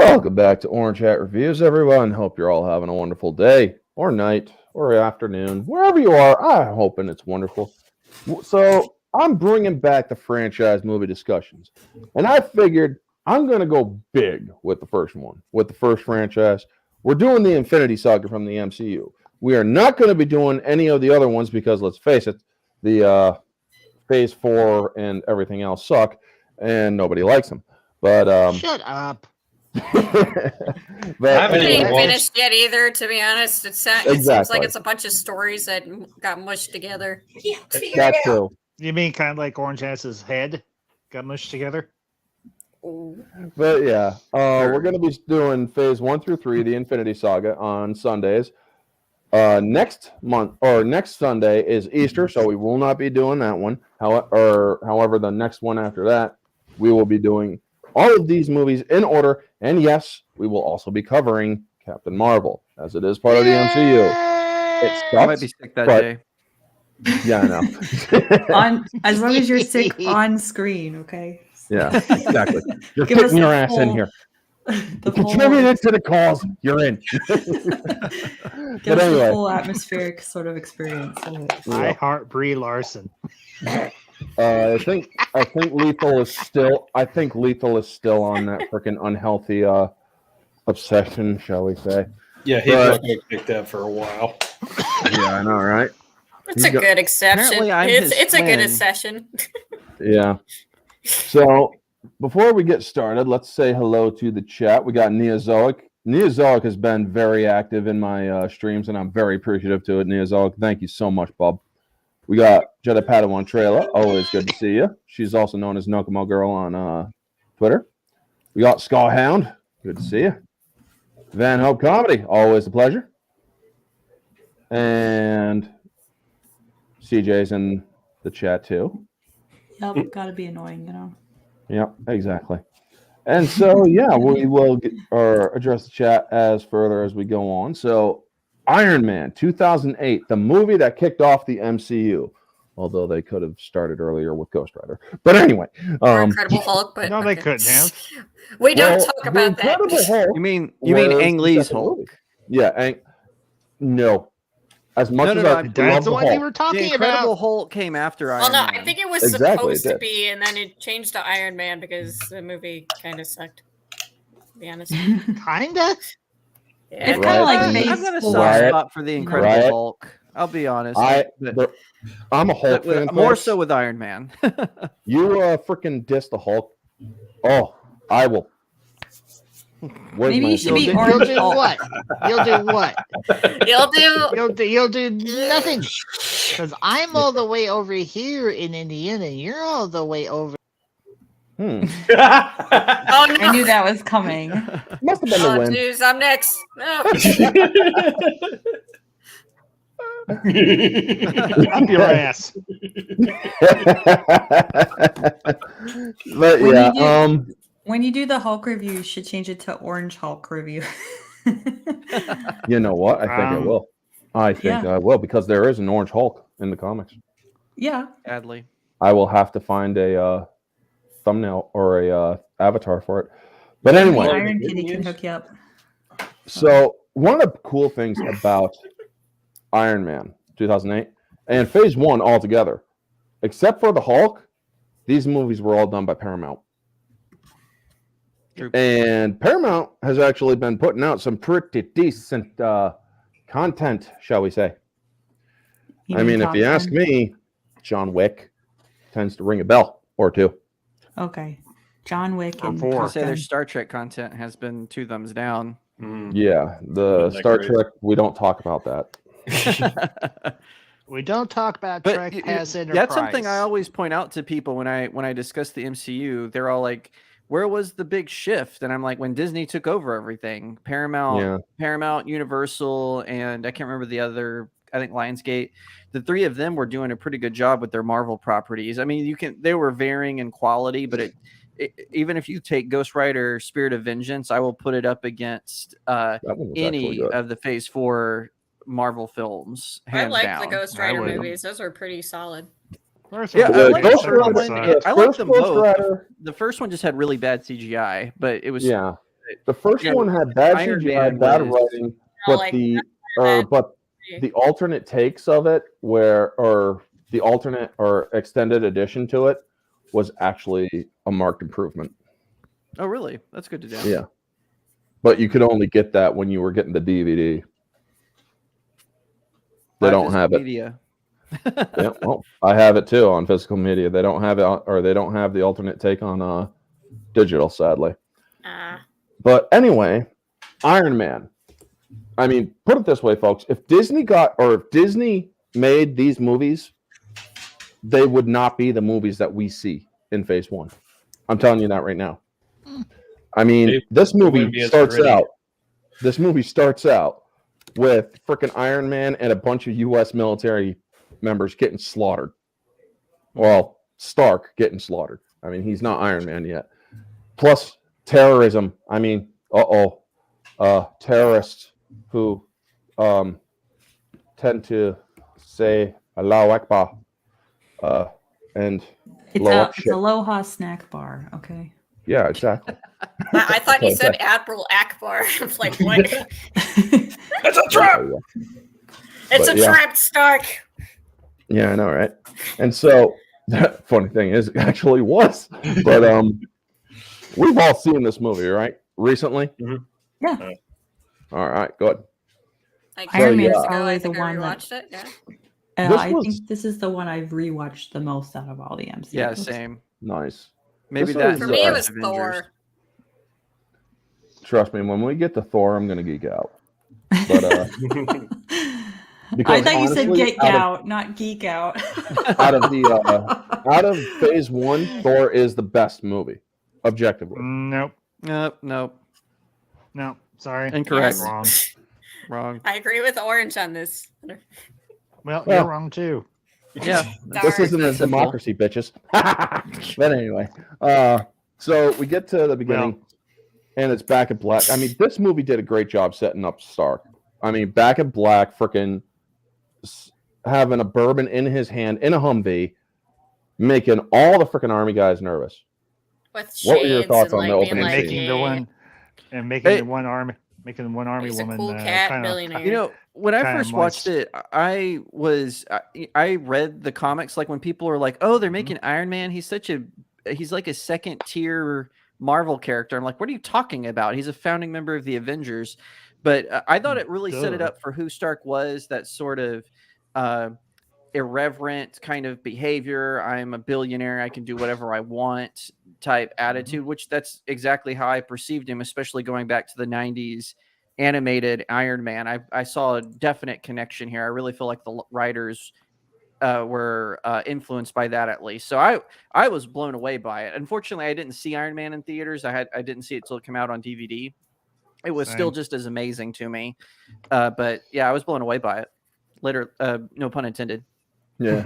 Welcome back to Orange Hat Reviews, everyone. Hope you're all having a wonderful day, or night, or afternoon, wherever you are. I'm hoping it's wonderful. So, I'm bringing back the franchise movie discussions, and I figured I'm going to go big with the first one, with the first franchise. We're doing the Infinity Saga from the MCU. We are not going to be doing any of the other ones because, let's face it, the Phase 4 and everything else suck, and nobody likes them. But shut up. But I haven't It even ain't watched. finished yet either, to be honest. It seems Exactly. like it's a bunch of stories that got mushed together. That's true. You mean kind of like Orange Hat's head got mushed together? But yeah, we're going to be doing Phase 1 through 3, the Infinity Saga, on Sundays. Next Sunday is Easter, so we will not be doing that one. However, the next one after that, we will be doing all of these movies in order, and yes, we will also be covering Captain Marvel, as it is part of the MCU. It I sucks, might be sick that but- day. Yeah, I know. As long as you're sick on screen, okay? Yeah, exactly. You're Give us getting your the ass in full- here. The Contributed to the cause. You're in. Give But us anyway. the full atmospheric sort of experience of it. I heart Brie Larson. I think Lethal is still. I think Lethal is still on that freaking unhealthy obsession, shall we say? Yeah, he's But- not going to kick that for a while. Yeah, I know, right? It's a good exception. Apparently I'm It's his a good twin. exception. Yeah. So before we get started, let's say hello to the chat. We got Neozoic. Neozoic has been very active in my streams, and I'm very appreciative to it. Neozoic, thank you so much, Bob. We got Jedi Padawan Trailer. Always good to see you. She's also known as Nokomo Girl on Twitter. We got Skullhound. Good to see you. Van Hope Comedy. Always a pleasure. And CJ's in the chat too. Yep, gotta be annoying, you know. Yep, exactly. And so, yeah, we will address the chat as further as we go on. So, Iron Man 2008, the movie that kicked off the MCU, although they could have started earlier with Ghost Rider. But anyway, Or Incredible Hulk, but No, they okay. couldn't have. We don't well, talk the about that. Incredible Hulk You mean was Ang the Lee's second Hulk? movie. Yeah, no. As much No, as no, I no, love That's the the one you Hulk, were The talking Incredible about. Hulk came after Iron Well, no, Man. I think it was Exactly, supposed it to did. be, and then it changed to Iron Man because the movie kind of sucked. To be honest. Kinda. Yeah, It's kind of like Right. Phase I've got a 4. soft Riot. spot for the Incredible Riot. Hulk. I'll be honest. I'm a Hulk fan. More folks. so with Iron Man. You freaking diss the Hulk. Oh, I will. Where's Maybe my you should be You'll Orange do Hulk. what? You'll do what? you'll do. You'll do nothing. Because I'm all the way over here in Indiana, and you're all the way over. Hmm. Oh I no! knew that was coming. Must have been the Oh wind. jeez, I'm next. No. Up your ass. But When yeah, you do- When you do the Hulk review, you should change it to Orange Hulk review. you know what? I think I will. I think Yeah. I will because there is an Orange Hulk in the comics. Yeah. Sadly. I will have to find a thumbnail or a avatar for it. But anyway, The Iron Kitty can hook you up. so one of the cool things about Iron Man 2008 and Phase 1 altogether, except for the Hulk, these movies were all done by Paramount. True. And Paramount has actually been putting out some pretty decent content, shall we say. You I mean, if Top you ask Gun? me, John Wick tends to ring a bell or two. Okay. John Wick Or and four. I'll Top say their Gun. Star Trek content has been 2 thumbs down. Yeah, the Wasn't that Star great? Trek, we don't talk about that. We don't talk about But Trek past Enterprise. that's something I always point out to people when I discuss the MCU. They're all like, "Where was the big shift?" And I'm like, "When Disney took over everything, Paramount, Universal, and I can't remember the other. I think Lionsgate. The 3 of them were doing a pretty good job with their Marvel properties. I mean, they were varying in quality, but even if you take Ghost Rider, Spirit of Vengeance, I will put it up against That one was actually any good. of the Phase 4 Marvel films. I Hands like down. the Ghost I Rider would. movies. Those are pretty solid. First Yeah, one I was like good, Ghost second one Rider- sucked. yeah, I like first them Ghost both. Rider- The first one just had really bad CGI, but it was Yeah, The first Yeah, one had bad Iron CGI, Man bad was- writing, Oh, but like, the alternate takes of it, or the alternate or extended edition to it, was actually a marked improvement. Oh, really? That's good to know. Yeah, but you could only get that when you were getting the DVD. They Buy don't physical have it. media. Yeah, well, I have it too on physical media. They don't have it, or they don't have the alternate take on digital, sadly. But anyway, Iron Man. I mean, put it this way, folks: if Disney made these movies, they would not be the movies that we see in Phase One. I'm telling you that right now. I mean, this movie starts out. This movie starts out with freaking Iron Man and a bunch of U.S. military members getting slaughtered. Well, Stark getting slaughtered. I mean, he's not Iron Man yet. Plus terrorism. I mean, terrorists who tend to say Allahu Akbar and blow up It's shit. Aloha Snack Bar. Okay. Yeah, exactly. I thought you said Admiral Akbar. I was like, what? It's a trap. It's But a trap, Stark. Yeah, I know, right? And so that funny thing is, it actually was. But we've all seen this movie, right? Recently. Yeah. All right, good. Like, Iron Man is yeah. probably I the think I one that rewatched it. Yeah. I think this is the one I've rewatched the most out of all the MCU. Yeah, same. Nice. Maybe This that. was, For me, it was Avengers. Thor. Trust me, when we get to Thor, I'm gonna geek out. But I because thought you said honestly, get out, not geek out. out of Phase One, Thor is the best movie, objectively. Nope. Nope. No. Sorry. Incorrect. Yes. Wrong. Wrong. I agree with Orange on this. Well, Well. you're wrong too. Yeah. This isn't a Simple. democracy, bitches. But anyway, so we get to the beginning, and it's Back in Black. I mean, this movie did a great job setting up Stark. I mean, Back in Black, freaking having a bourbon in his hand in a Humvee, making all the freaking army guys nervous. With What were your shades thoughts and, on the like, being opening And like, scene? making yeah, the one, and making Hey. the one army, making one army he's a woman. cool cat kinda- billionaire. You know, when I Kinda first watched moist. it, I read the comics like when people are like, "Oh, they're making Iron Man. He's like a second tier Marvel character." I'm like, "What are you talking about? He's a founding member of the Avengers." But I thought it really set it Duh. up for who Stark was. That sort of irreverent kind of behavior. I'm a billionaire. I can do whatever I want type attitude, which that's exactly how I perceived him, especially going back to the 90s animated Iron Man. I saw a definite connection here. I really feel like the writers were influenced by that, at least. So I was blown away by it. Unfortunately, I didn't see Iron Man in theaters. I didn't see it till it came out on DVD. It was still Same. just as amazing to me. But yeah, I was blown away by it. Later, no pun intended. Yeah.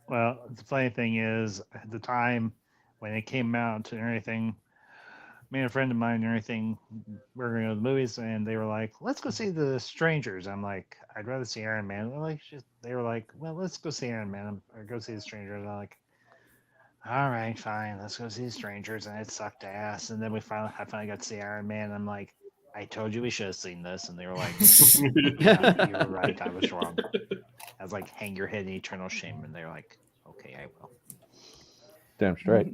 Well, the funny thing is, at the time when it came out and everything, me and a friend of mine and everything, we were going to go to the movies, and they were like, "Let's go see The Strangers." I'm like, "I'd rather see Iron Man." They were like, "Well, let's go see Iron Man or go see The Strangers." I'm like, "All right, fine, let's go see The Strangers," and it sucked ass. And then I finally got to see Iron Man. And I'm like, "I told you we should have seen this," and they were like, "Yeah, you were right, I was wrong." I was like, "Hang your head in eternal shame," and they're like, "Okay, I will." Damn straight.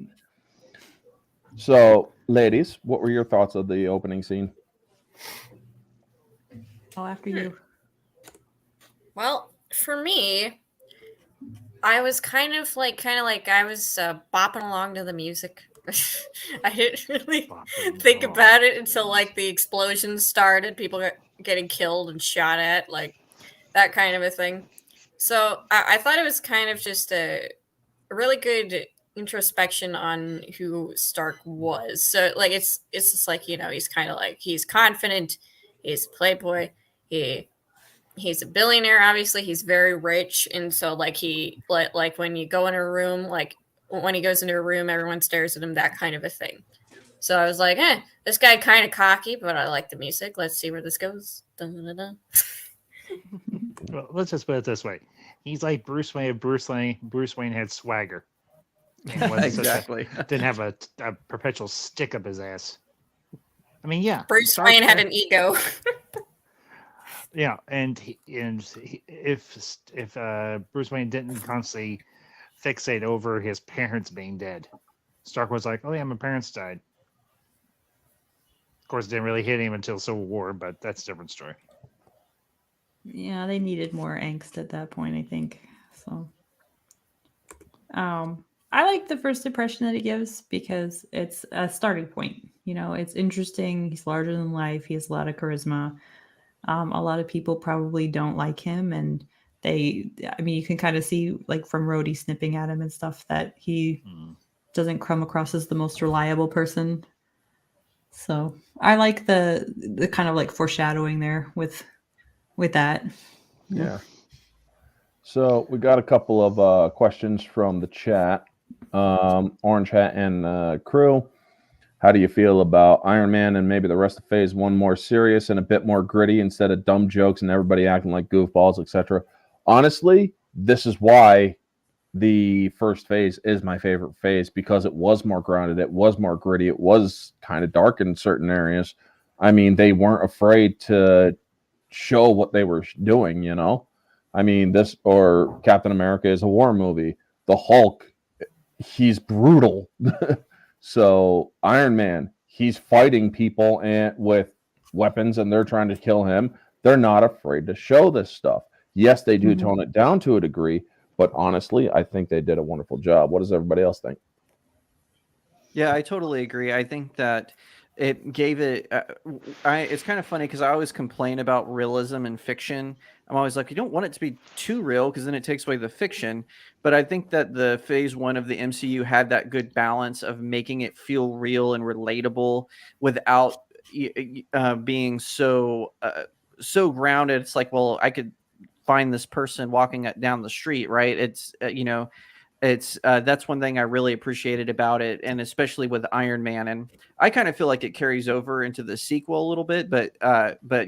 So, ladies, what were your thoughts of the opening scene? Oh, after you. Well, for me, I was kind of like I was bopping along to the music. I didn't really think about it until like the explosions started, people getting killed and shot at, like that kind of a thing. So I thought it was kind of just a really good introspection on who Stark was. So like it's just like, he's kind of like, he's confident, he's a playboy, he's a billionaire, obviously he's very rich, and so like like when you go in a room, like when he goes into a room, everyone stares at him, that kind of a thing. So I was like, this guy kind of cocky, but I like the music. Let's see where this goes. Dun, dun, dun, dun. Well, let's just put it this way: he's like Bruce Wayne. If Bruce Wayne had swagger. And wasn't Exactly. didn't have a perpetual stick up his ass. I mean, yeah, Bruce Stark Wayne had an ego. Yeah, if Bruce Wayne didn't constantly fixate over his parents being dead, Stark was like, "Oh yeah, my parents died." Of course, it didn't really hit him until Civil War, but that's a different story. Yeah, they needed more angst at that point, I think. So, I like the first impression that he gives because it's a starting point. You know, it's interesting. He's larger than life. He has a lot of charisma. A lot of people probably don't like him, and I mean, you can kind of see like from Rhodey snipping at him and stuff that he doesn't come across as the most reliable person. So I like the kind of like foreshadowing there with that. Yeah. So we got a couple of questions from the chat. Orange Hat and crew. How do you feel about Iron Man and maybe the rest of Phase 1 more serious and a bit more gritty instead of dumb jokes and everybody acting like goofballs, etc.? Honestly, this is why the first phase is my favorite phase, because it was more grounded, it was more gritty, it was kind of dark in certain areas. I mean, they weren't afraid to show what they were doing, you know? I mean, this or Captain America is a war movie. The Hulk, he's brutal. So Iron Man, he's fighting people and with weapons and they're trying to kill him. They're not afraid to show this stuff. Yes, they do tone it down to a degree, but honestly, I think they did a wonderful job. What does everybody else think? Yeah, I totally agree. I think that it gave it. It's kind of funny because I always complain about realism in fiction. I'm always like, you don't want it to be too real because then it takes away the fiction. But I think that the Phase 1 of the MCU had that good balance of making it feel real and relatable without being so grounded. It's like, well, I could find this person walking down the street, right? It's it's that's one thing I really appreciated about it, and especially with Iron Man. And I kind of feel like it carries over into the sequel a little bit, but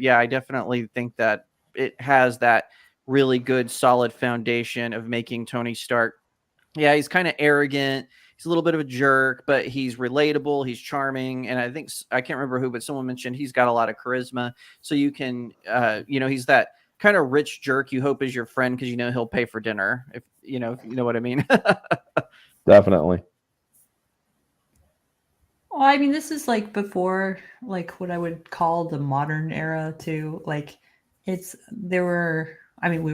yeah, I definitely think that it has that really good solid foundation of making Tony Stark. Yeah, he's kind of arrogant. He's a little bit of a jerk, but he's relatable. He's charming, and I think I can't remember who, but someone mentioned he's got a lot of charisma. So you can, he's that kind of rich jerk you hope is your friend because you know he'll pay for dinner. If you know what I mean. Definitely. Well, I mean, this is like before, like what I would call the modern era too. Like, we were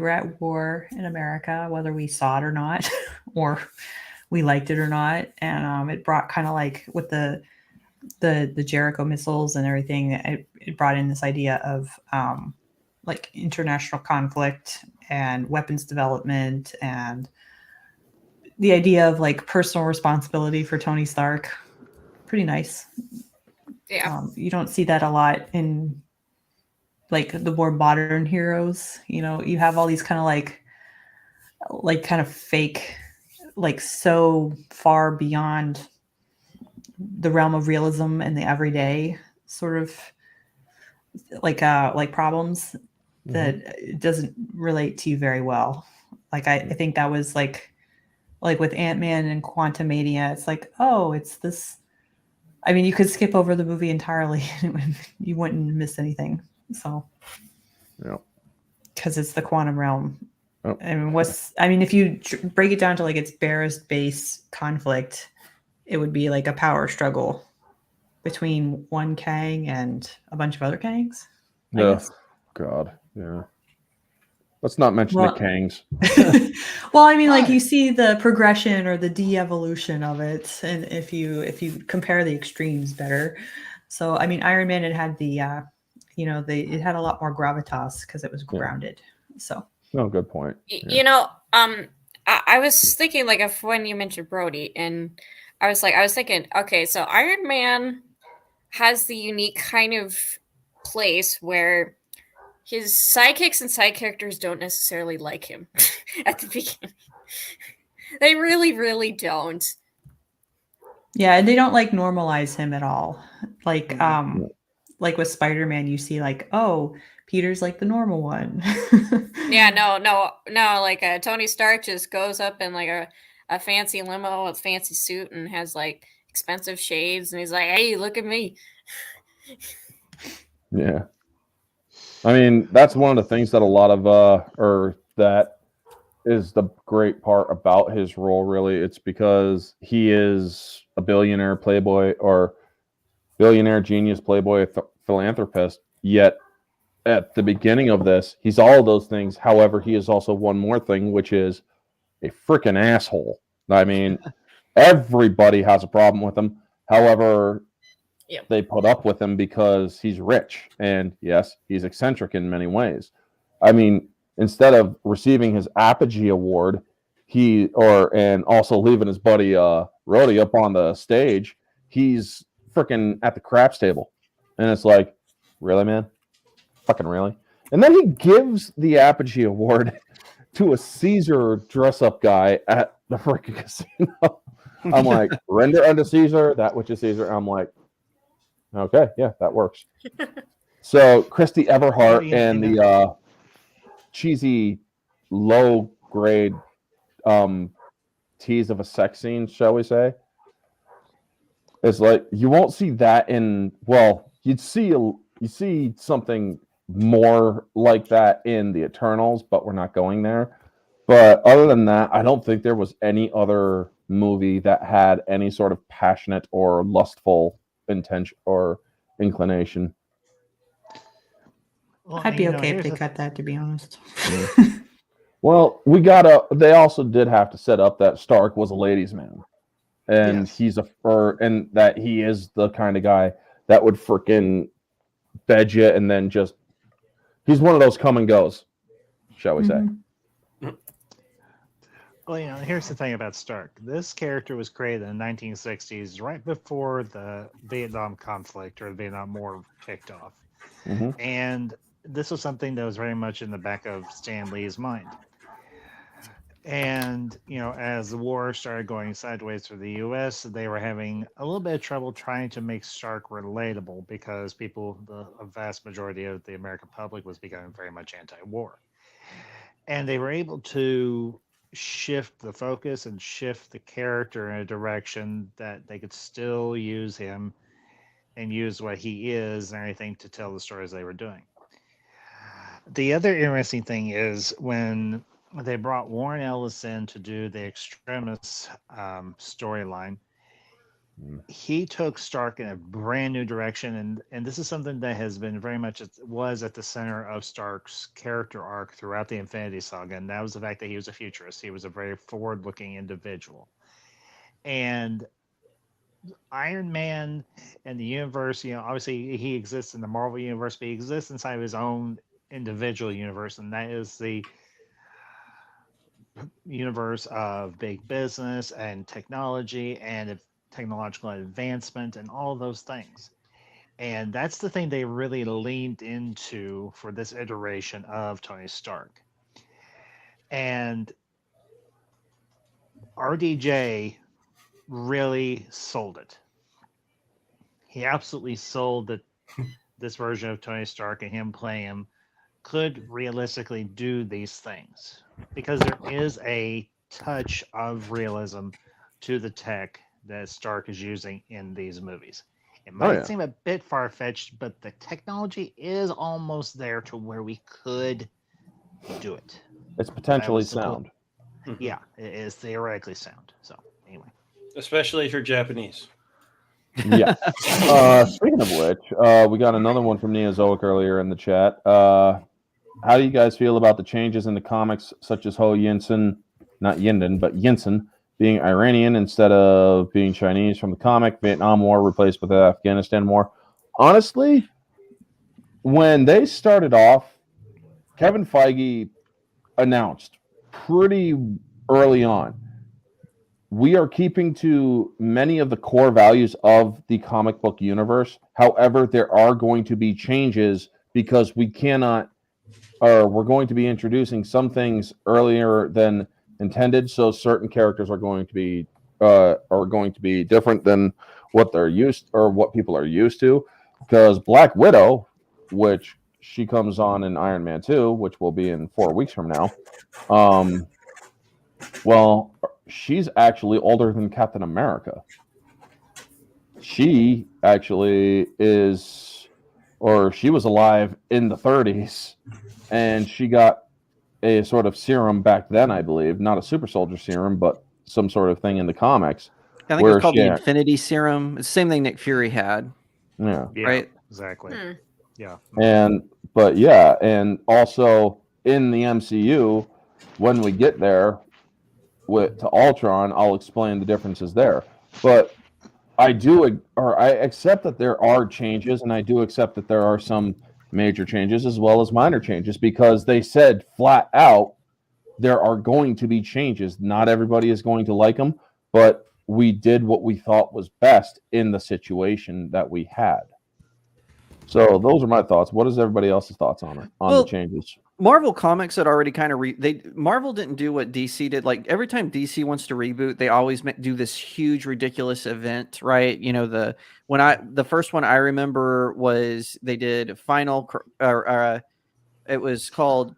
at war in America, whether we saw it or not, or we liked it or not, and it brought kind of like with the Jericho missiles and everything. It brought in this idea of like international conflict and weapons development and the idea of like personal responsibility for Tony Stark. Pretty nice. Yeah. You don't see that a lot in like the more modern heroes. You know, you have all these kind of like kind of fake, like so far beyond the realm of realism and the everyday sort of like problems that it doesn't relate to you very well. Like I think that was like with Ant-Man and Quantumania, it's like, oh, it's this. I mean, you could skip over the movie entirely and you wouldn't miss anything. So, yeah, because it's the quantum realm. Oh. And if you break it down to like its barest base conflict, it would be like a power struggle between one Kang and a bunch of other Kangs. Yeah. God. Yeah. Let's not mention the Kangs. Well, I mean, like you see the progression or the de-evolution of it, and if you compare the extremes better. So, I mean, Iron Man had the, it had a lot more gravitas because it was grounded. So, no, good point. You know, I was thinking like of when you mentioned Brody, and I was thinking, okay, so Iron Man has the unique kind of place where his sidekicks and side characters don't necessarily like him at the beginning. They really, really don't. Yeah, and they don't like normalize him at all. Like, like with Spider-Man, you see like, oh, Peter's like the normal one. Yeah, no. Like Tony Stark just goes up in like a fancy limo with fancy suit and has like expensive shades, and he's like, "Hey, look at me." Yeah. I mean, that's one of the things that a lot of or that is the great part about his role, really. It's because he is a billionaire playboy or billionaire genius playboy philanthropist, yet at the beginning of this, he's all of those things. However, he is also one more thing, which is a freaking asshole. I mean, everybody has a problem with him. However, Yep. they put up with him because he's rich. And yes, he's eccentric in many ways. I mean, instead of receiving his Apogee Award, and also leaving his buddy Rhodey up on the stage, he's freaking at the craps table. And it's like, really, man? Fucking really? And then he gives the Apogee Award to a Caesar dress-up guy at the freaking casino. I'm like, render unto Caesar that which is Caesar. I'm like, okay, yeah, that works. So Christy Everhart and the cheesy, low-grade tease of a sex scene, shall we say? It's like you won't see that in. Well, you see something more like that in the Eternals, but we're not going there. But other than that, I don't think there was any other movie that had any sort of passionate or lustful intention or inclination. Well, I'd be okay if here's they the cut that, to be honest. Well, they also did have to set up that Stark was a ladies' man. And Yes. and that he is the kind of guy that would freaking bed you and then he's one of those come and goes, shall we say. Well, here's the thing about Stark. This character was created in the 1960s, right before the Vietnam conflict or the Vietnam War kicked off. Mm-hmm. And this was something that was very much in the back of Stan Lee's mind. And, as the war started going sideways for the U.S., they were having a little bit of trouble trying to make Stark relatable because a vast majority of the American public was becoming very much anti-war. And they were able to shift the focus and shift the character in a direction that they could still use him and use what he is and everything to tell the stories they were doing. The other interesting thing is when they brought Warren Ellis in to do the Extremis storyline, he took Stark in a brand new direction, and this is something that has been very much was at the center of Stark's character arc throughout the Infinity Saga, and that was the fact that he was a futurist. He was a very forward-looking individual, and Iron Man and the universe, obviously he exists in the Marvel universe, but he exists inside of his own individual universe, and that is the universe of big business and technology and technological advancement and all of those things. And that's the thing they really leaned into for this iteration of Tony Stark. And RDJ really sold it. He absolutely sold that this version of Tony Stark and him playing him could realistically do these things because there is a touch of realism to the tech that Stark is using in these movies. It might seem a bit far-fetched, but the technology is almost there to where we could do it. It's potentially sound. Yeah, it is theoretically sound. So anyway, especially if you're Japanese. Yeah. Speaking of which, we got another one from Neozoic earlier in the chat. How do you guys feel about the changes in the comics, such as Ho Yinsen, not Yinden, but Yinsen, being Iranian instead of being Chinese from the comic, Vietnam War replaced with the Afghanistan War? Honestly, when they started off, Kevin Feige announced pretty early on, we are keeping to many of the core values of the comic book universe. However, there are going to be changes because we cannot, or we're going to be introducing some things earlier than intended. So certain characters are going to be different than what they're used or what people are used to. Because Black Widow, which she comes on in Iron Man 2, which will be in 4 weeks from now. Well, she's actually older than Captain America. She actually is or she was alive in the 30s, and she got a sort of serum back then, I believe, not a super soldier serum, but some sort of thing in the comics. I think it was called the Infinity Serum. It's the same thing Nick Fury had. Yeah. Right. Exactly. Yeah. And also in the MCU, when we get there to Ultron, I'll explain the differences there. But I accept that there are changes, and I do accept that there are some major changes as well as minor changes, because they said flat out there are going to be changes. Not everybody is going to like them, but we did what we thought was best in the situation that we had. So those are my thoughts. What is everybody else's thoughts on it, the changes? Marvel Comics had already kind of Marvel didn't do what DC did. Like every time DC wants to reboot, they always do this huge ridiculous event, right? You know, the first one I remember was they did it was called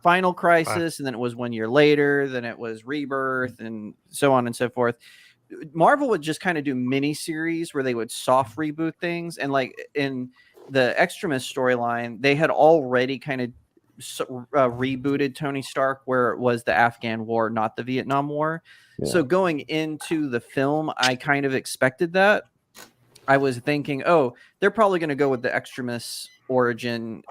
Final Crisis, and then it was 1 year later, then it was Rebirth, and so on and so forth. Marvel would just kind of do mini series where they would soft reboot things, and like in the Extremis storyline, they had already kind of rebooted Tony Stark, where it was the Afghan War, not the Vietnam War. Yeah. So going into the film, I kind of expected that. I was thinking, oh, they're probably going to go with the Extremis origin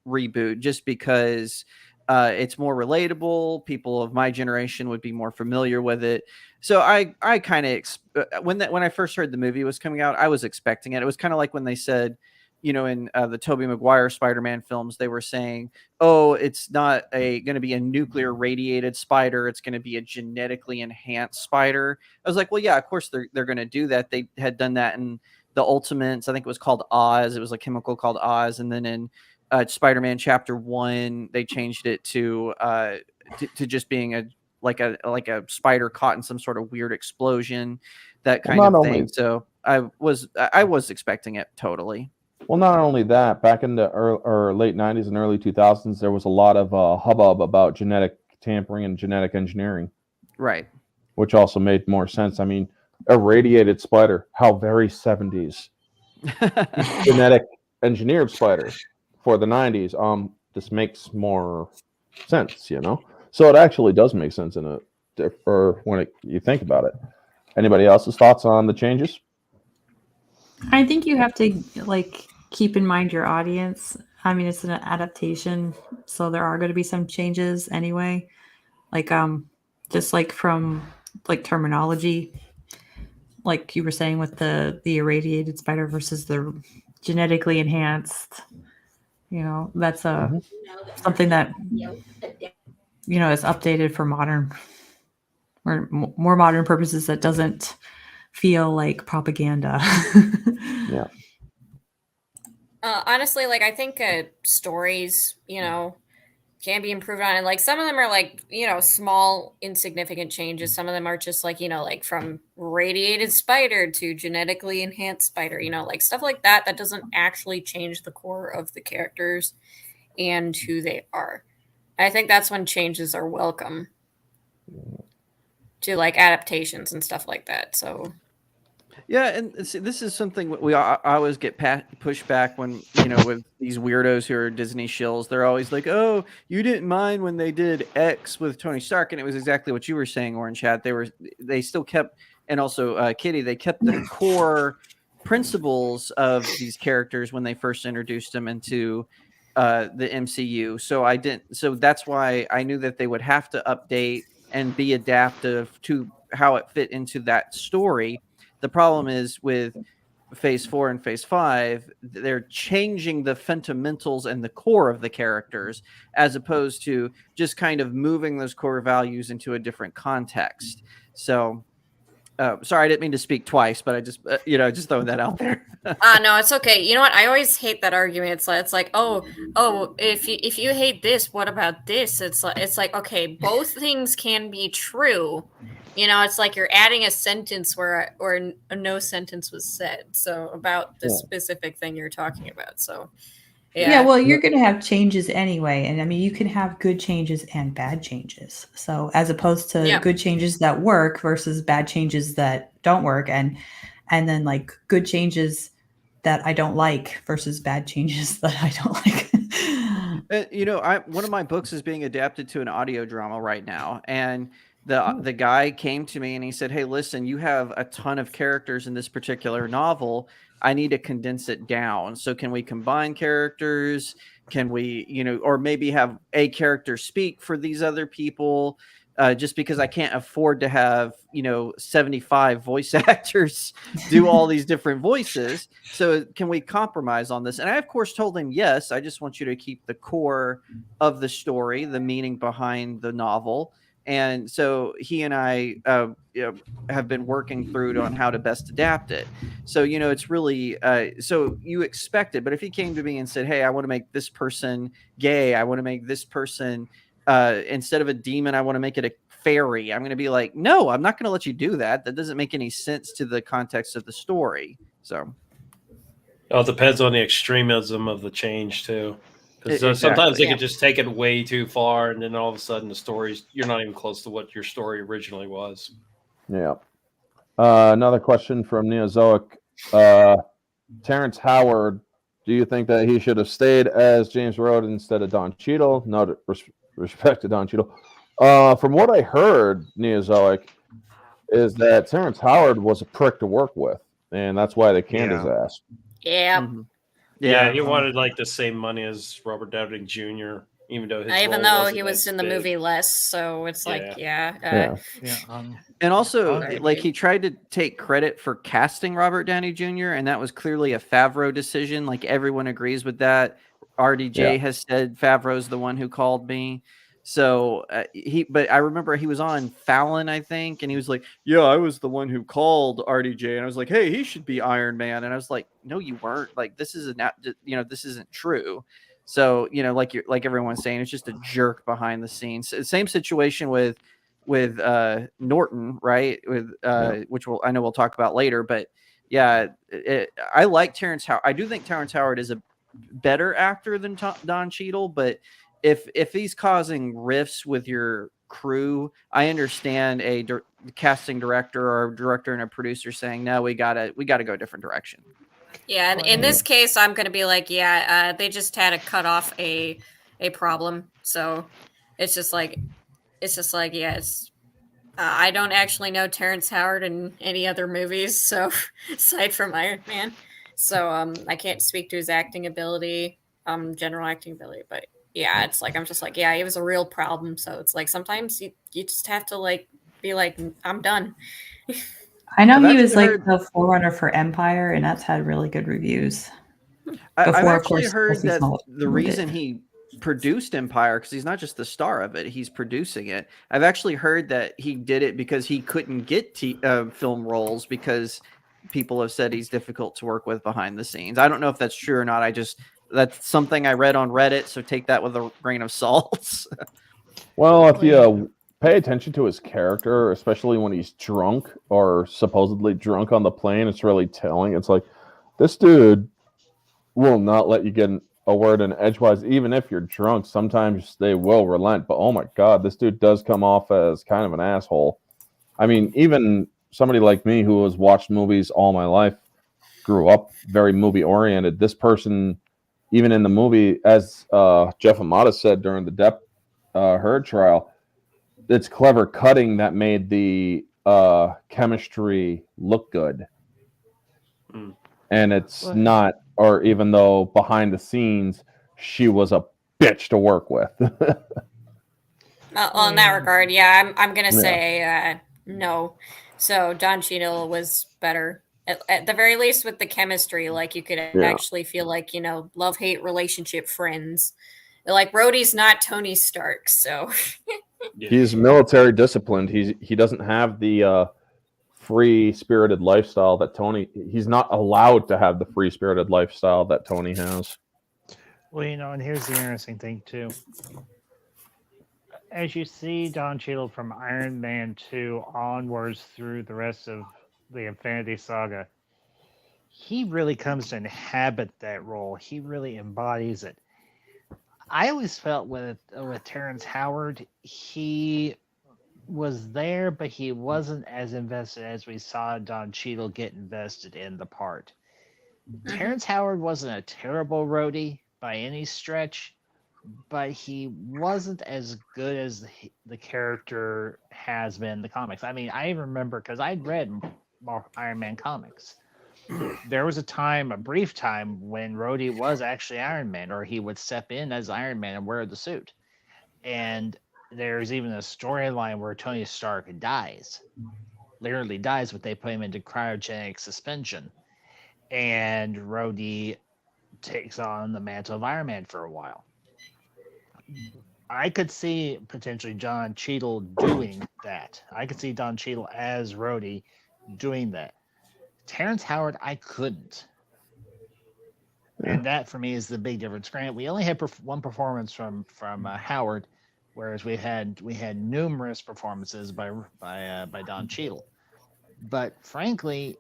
reboot, just because it's more relatable. People of my generation would be more familiar with it. So I kind of when I first heard the movie was coming out, I was expecting it. It was kind of like when they said, you know, in the Tobey Maguire Spider-Man films, they were saying, oh, it's not going to be a nuclear radiated spider. It's going to be a genetically enhanced spider. I was like, well, yeah, of course they're going to do that. They had done that in the Ultimates. I think it was called Oz. It was a chemical called Oz. And then in Spider-Man Chapter 1, they changed it to just being a spider caught in some sort of weird explosion, that kind of thing. So I was expecting it totally. Well, not only that, back in the late 90s and early 2000s, there was a lot of hubbub about genetic tampering and genetic engineering. Right. Which also made more sense. I mean, a radiated spider, how very 70s. Genetic engineered spider for the 90s. This makes more sense, you know? So it actually does make sense you think about it. Anybody else's thoughts on the changes? I think you have to keep in mind your audience. I mean, it's an adaptation, so there are going to be some changes anyway. Just from terminology, like you were saying with the irradiated spider versus the genetically enhanced. You know, that's something that is updated for modern or more modern purposes. That doesn't feel like propaganda. Yeah. Honestly, I think stories, can be improved on. And some of them are small, insignificant changes. Some of them are just from radiated spider to genetically enhanced spider, stuff like that. That doesn't actually change the core of the characters and who they are. I think that's when changes are welcome to adaptations and stuff like that. So yeah, and see, this is something I always get pushed back when, with these weirdos who are Disney shills. They're always like, oh, you didn't mind when they did X with Tony Stark. And it was exactly what you were saying, Orange Hat. They still kept, and also Kitty, they kept the core principles of these characters when they first introduced them into the MCU. So that's why I knew that they would have to update and be adaptive to how it fit into that story. The problem is with Phase 4 and Phase 5, they're changing the fundamentals and the core of the characters, as opposed to just kind of moving those core values into a different context. So, sorry, I didn't mean to speak twice, but I just, just throwing that out there. No, it's okay. You know what? I always hate that argument. It's like, oh, if you hate this, what about this? It's like, okay, both things can be true. It's like you're adding a sentence where no sentence was said. So about the specific thing you're talking about. So yeah, well, you're going to have changes anyway, and I mean, you can have good changes and bad changes. So as opposed to good changes that work versus bad changes that don't work, and then good changes that I don't like versus bad changes that I don't like. You know, one of my books is being adapted to an audio drama right now, and the guy came to me and he said, "Hey, listen, you have a ton of characters in this particular novel. I need to condense it down. So can we combine characters? Can we, you know, or maybe have a character speak for these other people?" Just because I can't afford to have, you know, 75 voice actors do all these different voices. So can we compromise on this? And I, of course, told him, yes, I just want you to keep the core of the story, the meaning behind the novel. And so he and I you know, have been working through it on how to best adapt it. So, you know, it's really, so you expect it. But if he came to me and said, hey, I want to make this person gay, I want to make this person, instead of a demon, I want to make it a fairy, I'm going to be like, no, I'm not going to let you do that. That doesn't make any sense to the context of the story. So it depends on the extremism of the change too, because Exactly. sometimes they could just take it way too far, and then all of a sudden the stories, you're not even close to what your story originally was. Yeah. Another question from Neozoic. Terrence Howard, do you think that he should have stayed as James Rhodes instead of Don Cheadle? No respect to Don Cheadle. From what I heard, Neozoic, is that Terrence Howard was a prick to work with, and that's why they canned his ass. Yeah. Mhm. Yeah, he wanted like the same money as Robert Downey Jr., even though Even though he was in the movie less, so it's like, Yeah. And also, I like, agree. he tried to take credit for casting Robert Downey Jr., and that was clearly a Favreau decision. Like, everyone agrees with that. RDJ has said Favreau's the one who called me. So but I remember he was on Fallon, I think, and he was like, "Yeah, I was the one who called RDJ," and I was like, "Hey, he should be Iron Man," and I was like, "No, you weren't. Like, this is you know, this isn't true." So, you know, like everyone's saying, it's just a jerk behind the scenes. Same situation with Norton, right? With which I know we'll talk about later, but yeah, I like Terrence Howard. I do think Terrence Howard is a better actor than Don Cheadle, but if he's causing rifts with your crew, I understand a casting director or a director and a producer saying, no, we gotta go a different direction. Yeah, and in this case, I'm gonna be like, they just had to cut off a problem, so it's just like, I don't actually know Terrence Howard in any other movies, so aside from Iron Man, so I can't speak to his acting ability, general acting ability, but yeah, it's like I'm just like, yeah, he was a real problem. So it's like sometimes you just have to like be like, I'm done. I know I've he was actually like the forerunner for Empire, and that's had really good reviews. I've Before, of actually course, heard Jesse that Smollett the wrote reason it. he produced Empire, because he's not just the star of it, he's producing it. I've actually heard that he did it because he couldn't get film roles because people have said he's difficult to work with behind the scenes. I don't know if that's true or not. That's something I read on Reddit, so take that with a grain of salt. Well, if you pay attention to his character, especially when he's drunk or supposedly drunk on the plane, it's really telling. It's like, this dude will not let you get a word in edgewise, even if you're drunk. Sometimes they will relent, but oh my God, this dude does come off as kind of an asshole. I mean, even somebody like me who has watched movies all my life, grew up very movie oriented. This person, even in the movie, as Jeff Amata said during the Depp Heard trial, it's clever cutting that made the chemistry look good. And it's not, or even though behind the scenes, she was a bitch to work with. Well, in that regard, yeah, I'm gonna say no. So Don Cheadle was better. At the very least with the chemistry, like you could actually feel like, love-hate relationship friends. Like Rhodey's not Tony Stark, so He's military disciplined. He doesn't have the free-spirited lifestyle that Tony. He's not allowed to have the free-spirited lifestyle that Tony has. Well, and here's the interesting thing too. As you see Don Cheadle from Iron Man 2 onwards through the rest of the Infinity Saga, he really comes to inhabit that role. He really embodies it. I always felt with Terrence Howard, he was there, but he wasn't as invested as we saw Don Cheadle get invested in the part. Terrence Howard wasn't a terrible roadie by any stretch, but he wasn't as good as the character has been in the comics. I mean, I remember because I'd read more Iron Man comics. There was a brief time, when Rhodey was actually Iron Man, or he would step in as Iron Man and wear the suit. And there's even a storyline where Tony Stark dies, literally dies, but they put him into cryogenic suspension. And Rhodey takes on the mantle of Iron Man for a while. I could see potentially Don Cheadle doing that. I could see Don Cheadle as Rhodey doing that. Terrence Howard, I couldn't. And that for me is the big difference. Grant, we only had one performance from Howard, whereas we had numerous performances by Don Cheadle. But frankly,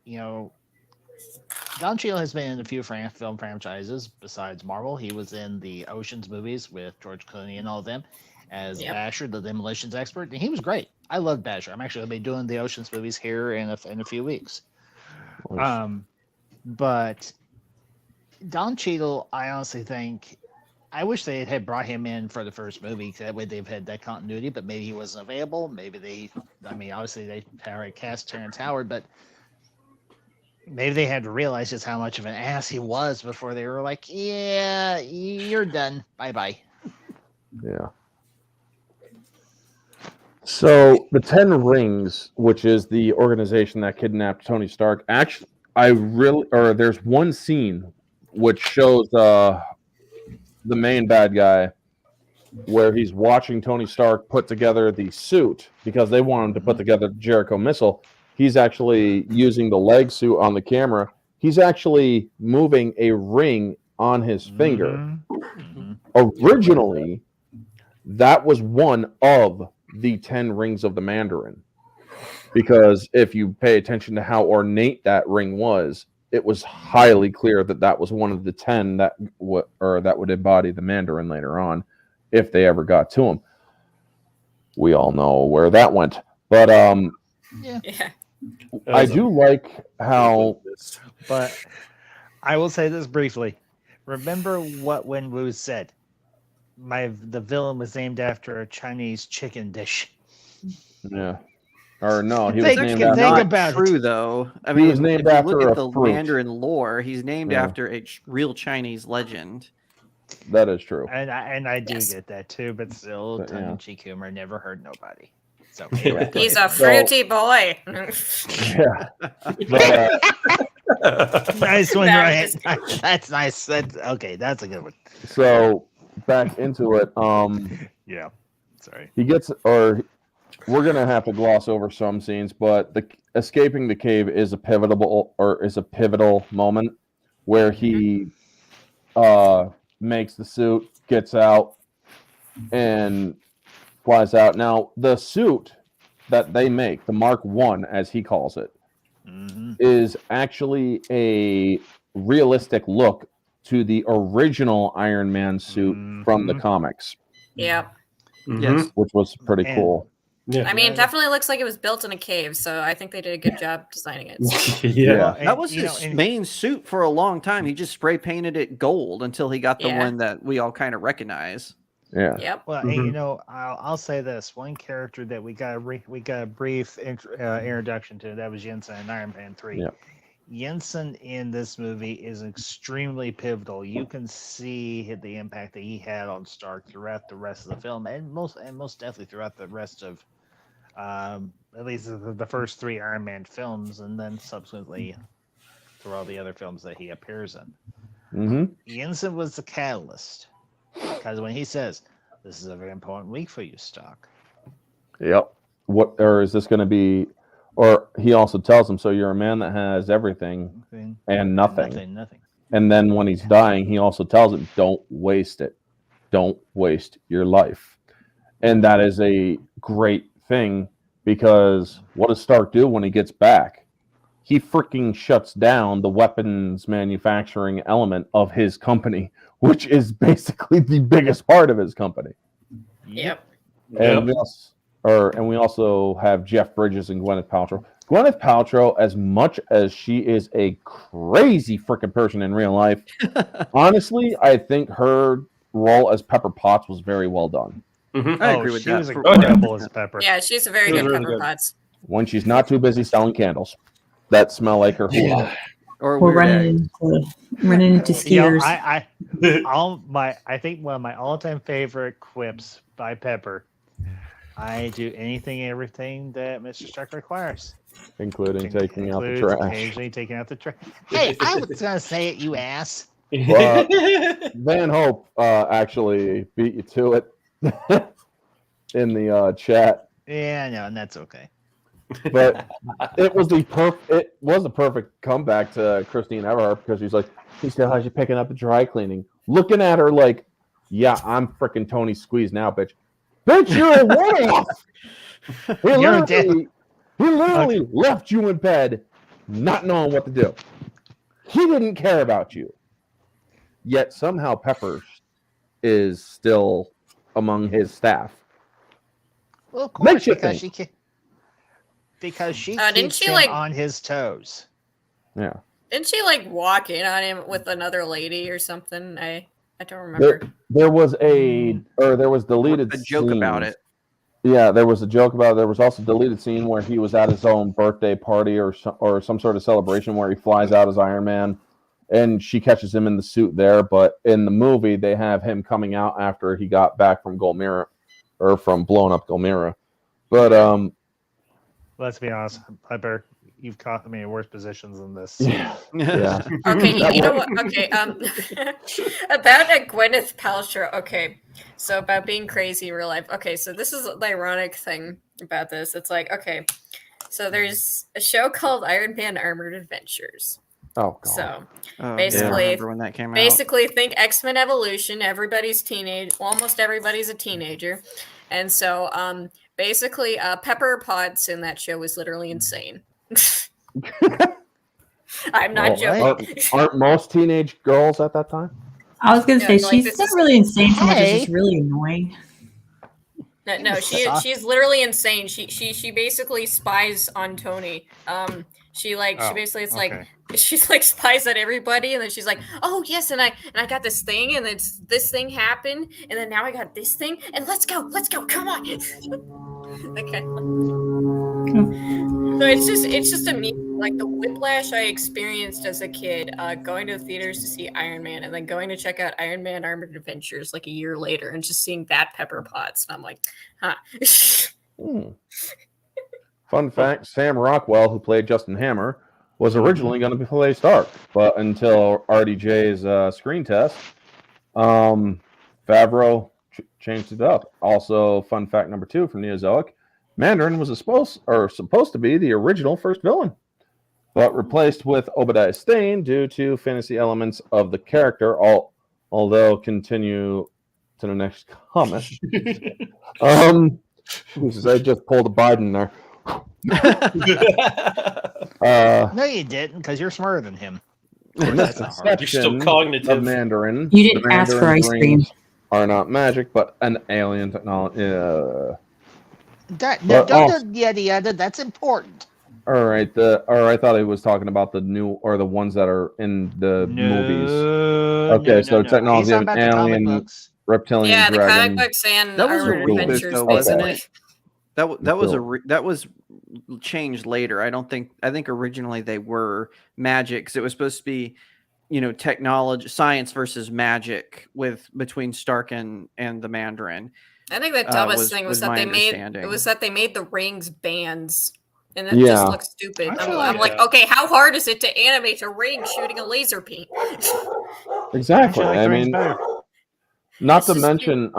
Don Cheadle has been in a few film franchises besides Marvel. He was in the Ocean's movies with George Clooney and all of them as Basher, the demolitions expert, and he was great. I loved Basher. I'm actually going to be doing the Ocean's movies here in a few weeks. But Don Cheadle, I honestly think, I wish they had brought him in for the first movie. That way they've had that continuity, but maybe he wasn't available. Maybe obviously they already cast Terrence Howard, but maybe they had to realize just how much of an ass he was before they were like, yeah, you're done. Bye-bye. Yeah. So the 10 Rings, which is the organization that kidnapped Tony Stark, actually, there's one scene which shows the main bad guy where he's watching Tony Stark put together the suit because they want him to put together the Jericho missile. He's actually using the leg suit on the camera. He's actually moving a ring on his finger. Originally, that was one of the 10 rings of the Mandarin. Because if you pay attention to how ornate that ring was, it was highly clear that that was one of the 10 that would embody the Mandarin later on, if they ever got to him. We all know where that went. But I do like how... But I will say this briefly. Remember what Wenwu said? The villain was named after a Chinese chicken dish. Yeah. Or no, he was Think named about after... true, though. I He mean, was named if you after look a at the fruit. Mandarin lore, he's named after a real Chinese legend. That is true. And I do get that too, but still, tongue-in-cheek humor never hurt nobody. So he's a fruity boy. Yeah. Nice one, Ryan. That's nice. That's okay. That's a good one. So back into it. Yeah. Sorry. He gets, or we're gonna have to gloss over some scenes, but the escaping the cave is a pivotal moment where he makes the suit, gets out, and flies out. Now, the suit that they make, the Mark I, as he calls it, is actually a realistic look to the original Iron Man suit from the comics. Yep. Yes. Which was pretty cool. Yeah. I mean, it definitely looks like it was built in a cave, so I think they did a good job designing it. Yeah. That was his main suit for a long time. He just spray painted it gold until he got the one that we all kind of recognize. Yeah. Yep. Well, and, I'll say this: one character that we got a brief introduction to, that was Jensen in Iron Man 3. Yep. Jensen in this movie is extremely pivotal. You can see the impact that he had on Stark throughout the rest of the film, and most definitely throughout the rest of at least the first 3 Iron Man films, and then subsequently through all the other films that he appears in. Jensen was the catalyst, because when he says, "This is a very important week for you, Stark." Yep. Or is this going to be? Or he also tells him, "So you're a man that has everything and nothing." Nothing. And then when he's dying, he also tells him, "Don't waste it. Don't waste your life." And that is a great thing, because what does Stark do when he gets back? He freaking shuts down the weapons manufacturing element of his company, which is basically the biggest part of his company. Yep. And we also have Jeff Bridges and Gwyneth Paltrow. Gwyneth Paltrow, as much as she is a crazy freaking person in real life, honestly, I think her role as Pepper Potts was very well done. Mm-hmm. I agree with she that. was For- incredible as Pepper. Yeah, she's a very It was good really Pepper good. Potts. When she's not too busy selling candles that smell like her hoo-ha. or We're weird egg. running into skiers. I think one of my all-time favorite quips by Pepper. I do anything and everything that Mr. Stark requires, Including taking out the includes trash. occasionally taking out the trash. Hey, I was gonna say it, you ass. Well, Van Hope actually beat you to it in the chat, Yeah, I know, and that's okay. but it was the perfect comeback to Christine Everhart because she's like, he still has you picking up the dry cleaning, looking at her like, yeah, I'm freaking Tony Squeeze now, bitch. Bitch, you're a one-off. He literally left you in bed, not knowing what to do. He didn't care about you. Yet somehow Pepper is still among his staff. Well, of Makes course, you because think. she Didn't keeps she, him like- on his toes. Yeah. Didn't she like walk in on him with another lady or something? I don't remember. There was deleted A joke about scenes. it. Yeah, there was a joke about it. There was also a deleted scene where he was at his own birthday party or some sort of celebration where he flies out as Iron Man, and she catches him in the suit there. But in the movie, they have him coming out after he got back from Golmira, or from blowing up Golmira. But Let's be honest, Pepper, you've caught me in worse positions than this. yeah. Okay, you know what? Okay, about Gwyneth Paltrow. Okay, so about being crazy in real life. Okay, so this is the ironic thing about this. It's like, okay, so there's a show called Iron Man Armored Adventures. Oh god. So Oh, Basically- I remember when that came out. basically, think X-Men Evolution. Everybody's almost everybody's a teenager, and so basically, Pepper Potts in that show was literally insane. I'm not joking. Aren't most teenage girls at that time? I was gonna Yeah, say like, she's this not is- really insane so much as Hey. just really annoying. No, she's literally insane. She basically spies on Tony. She basically it's like she's like spies on everybody, and then she's like, oh yes, and I got this thing, and it's this thing happened, and then now I got this thing, and let's go, come on. Okay. So it's just a meme. Like the whiplash I experienced as a kid, going to the theaters to see Iron Man, and then going to check out Iron Man Armored Adventures like a year later, and just seeing that Pepper Potts, and I'm like, huh. Fun fact: Sam Rockwell, who played Justin Hammer, was originally going to play Stark, but until RDJ's screen test, Favreau changed it up. Also, fun fact number 2 from Neozoic: Mandarin was supposed to be the original first villain, but replaced with Obadiah Stane due to fantasy elements of the character. Although continue to the next comment. Jesus, I just pulled a Biden there. No, you didn't, because you're smarter than him. That's not hard. You're still Of cognitive. Mandarin. You didn't the ask for Mandarin ice cream. brains Are not magic, but an alien technology. Don't yada yada. That's important. All right. I thought he was talking about the new or the ones that are in the movies. Okay, so technology of an alien, reptilian, Yeah, the dragon. comic books and That was a Armored reboot, Adventures, though, wasn't basically. it? That was changed later. I think originally they were magic because it was supposed to be, technology, science versus magic between Stark and the Mandarin. I think the dumbest thing was that my they made understanding. the rings bands, and that Yeah. just looks stupid. I feel I'm like like, okay, how hard is it to animate a ring shooting a laser beam? Exactly. I I feel like mean, better. not It's to just mention,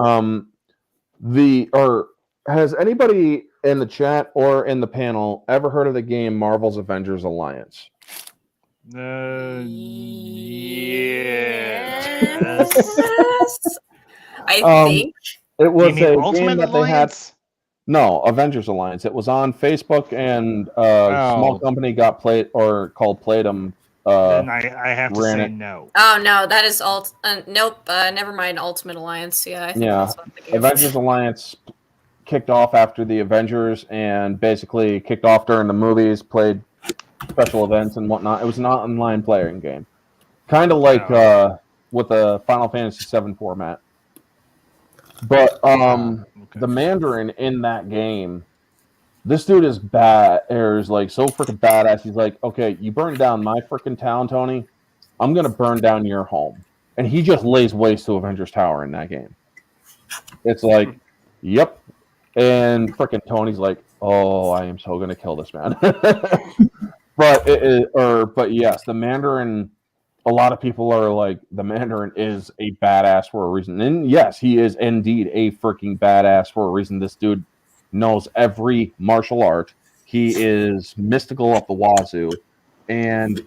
has anybody in the chat or in the panel ever heard of the game Marvel's Avengers Alliance? Yes. I think. It was You mean a Ultimate game that they had. Alliance? No, Avengers Alliance. It was on Facebook, and a small company called Playdom. Then I have to ran say it. no. Oh no, that is nope. Never mind. Ultimate Alliance. Yeah, I think Yeah. that's what I'm thinking of. Avengers Alliance kicked off after the Avengers and basically kicked off during the movies, played special events and whatnot. It was an online playing game, kind of like with the Final Fantasy VII format. But the Mandarin in that game, this dude is bad, or is like so freaking badass. He's like, okay, you burned down my freaking town, Tony. I'm gonna burn down your home, and he just lays waste to Avengers Tower in that game. It's like, yep, and freaking Tony's like, oh, I am so gonna kill this man. But yes, the Mandarin. A lot of people are like, the Mandarin is a badass for a reason. And yes, he is indeed a freaking badass for a reason. This dude knows every martial art. He is mystical up the wazoo. And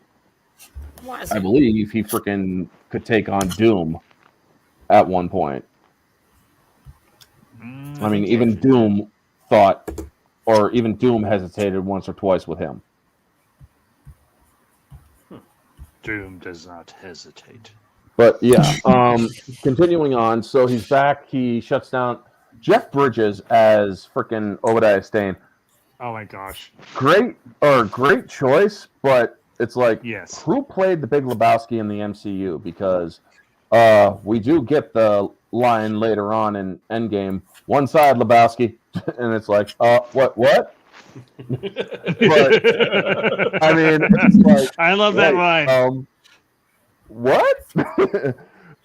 I believe he freaking could take on Doom at one point. I mean, even Doom thought, or even Doom hesitated once or twice with him. Doom does not hesitate. But yeah, continuing on. So he's back. He shuts down Jeff Bridges as freaking Obadiah Stane. Oh my gosh. Great choice, but it's like, yes, who played the Big Lebowski in the MCU? Because we do get the line later on in Endgame, one side Lebowski, and it's like, what? But, I mean, it's like, I love that line. What?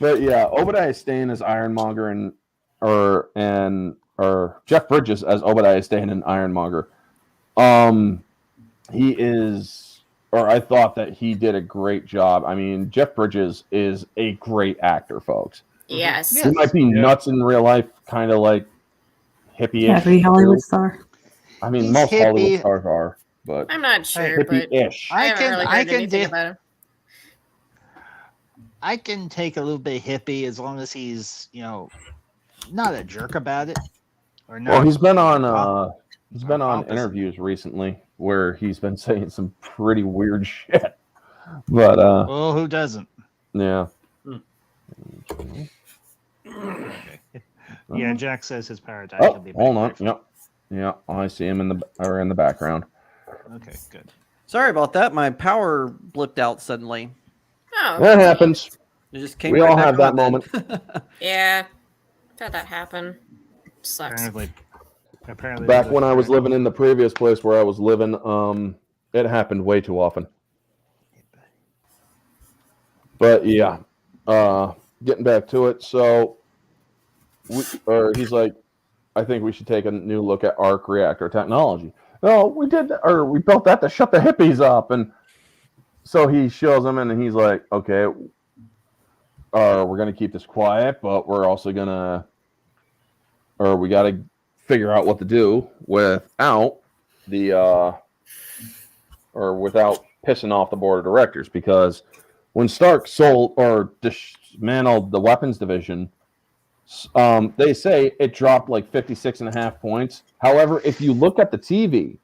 But yeah, Obadiah Stane as Ironmonger or Jeff Bridges as Obadiah Stane and Ironmonger. He is, or I thought that he did a great job. I mean, Jeff Bridges is a great actor, folks. Yes. He might be nuts in real life, kind of like hippie-ish. Every Hollywood star. I mean, He's most hippie. Hollywood stars are, but I'm not sure, but hippie-ish. I haven't really heard anything about him. I can take a little bit hippie as long as he's, not a jerk about it. Or not. Well, he's been on interviews recently where he's been saying some pretty weird shit. But well, who doesn't? Yeah. Yeah, Jack says his paradigm. Oh, hold on. Yep. Yeah, I see him in the background. Okay, good. Sorry about that. My power blipped out suddenly. Oh. That happens. It just came. We right all back have that on then. moment. Yeah. I've had that happen. Sucks. Apparently. Back when I was living in the previous place where I was living, it happened way too often. But yeah, getting back to it. So, he's like, I think we should take a new look at arc reactor technology. No, we did, or we built that to shut the hippies up. And so he shows them, and he's like, okay, we're going to keep this quiet, but we're also going to, or we got to figure out what to do without without pissing off the board of directors. Because when Stark sold or dismantled the weapons division, they say it dropped like 56.5 points. However, if you look at the TV,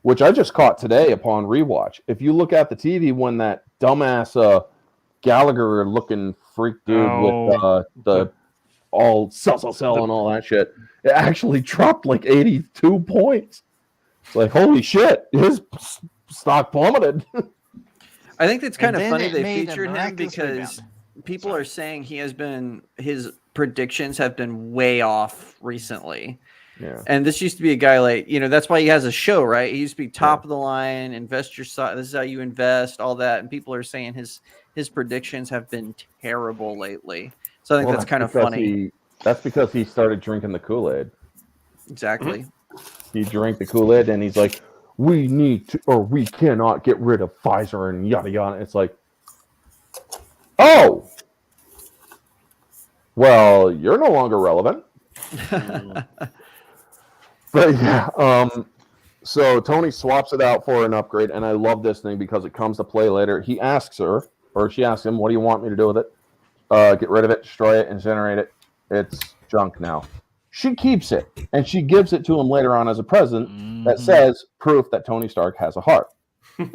which I just caught today upon rewatch, if you look at the TV when that dumbass Gallagher-looking freak dude with the all sell and all that shit, it actually dropped like 82 points. It's like, holy shit, his stock plummeted. I think it's kind of then funny it they made a featured him miraculous because rebound. people are saying his predictions have been way off recently. Yeah. And this used to be a guy like, that's why he has a show, right? He used to be top of the line, invest your side. This is how you invest, all that. And people are saying his predictions have been terrible lately. So I think that's kind of funny. That's because he started drinking the Kool-Aid. Exactly. Mm-hmm. He drank the Kool-Aid and he's like, we need to, or we cannot get rid of Pfizer and yada yada. It's like, oh, well, you're no longer relevant. But yeah, so Tony swaps it out for an upgrade, and I love this thing because it comes to play later. He asks her, or she asks him, what do you want me to do with it? Get rid of it, destroy it, incinerate it. It's junk now. She keeps it, and she gives it to him later on as a present that says proof that Tony Stark has a heart.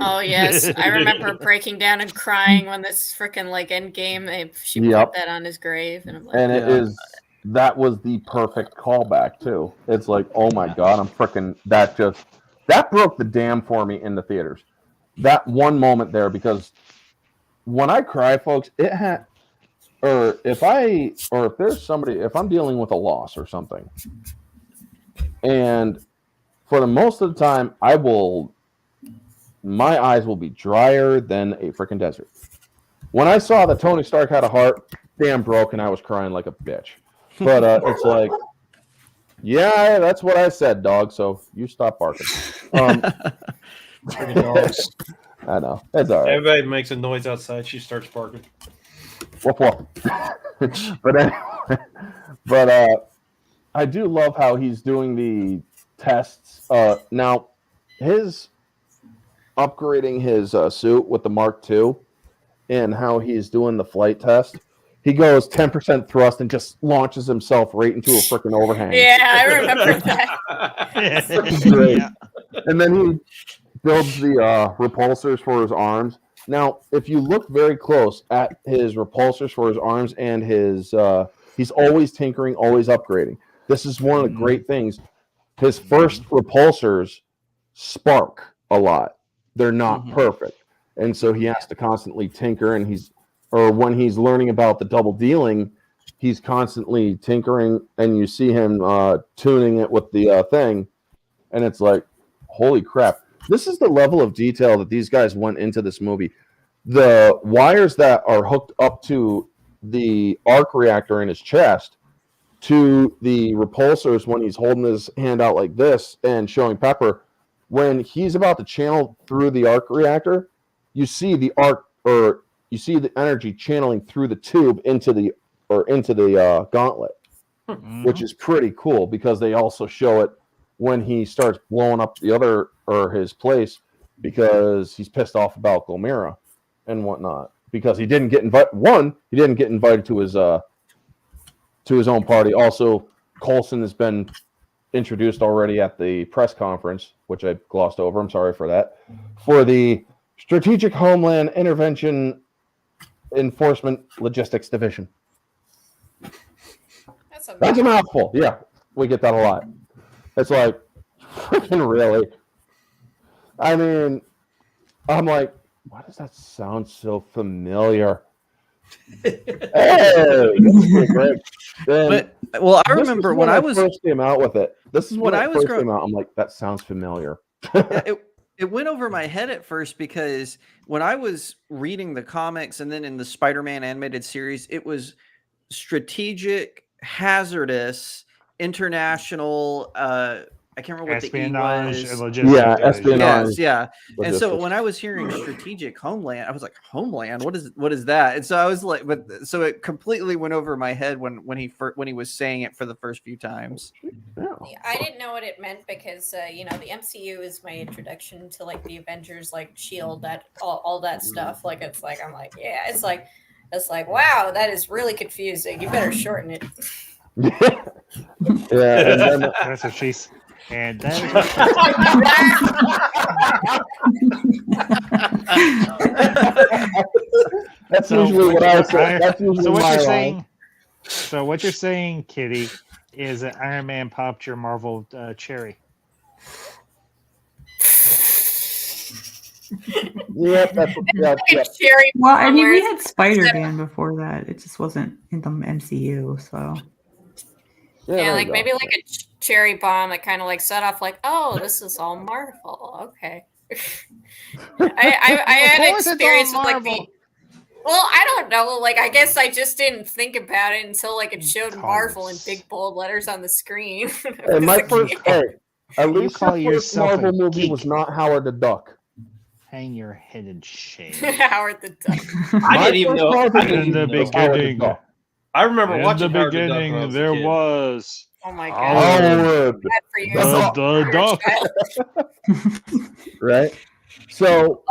Oh yes, I remember breaking down and crying when this freaking end game. She put that on his grave, and I'm like, and it is that was the perfect callback too. It's like, oh my god, I'm freaking that broke the dam for me in the theaters. That one moment there, because when I cry, folks, it had if there's somebody, if I'm dealing with a loss or something, and for the most of the time, my eyes will be drier than a freaking desert. When I saw that Tony Stark had a heart, damn broke, and I was crying like a bitch. But it's like, yeah, that's what I said, dog. So you stop barking. Freaking dogs. I know, it's all right. Everybody makes a noise outside. She starts barking. Woof woof. But anyway, I do love how he's doing the tests. Now, his upgrading his suit with the Mark II and how he's doing the flight test. He goes 10% thrust and just launches himself right into a freaking overhang. Yeah, I remember that. Great. Yeah. And then he builds the repulsors for his arms. Now, if you look very close at his repulsors for his arms and his, he's always tinkering, always upgrading. This is one of the great things. His first repulsors spark a lot. They're not perfect. And so he has to constantly tinker, and when he's learning about the double dealing, he's constantly tinkering, and you see him tuning it with the thing, and it's like, holy crap. This is the level of detail that these guys went into this movie. The wires that are hooked up to the arc reactor in his chest, to the repulsors when he's holding his hand out like this and showing Pepper, when he's about to channel through the arc reactor, you see the energy channeling through the tube into the gauntlet, which is pretty cool because they also show it when he starts blowing up his place because he's pissed off about Gomera and whatnot because he didn't get invited. He didn't get invited to his own party. Also, Coulson has been introduced already at the press conference, which I glossed over. I'm sorry for that. For the Strategic Homeland Intervention Enforcement Logistics Division. That's a mouthful. Yeah, we get that a lot. It's like, freaking really? I mean, I'm like, why does that sound so familiar? Hey, that's great. Well, I remember when I first came out with it. This is when I first came out. I'm like, that sounds familiar. It went over my head at first because when I was reading the comics and then in the Spider-Man animated series, it was strategic, hazardous, international. I can't remember what espionage the E was. and logistics. Espionage. Yes, yeah. And so when I was hearing strategic homeland, I was like, homeland? What is that? And so I was like, so it completely went over my head when he was saying it for the first few times. Yeah, I didn't know what it meant because the MCU is my introduction to like the Avengers, like Shield, that all that stuff. Like it's like it's like wow, that is really confusing. You better shorten it. Yeah, and then that's what she's. And that is that's usually what I say. That's usually so what my you're line. saying. So what you're saying, Kitty, is that Iron Man popped your Marvel cherry. Yep, yep. Cherry. Well, I mean, we had Spider-Man before that. It just wasn't in the MCU, so. Yeah, like maybe like a cherry bomb that kind of like set off like, oh, this is all Marvel. Okay. I had experience with like the. Well, I don't know. Like, I guess I just didn't think about it until like it showed Marvel in big bold letters on the screen. And my first, at least the first Marvel movie was not Howard the Duck. Hang your head in shame. Howard the Duck. I didn't even know. In the beginning. I remember watching in the beginning. There was. Oh my god! The duck. Right. So.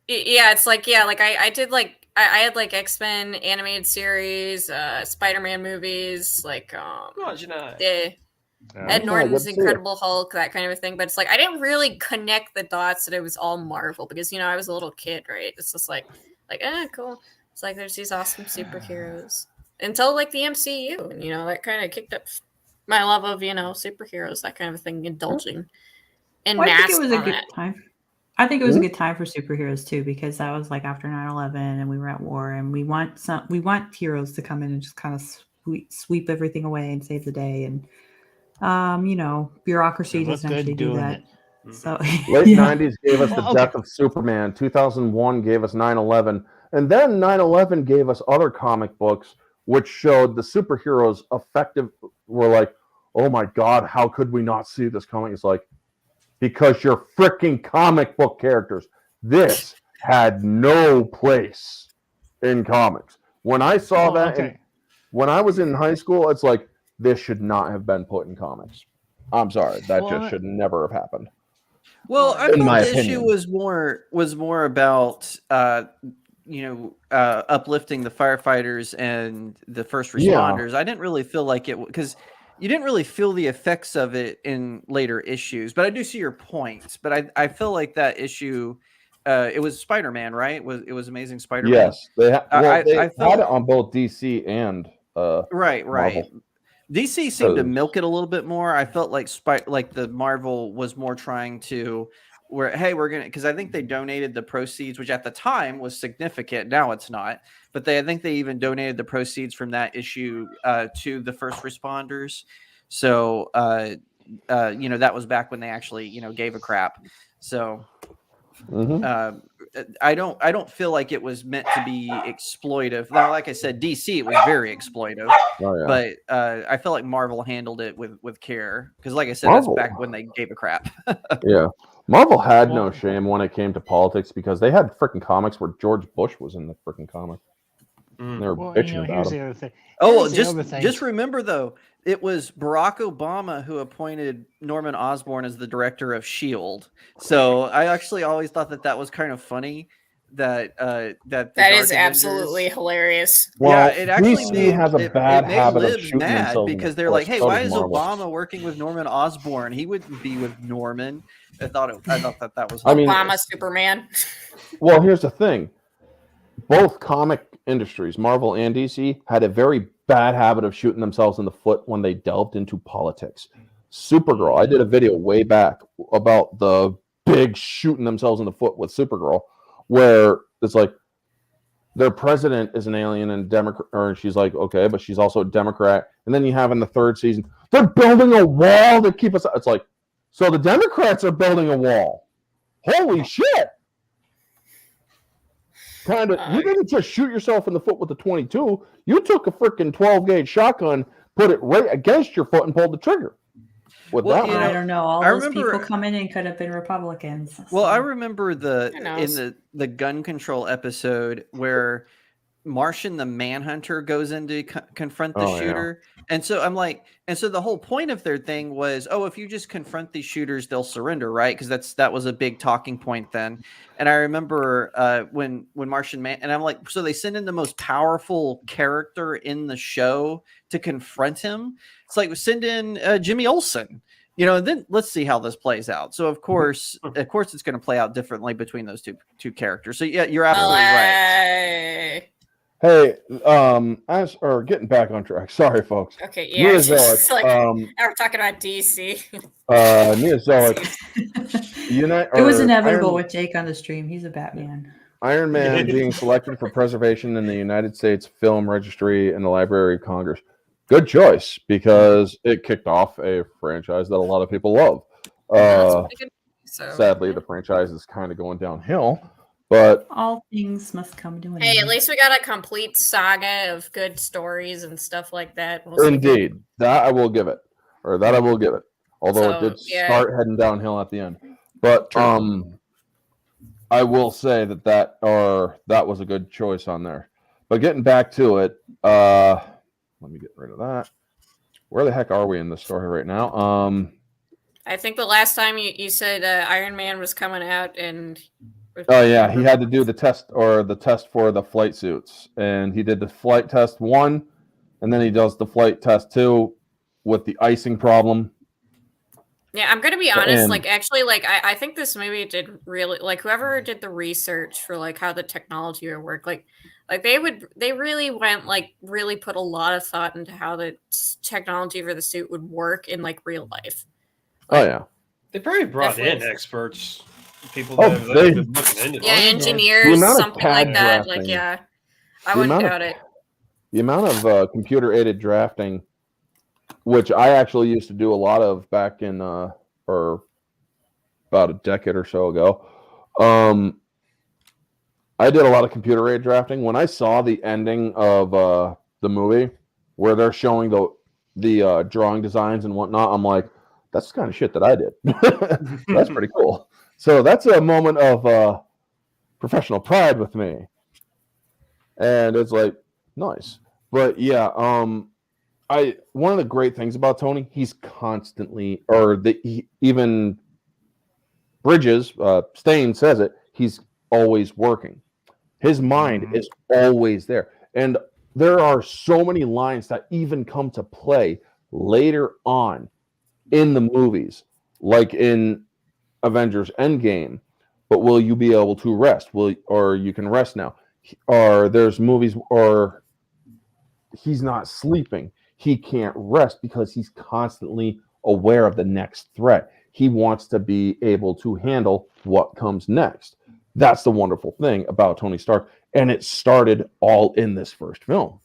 Yeah, it's like I did like I had like X-Men animated series, Spider-Man movies, like Ed Norton's Incredible Hulk, that kind of a thing. But it's like I didn't really connect the dots that it was all Marvel because I was a little kid, right? It's just like cool. It's like there's these awesome superheroes. until like the MCU, and that kind of kicked up my love of superheroes, that kind of thing, indulging in Well, I think mass it was a on good it. time. I think it was a good time for superheroes too, because that was like after 9/11 and we were at war, and we want heroes to come in and just kind of sweep everything away and save the day. And bureaucracy They look doesn't actually good do doing that. it. So Late yeah. 90s gave us the Well, death of Superman. 2001 gave us 9/11. And then 9/11 gave us other comic books which showed the superheroes effective. Were like, oh my God, how could we not see this coming? It's like, because you're freaking comic book characters. This had no place in comics. When I saw that, and when I was in high school, it's like, this should not have been put in comics. I'm sorry, that just should never have happened. Well, I in thought my the issue opinion. was more about uplifting the firefighters and the first responders. I didn't really feel like it, because you didn't really feel the effects of it in later issues. But I do see your points. But I feel like that issue, it was Spider-Man, right? It was Amazing Spider-Man. Yes, they had it felt on both DC and right. Marvel. DC seemed to milk it a little bit more. I felt like the Marvel was more trying to, we're gonna, because I think they donated the proceeds, which at the time was significant. Now it's not, but I think they even donated the proceeds from that issue to the first responders. So that was back when they actually gave a crap. So I don't feel like it was meant to be exploitive. Now, like I said, DC, it was very exploitive. But I feel like Marvel handled it with care, because, like I said, that's back when they gave a crap. Yeah, Marvel had no shame when it came to politics, because they had freaking comics where George Bush was in the freaking comic. They were bitching about here's him. the other thing. Oh, just remember though, it was Barack Obama who appointed Norman Osborn as the director of S.H.I.E.L.D. So I actually always thought that was kind of funny. That is absolutely hilarious. Well, yeah, it actually DC has a bad habit of libs shooting mad, themselves because in they're the like, foot. hey, So why does is Marvel. Obama working with Norman Osborn? He wouldn't be with Norman. I thought that was Obama Superman. Well, here's the thing. Both comic industries, Marvel and DC, had a very bad habit of shooting themselves in the foot when they delved into politics. Supergirl, I did a video way back about the big shooting themselves in the foot with Supergirl, where it's like their president is an alien and Democrat, or she's like, okay, but she's also a Democrat. And then you have in the third season, they're building a wall to keep us. It's like, so the Democrats are building a wall. Holy shit. Kind of, you didn't just shoot yourself in the foot with the 22. You took a freaking 12-gauge shotgun, put it right against your foot, and pulled the trigger. I don't know. All those people coming in could have been Republicans. So. Well, I remember in the gun control episode where Martian the Manhunter goes in to confront the shooter. Yeah. And so I'm like, the whole point of their thing was, if you just confront these shooters, they'll surrender, right? Because that was a big talking point then. And I remember when Martian Man, and I'm like, so they send in the most powerful character in the show to confront him. It's like, send in Jimmy Olsen. And then let's see how this plays out. So of course, it's going to play out differently between those two characters. So yeah, you're absolutely right. Hey, getting back on track. Sorry, folks. Okay, yeah, it's just like we're talking about DC. Neozoic. It was inevitable with Jake on the stream. He's a Batman. Iron Man being selected for preservation in the United States Film Registry in the Library of Congress. Good choice, because it kicked off a franchise that a lot of people love. Sadly, the franchise is kind of going downhill. But all things must come to an end. Hey, at least we got a complete saga of good stories and stuff like that. Indeed, that I will give it, Although it did start heading downhill at the end. But I will say that was a good choice on there. But getting back to it, let me get rid of that. Where the heck are we in the story right now? I think the last time you said Iron Man was coming out and. Oh yeah, he had to do the test for the flight suits, and he did the flight test 1, and then he does the flight test 2 with the icing problem. Yeah, I'm gonna be honest. I think this movie did really whoever did the research for how the technology would work. Like they really went really put a lot of thought into how the technology for the suit would work in like real life. Oh yeah. They probably brought in Definitely. experts, people Oh, that have they- been looking into Yeah, this. The engineers, amount of something like CAD that. drafting. Like, yeah, I The wouldn't amount of- doubt it. The amount of computer-aided drafting, which I actually used to do a lot of back in or about a decade or so ago. I did a lot of computer-aided drafting. When I saw the ending of the movie where they're showing the drawing designs and whatnot, I'm like, that's the kind of shit that I did. That's pretty cool. So that's a moment of professional pride with me. And it's like, nice. But yeah, one of the great things about Tony, he's constantly, even Bridges, Stain says it, he's always working. His mind is always there. And there are so many lines that even come to play later on in the movies, like in Avengers Endgame. But will you be able to rest? Or you can rest now. Or there's movies, or he's not sleeping. He can't rest because he's constantly aware of the next threat. He wants to be able to handle what comes next. That's the wonderful thing about Tony Stark. And it started all in this first film.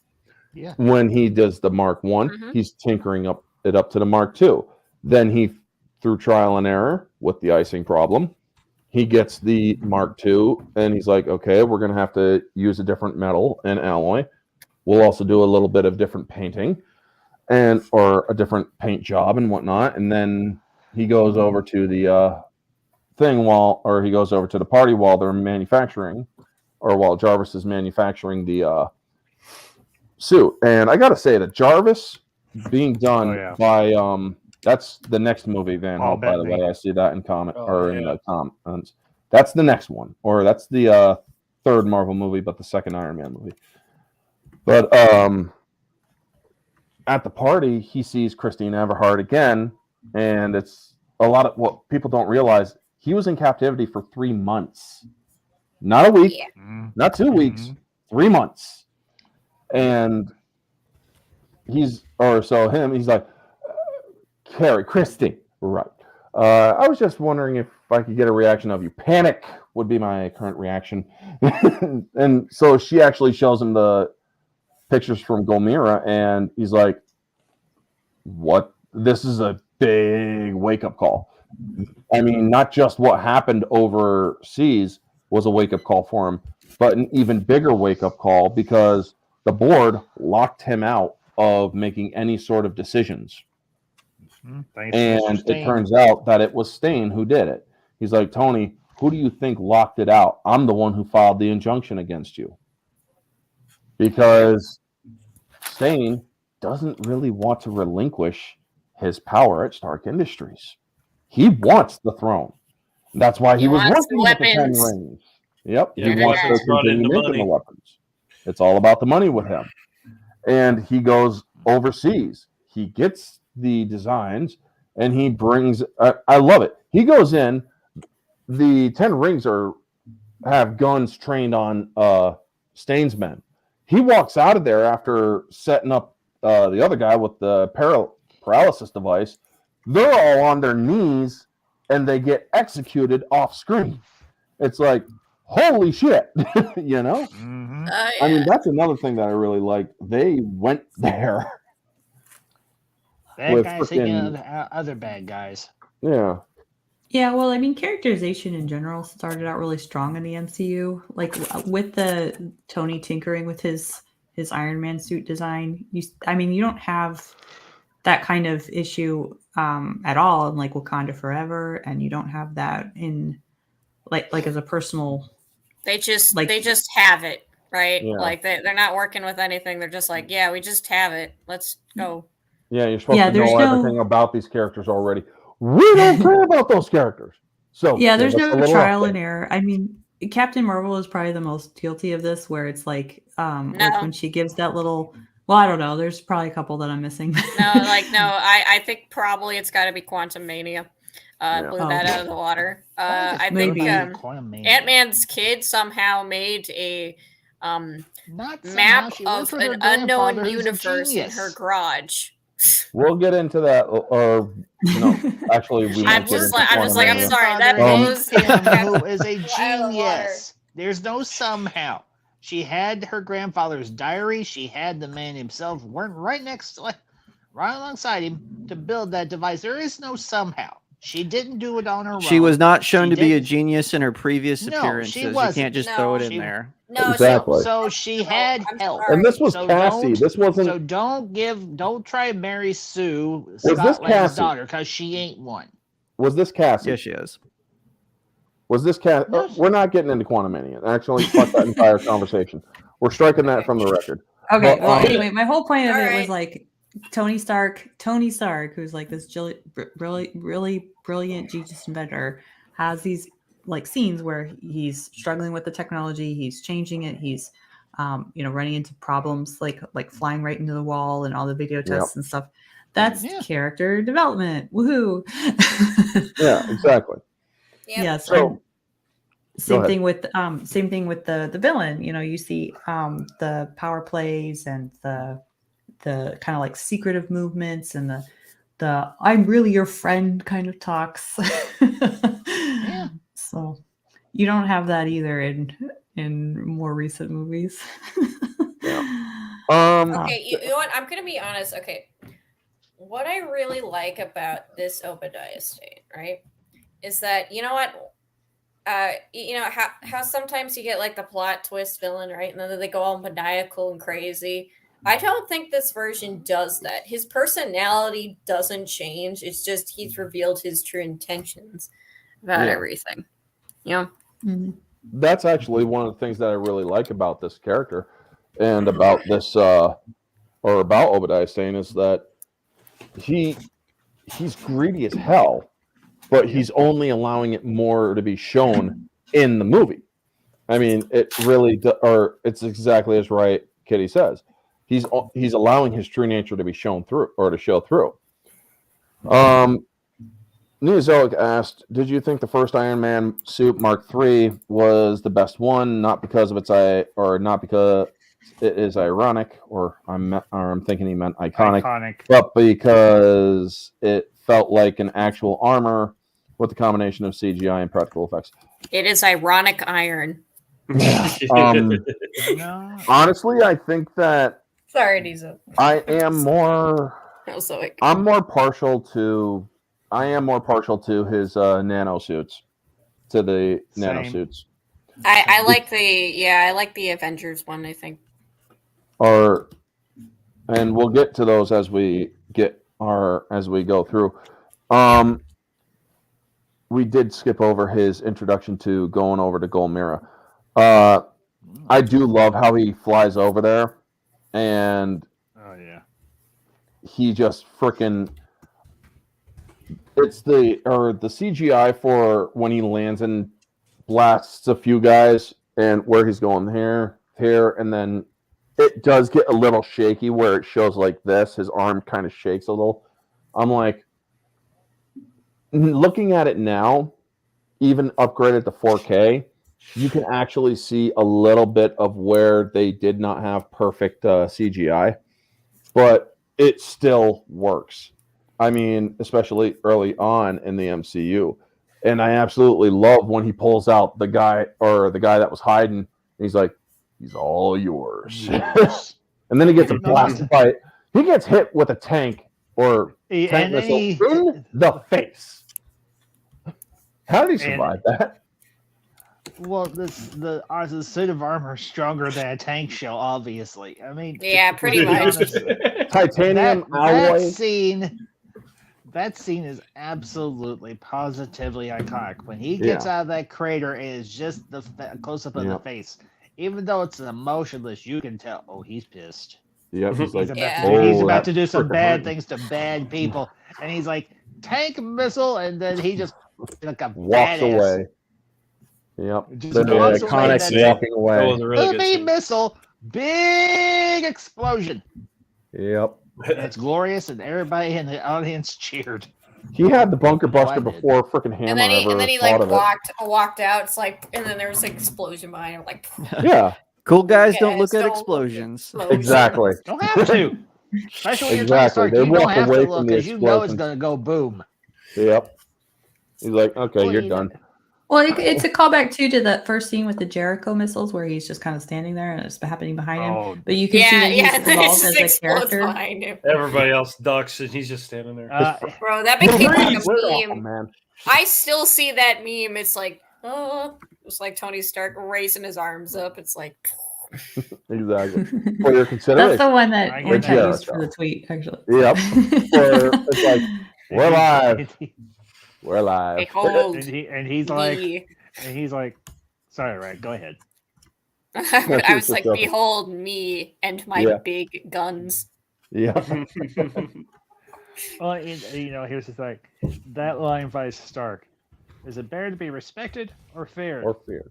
Yeah. When he does the Mark I, he's tinkering it up to the Mark II. Then he, through trial and error with the icing problem, he gets the Mark II, and he's like, okay, we're going to have to use a different metal and alloy. We'll also do a little bit of different painting or a different paint job and whatnot. And then he goes over to the he goes over to the party while they're manufacturing, or while Jarvis is manufacturing the suit. And I got to say that Jarvis being done by that's the next movie, Van Hope, by the way. I see that in the comments. That's the next one, or that's the third Marvel movie, but the second Iron Man movie. But at the party, he sees Christine Everhart again, and it's a lot of what people don't realize. He was in captivity for 3 months, not a week, not 2 weeks, 3 months, and he's like, Carrie, Christy, right? I was just wondering if I could get a reaction of you. Panic would be my current reaction. And so she actually shows him the pictures from Gomera, and he's like, what? This is a big wake-up call. I mean, not just what happened overseas was a wake-up call for him, but an even bigger wake-up call because the board locked him out of making any sort of decisions. And it turns out that it was Stain who did it. He's like, Tony, who do you think locked it out? I'm the one who filed the injunction against you. Because Stain doesn't really want to relinquish his power at Stark Industries. He wants the throne. That's why he was working with the 10 rings. Yep. He wants to continue making the weapons. It's all about the money with him. And he goes overseas. He gets the designs, and he brings I love it. He goes in, the 10 rings have guns trained on Stain's men. He walks out of there after setting up the other guy with the paralysis device. They're all on their knees, and they get executed off screen. It's like, holy shit, you know? Yeah. I mean, that's another thing that I really like. They went there. Bad guys taking other bad guys. Yeah. Yeah, well, I mean, characterization in general started out really strong in the MCU. Like with the Tony tinkering with his Iron Man suit design, you don't have that kind of issue at all in like Wakanda Forever, and you don't have that in like as a personal. They just have it, right? Yeah. Like they're not working with anything. They're just like, yeah, we just have it. Let's go. Yeah, you're supposed to know everything about these characters already. We don't care about those characters. So yeah, there's no trial and error. I mean, Captain Marvel is probably the most guilty of this, where it's like when she gives that little. Well, I don't know. There's probably a couple that I'm missing. No. I think probably it's got to be Quantum Mania. Blew that out of the water. I think Ant-Man's kid somehow made a Not somehow. map She worked of with her an unknown grandfather, who's a universe in her genius. garage. We'll get into that, or no, actually, we I'm won't get just into like, I'm quantum I'm sorry. That Grandfather blows named him, who out is a of the water. genius. There's no somehow. She had her grandfather's diary. She had the man himself right next to, right alongside him to build that device. There is no somehow. She didn't do it on her own. She was not shown She to be a didn't- genius in her previous No, appearances. she You wasn't. can't just No, throw it in she- there. No, Exactly. So she had I'm help. sorry. And this was So Cassie. don't- This wasn't. So don't try to marry Sue, this Scott Lang's Cassie? daughter, because she ain't one. Was this Cassie? Yes, she is. Was this Cassie? No. We're not getting into Quantum Mania. Actually, fuck that entire conversation. We're striking that from the record. Okay. But, Well, anyway, my whole point of All it right. was like Tony Stark, who's like this really brilliant genius inventor, has these like scenes where he's struggling with the technology, he's changing it, he's running into problems like flying right into the wall and all the video tests and stuff. That's Yeah. character development. Woohoo! Yeah, exactly. Yep. Yes. So- and same ahead. thing with the villain. You see the power plays and the kind of like secretive movements and the I'm really your friend kind of talks. Yeah. So you don't have that either in more recent movies. Okay, you know what? I'm gonna be honest. Okay, what I really like about this Obadiah Stane, right, is that you know what, how sometimes you get like the plot twist villain, right, and then they go all maniacal and crazy. I don't think this version does that. His personality doesn't change. It's just he's revealed his true intentions about everything. Mhm. That's actually one of the things that I really like about this character and about this or about Obadiah Stane is that he's greedy as hell, but he's only allowing it more to be shown in the movie. I mean, it really or it's exactly as right Kitty says. He's allowing his true nature to be shown through or to show through. Neozoic asked, "Did you think the first Iron Man suit Mark III was the best one? Not because of not because it is ironic, or I'm thinking he meant iconic, but because it felt like an actual armor with a combination of CGI and practical effects." It is ironic iron. No. Honestly, I think that Sorry, Nizo. I'm more partial to his nano suits, to the nano Same. suits. I like the Avengers one, I think. And we'll get to those as we go through. We did skip over his introduction to going over to Golmira. I do love how he flies over there, and Oh yeah. he just freaking. It's the CGI for when he lands and blasts a few guys, and where he's going here, and then it does get a little shaky where it shows like this. His arm kind of shakes a little. I'm like, looking at it now, even upgraded to 4K, you can actually see a little bit of where they did not have perfect CGI, but it still works. I mean, especially early on in the MCU. And I absolutely love when he pulls out the guy that was hiding. And he's like, "He's all yours." And then he gets a blast fight. He gets hit with a tank or tank missile in the face. How did he survive that? Well, the suit of armor is stronger than a tank shell, obviously. I mean, Yeah, pretty much. Titanium alloy. That scene is absolutely, positively iconic. When he gets out of that crater, and it's just the close up of the face. Even though it's emotionless, you can tell. Oh, he's pissed. Yep, he's like, he's about to do some bad things to bad people, and he's like, tank missile, and then he just like a walks badass. away. Yep, Just the walks away, iconic that's walking away. That was a really good Big scene. missile, big explosion. Yep. And it's glorious, and everybody in the audience cheered. He had the bunker buster Glad it. before freaking Hammer And then he ever like thought of it. walked out. It's like, and then there was like explosion behind him. Like, Yeah, Cool guys don't Yes, look at don't look at explosions. Exactly. Don't have to. Especially when you're trying to Exactly. start, They you don't walk have away to from look the because you know it's explosion. gonna go boom. Yep. He's like, okay, Well, you're you done. know- Well, it's a callback too to that first scene with the Jericho missiles, where he's just kind of standing there and it's happening behind him. Oh, But you can see that Yeah, he's yeah. evolved This as a explodes character. behind him. Everybody else ducks, and he's just standing there. Bro, that became like We're a awesome, meme. man. I still see that meme. It's like, oh, it's like Tony Stark raising his arms up. It's like, Exactly. For your That's consideration. the one that I one get chat that. used for the tweet, actually. Yep. Or it's like, we're live. We're live. behold and he's like, me. and he's like, sorry, right? Go ahead. I was just like, joking. behold me and my Yeah. big guns. Yeah. Well, here's the thing. That line by Stark, is it better to be respected or feared? Or fear.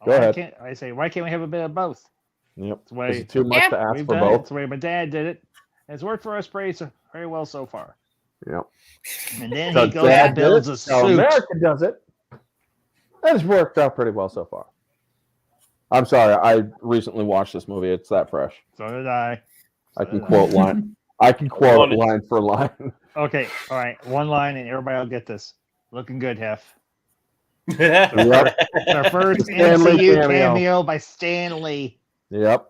Why Go ahead. why can't we have a bit of both? Yep. It's the way Is it too much Yeah. to ask we've for done it. both? It's the way my dad did it. And it's worked for us very well so far. Yep. And then So he goes Dad and builds did a it, so suit. America does it. It's worked out pretty well so far. I'm sorry, I recently watched this movie. It's that fresh. So did I. I So can did quote line. I can quote it line for line. Okay, all right. One line, and everybody will get this. Looking good, Hef. Yep. It's our first Stanley MCU cameo. cameo by Stan Lee. Yep.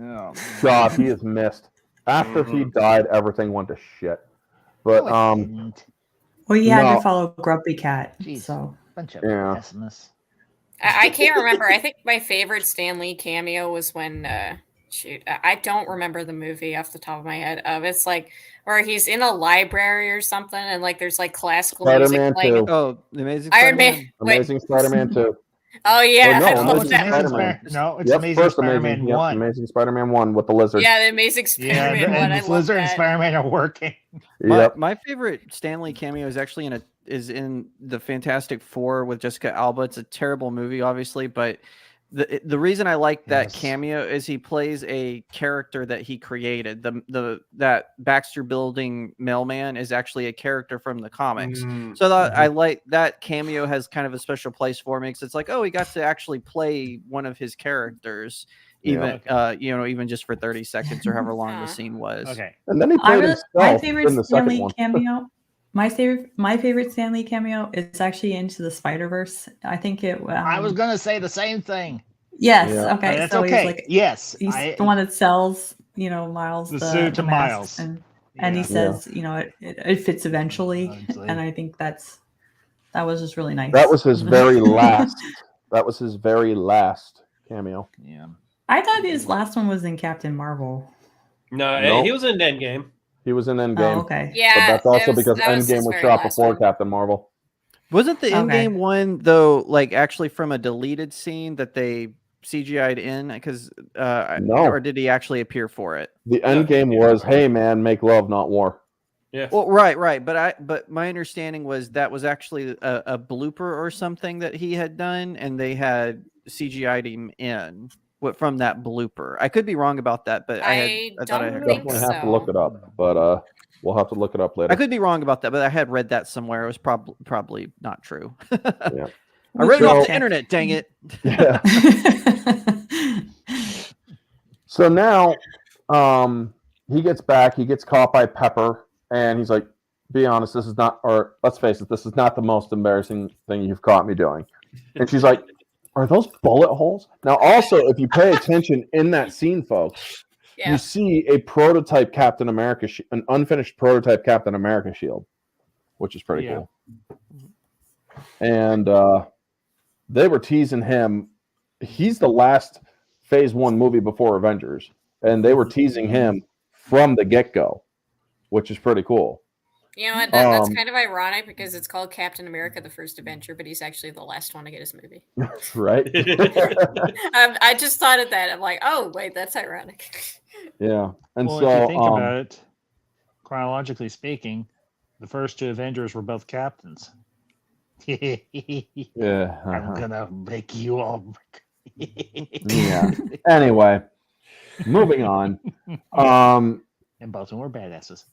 Oh, God, he is missed. After he died, everything went to shit. But Well, you had No. to follow Grumpy Cat, Jeez. so bunch of Yeah. pessimists. I can't remember. I think my favorite Stan Lee cameo was when I don't remember the movie off the top of my head. It's like where he's in a library or something, and like there's like classical Spider-Man music playing. 2. Oh, the Amazing Iron Spider-Man. Man. Wait. Amazing Spider-Man 2. Oh yeah, no, I No, love Amazing it's that. Amazing Spider-Man. No, it's Yep, Amazing first Spider-Man Amazing. Yep, 1. Amazing Spider-Man 1 with the lizard. Yeah, the Amazing Yeah, Spider-Man one. I and love Lizard and that. Spider-Man are working. Yep. My favorite Stanley cameo is actually in the Fantastic Four with Jessica Alba. It's a terrible movie, obviously, but the reason I like that Yes. cameo is he plays a character that he created. That Baxter Building mailman is actually a character from the comics. So that I like that cameo has kind of a special place for me because it's like, oh, he got to actually play one of his characters, even even just for 30 seconds or however long the scene was. Okay. And then he my played himself in the second Stanley one. cameo. My favorite Stanley cameo is actually Into the Spider-Verse. I think it. I was gonna say the same thing. Yes. Yeah. Okay. That's so okay. he's like, Yes. he's the one that sells, Miles The suit to mask, Miles. and he Yeah. says, it fits eventually, Eventually. and I think that was just really nice. That was his very last. That was his very last cameo. Yeah. I thought his last one was in Captain Marvel. No, Nope. he was in Endgame. He was in Endgame. Oh, okay. But Yeah, that's also because that was his Endgame was very shot last before one. Captain Marvel. Wasn't the Okay. in-game one though, like actually from a deleted scene that they CGI'd in? Because No. or did he actually appear for it? The No, Endgame he was, didn't. hey man, make love, not war. Yeah. Well, right, but my understanding was that was actually a blooper or something that he had done, and they had CGI'd him in from that blooper. I could be wrong about that, but I thought I don't had think Definitely so. have to look it up, but we'll have to look it up later. I could be wrong about that, but I had read that somewhere. It was probably not true. Yeah. I read it So- off the internet. Dang it! Yeah. So now, he gets back. He gets caught by Pepper, and he's like, "Be honest, this is not, or let's face it, this is not the most embarrassing thing you've caught me doing." And she's like, "Are those bullet holes?" Now, also, if you pay attention in that scene, folks, Yeah. you see a prototype Captain America, an unfinished prototype Captain America shield, which is pretty Yeah. cool. And they were teasing him. He's the last Phase 1 movie before Avengers, and they were teasing him from the get-go, which is pretty cool. You know what? That's Um, kind of ironic because it's called Captain America: The First Adventure, but he's actually the last one to get his movie. Right? I just thought of that. I'm like, oh wait, that's ironic. Yeah. And Well, so if you think about it, chronologically speaking, the first two Avengers were both captains. yeah. I'm gonna make you all. Yeah. Anyway, moving on. And both of them were badasses.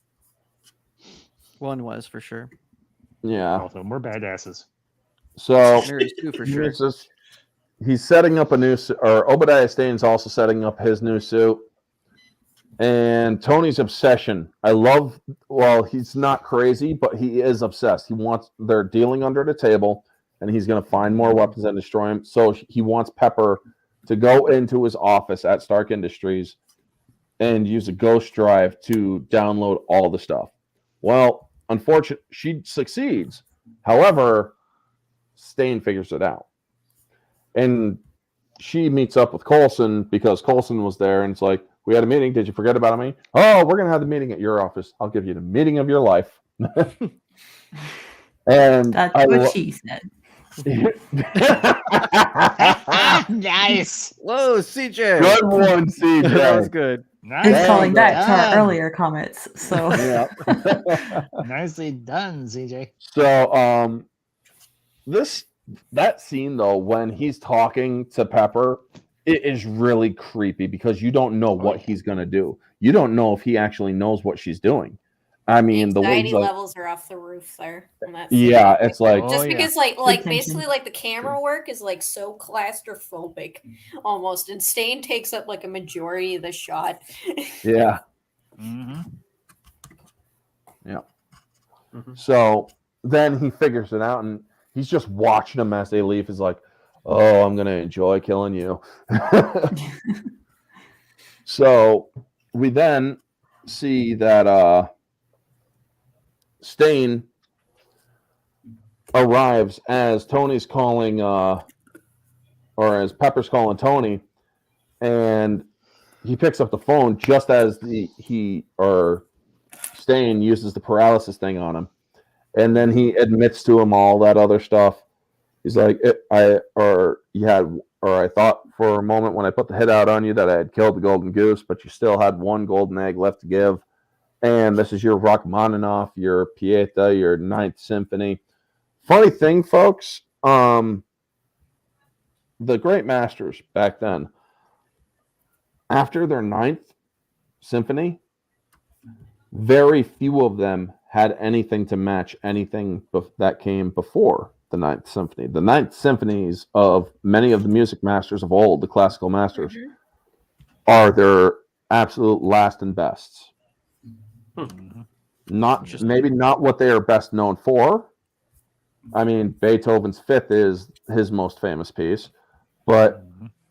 One was for sure. Yeah. Both of them were badasses. So There is two for sure. here's this he's setting up a new suit, or Obadiah Stane's also setting up his new suit. And Tony's obsession, I love, well, he's not crazy, but he is obsessed. They're dealing under the table, and he's going to find more weapons and destroy them. So he wants Pepper to go into his office at Stark Industries and use a ghost drive to download all the stuff. Well, unfortunately, she succeeds. However, Stane figures it out. And she meets up with Coulson because Coulson was there, and it's like, we had a meeting. Did you forget about me? Oh, we're going to have the meeting at your office. I'll give you the meeting of your life. And That's what she said. Nice. Whoa, CJ. Good one, CJ. That was good. He's calling back to our done. earlier comments. So Yeah. Nicely done, CJ. So, that scene though, when he's talking to Pepper, it is really creepy because you don't know what he's gonna do. You don't know if he actually knows what she's doing. I mean, the way anxiety he's like, levels are off the roof there. On that yeah, scene. it's like, Just Oh, yeah. because like tension. basically like the camera work is like so claustrophobic almost, and Stain takes up like a majority of the shot. yeah. Mm-hmm. So then he figures it out, and he's just watching them as they leave. He's like, "Oh, I'm gonna enjoy killing you." So we then see that Stain arrives as Tony's calling, or as Pepper's calling Tony, and he picks up the phone just as Stain uses the paralysis thing on him, and then he admits to him all that other stuff. He's like, I thought for a moment when I put the hit out on you that I had killed the golden goose, but you still had one golden egg left to give. And this is your Rachmaninoff, your Pieta, your Ninth Symphony. Funny thing, folks, the great masters back then, after their Ninth Symphony, very few of them had anything to match anything that came before the Ninth Symphony. The Ninth Symphonies of many of the music masters of old, the classical masters, are their absolute last and bests. Maybe not what they are best known for. I mean, Beethoven's Fifth is his most famous piece, but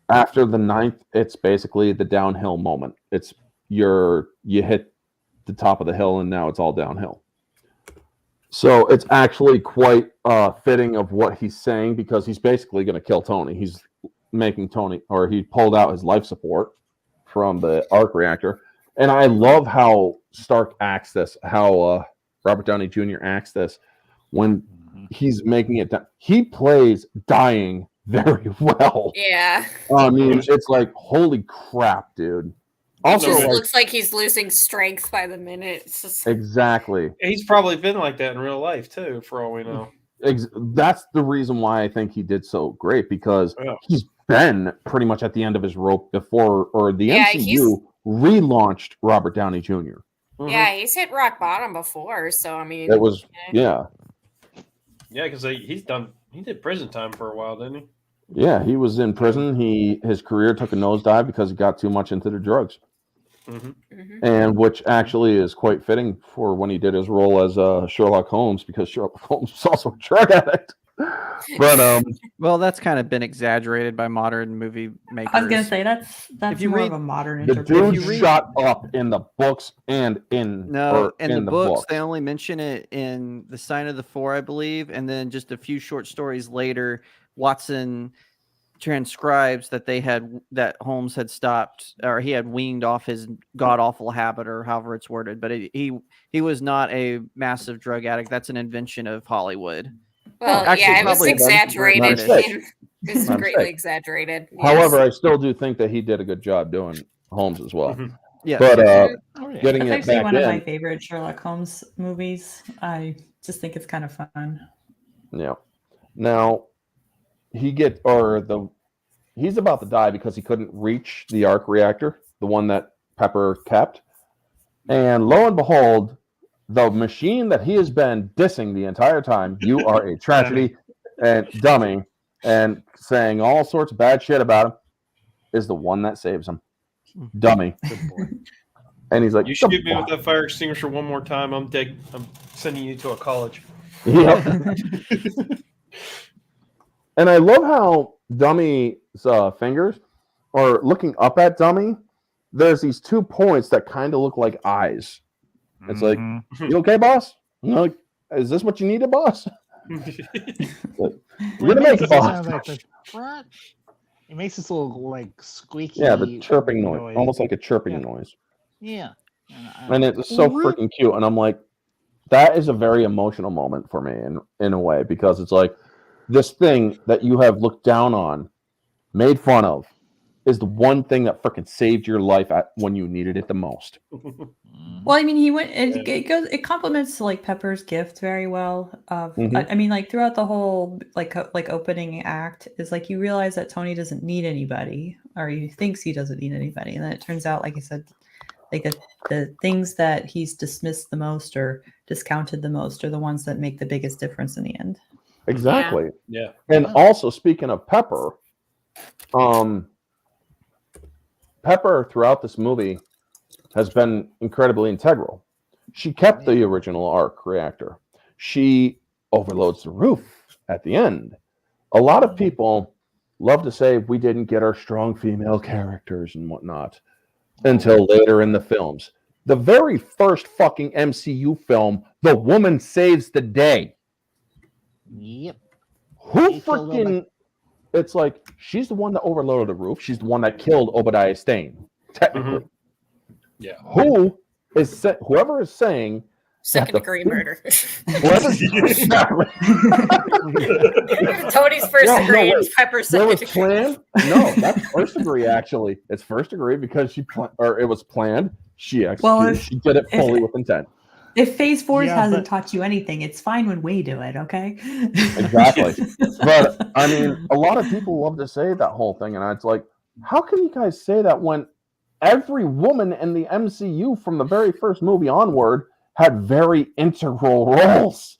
after the Ninth, it's basically the downhill moment. It's you hit the top of the hill, and now it's all downhill. So it's actually quite fitting of what he's saying, because he's basically going to kill Tony. He's making Tony, or he pulled out his life support from the arc reactor. And I love how Stark acts this, how Robert Downey Jr. acts this when he's making it. He plays dying very well. Yeah. I mean, it's like, holy crap, dude. Also, It just looks like he's losing strength by the minute. It's just... Exactly. He's probably been like that in real life too, for all we know. That's the reason why I think he did so great, because he's been pretty much at the end of his rope before, or the MCU relaunched Robert Downey Jr. Yeah, he's hit rock bottom before, so I mean, it was yeah, because he did prison time for a while, didn't he? Yeah, he was in prison. His career took a nosedive because he got too much into the drugs. And which actually is quite fitting for when he did his role as Sherlock Holmes, because Sherlock Holmes was also a drug addict. But well, that's kind of been exaggerated by modern movie makers. I was gonna say that's if you more read, of a modern the interpretation. dude shot up in the books and in the books. They only mention it in The Sign of the Four, I believe, and then just a few short stories later, Watson transcribes that Holmes had stopped, or he had weaned off his god awful habit, or however it's worded. But he was not a massive drug addict. That's an invention of Hollywood. Well, actually, it was probably exaggerated. It It's greatly exaggerated. Yes. However, I still do think that he did a good job doing Holmes as well. Yeah, but That's getting it actually back one of my in, favorite Sherlock Holmes movies. I just think it's kind of fun. yeah. Now he's about to die because he couldn't reach the arc reactor, the one that Pepper kept. And lo and behold, the machine that he has been dissing the entire time, you are a tragedy and dummy, and saying all sorts of bad shit about him, is the one that saves him. Dummy. And he's like, "You shoot me with that fire extinguisher one more time, I'm sending you to a college." Yep. And I love how Dummy's fingers are looking up at Dummy. There's these 2 points that kind of look like eyes. It's like, you okay, boss? I'm like, is this what you needed, boss? You're gonna make it, boss. It makes this little like squeaky. Yeah, the chirping noise, almost like a chirping noise. Yeah. And it's so freaking cute. And I'm like, that is a very emotional moment for me in a way, because it's like this thing that you have looked down on, made fun of, is the one thing that freaking saved your life when you needed it the most. Well, I mean, he went. It complements like Pepper's gift very well. I mean, like throughout the whole like opening act is like you realize that Tony doesn't need anybody, or he thinks he doesn't need anybody, and then it turns out, like I said, like the things that he's dismissed the most or discounted the most are the ones that make the biggest difference in the end. Exactly. Yeah. And also, speaking of Pepper, Pepper throughout this movie has been incredibly integral. She kept the original arc reactor. She overloads the roof at the end. A lot of people love to say we didn't get our strong female characters and whatnot until later in the films. The very first fucking MCU film, the woman saves the day. Yep. Who freaking... It's like, she's the one that overloaded the roof. She's the one that killed Obadiah Stane, technically. Yeah. Whoever is saying... Second-degree murder. Tony's first degree and Pepper's second degree. No, that's first degree, actually. It's first degree because it was planned. She executed. She did it fully with intent. If Phase 4 hasn't taught you anything, it's fine when we do it, okay? Exactly. But, I mean, a lot of people love to say that whole thing, and it's like, how can you guys say that when every woman in the MCU from the very first movie onward had very integral roles?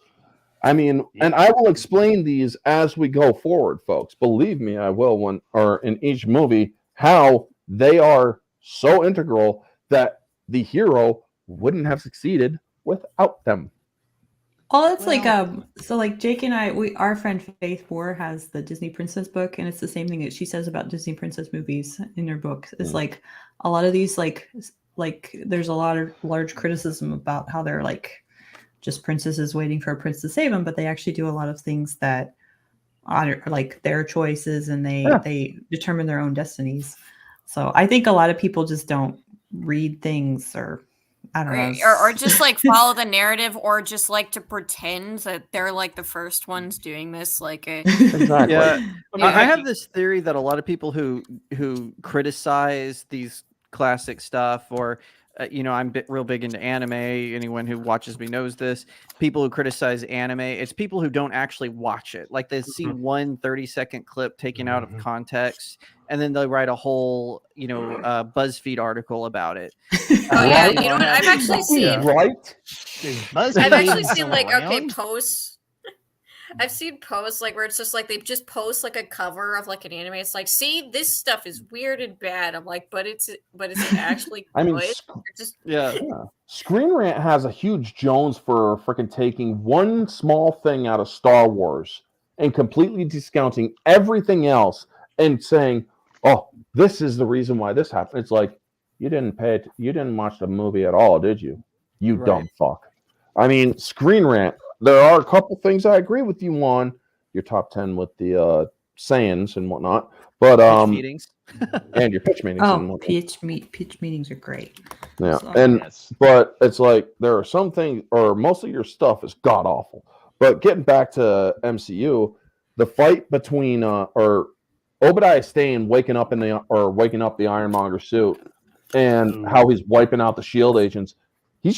I mean, and I will explain these as we go forward, folks. Believe me, I will, in each movie, how they are so integral that the hero wouldn't have succeeded without them. Well, it's like so like Jake and I, our friend Faith Moore has the Disney Princess book, and it's the same thing that she says about Disney Princess movies in her book. It's like a lot of these like there's a lot of large criticism about how they're like just princesses waiting for a prince to save them, but they actually do a lot of things that are like their choices, and they determine their own destinies. So I think a lot of people just don't read things, or I don't know. Or just like follow the narrative, or just like to pretend that they're like the first ones doing this. Exactly. Yeah. I have this theory that a lot of people who criticize these classic stuff, or I'm real big into anime. Anyone who watches me knows this. People who criticize anime, it's people who don't actually watch it. Like they see one 30-second clip taken out of context, and then they'll write a whole, BuzzFeed article about it. I've actually seen posts. Posts. I've seen posts like where it's just like they just post like a cover of like an anime. It's like, see, this stuff is weird and bad. I'm like, but it's actually good. I mean, Screen Rant has a huge Jones for freaking taking one small thing out of Star Wars and completely discounting everything else and saying, "Oh, this is the reason why this happened." It's like, you didn't watch the movie at all, did you? You dumb fuck. I mean, Screen Rant. There are a couple things I agree with you on, your top 10 with the sayings and whatnot, but pitch meetings and your pitch meetings. Pitch meetings are great. Yeah, but it's like there are some things, or most of your stuff is god awful. But getting back to MCU, the fight between Obadiah Stane waking up the Ironmonger suit, and how he's wiping out the Shield agents. He's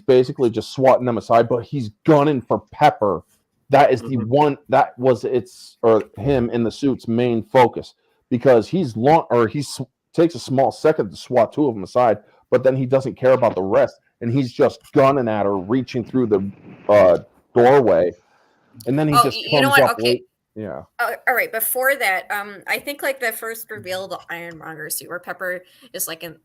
basically just swatting them aside, but he's gunning for Pepper. That is the one that was him in the suit's main focus, because he takes a small second to swat two of them aside, but then he doesn't care about the rest, and he's just gunning at her, reaching through the doorway, and then he just comes up. Yeah. All right. Before that, I think like the first reveal of the Ironmonger suit, where Pepper is like in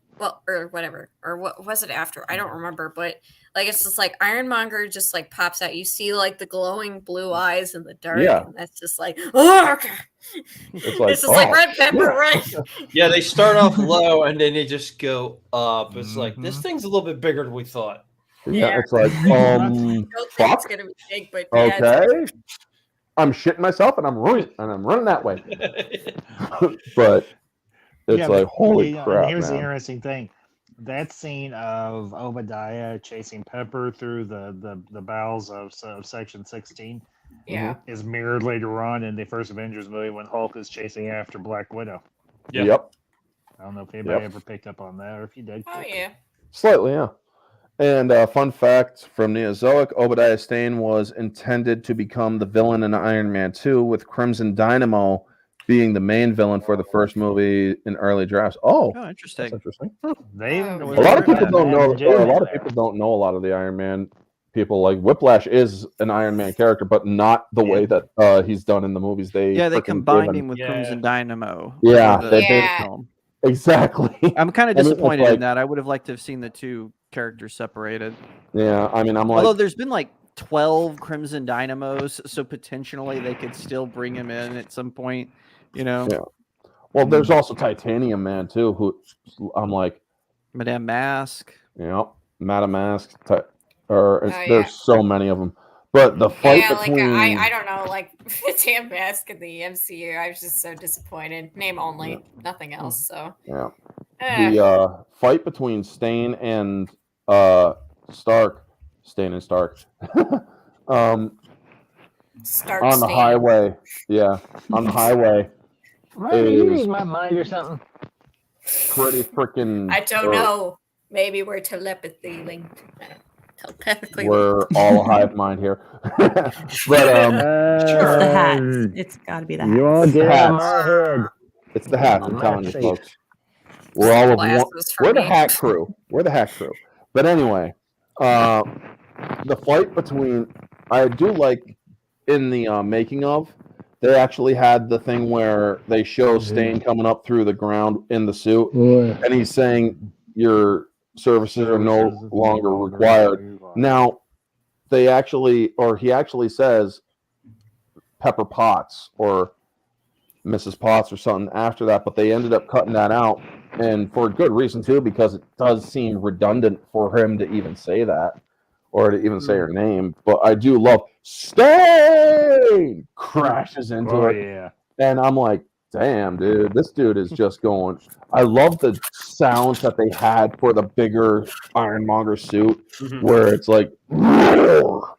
or whatever, or what was it after? I don't remember, but like it's just like Ironmonger just like pops out. You see like the glowing blue eyes in the dark, Yeah. and that's just like okay. It's like, It's just like oh, red pepper, right? Yeah, they start off low and then they just go up. It's like this Mhm. thing's a little bit bigger than we thought. Yeah, it's like, Don't think it's fuck. gonna be big, but yeah, it's Okay. I'm shitting myself and I'm running that way. But it's Yeah, like, but holy you know, and crap, here's the man. interesting thing. That scene of Obadiah chasing Pepper through the bowels of Section 16 yeah. is mirrored later on in the first Avengers movie when Hulk is chasing after Black Widow. Yeah. Yep. I don't know if anybody Yep. ever picked up on that, or if you did. Oh yeah. Slightly, yeah. And fun fact from Neozoic, Obadiah Stane was intended to become the villain in Iron Man 2, with Crimson Dynamo being the main villain for the first movie in early drafts. Oh, Oh, that's interesting. interesting. They Oh, A wasn't lot of aware of people that. don't know, Jim or a in lot of there. people don't know a lot of the Iron Man people. Like Whiplash is an Iron Man character, but not the way that he's done in the movies. They They freaking combined gave him with Yeah. Crimson Dynamo. Yeah, for the they first Yeah. film. exactly. I'm kind of I mean, it's disappointed like, in that. I would have liked to have seen the two characters separated. yeah, I mean, I'm like, Although there's been like 12 Crimson Dynamos, so potentially they could still bring him in at some point. You know, yeah. Well, there's also Titanium Man too, who I'm like, Madame Mask. you know, Madame Mask, or Oh, yeah. there's so many of them. But the fight Yeah, like between I don't know, like Tam Mask in the MCU, I was just so disappointed. Name only, nothing else. So yeah, eh, the fight between Stain and Stark, Stain and Stark, Stark on the Stan. highway. Yeah, on the highway. Are you Is reading my mind or something? pretty freaking. I don't know. Maybe we're telepathy linked. Telepathically We're linked. all a hive mind here. But It's the hats. Um, It's got to be the you hats. all It's the get on hats. my head. It's the hats. I'm My telling you, face. folks. We're all of one. Glasses for We're the me. hat crew. We're the hat crew. But anyway, the fight between, I do like in the making of, they actually had the thing where they show Stain coming up through the ground in the suit, and he's saying your services are no longer required. Now, he actually says Pepper Potts or Mrs. Potts or something after that, but they ended up cutting that out, and for a good reason too, because it does seem redundant for him to even say that or to even say her name. But I do love Stain crashes into Oh it, yeah. and I'm like, damn, dude, this dude is just going. I love the sounds that they had for the bigger Ironmonger suit, Mhm. where it's like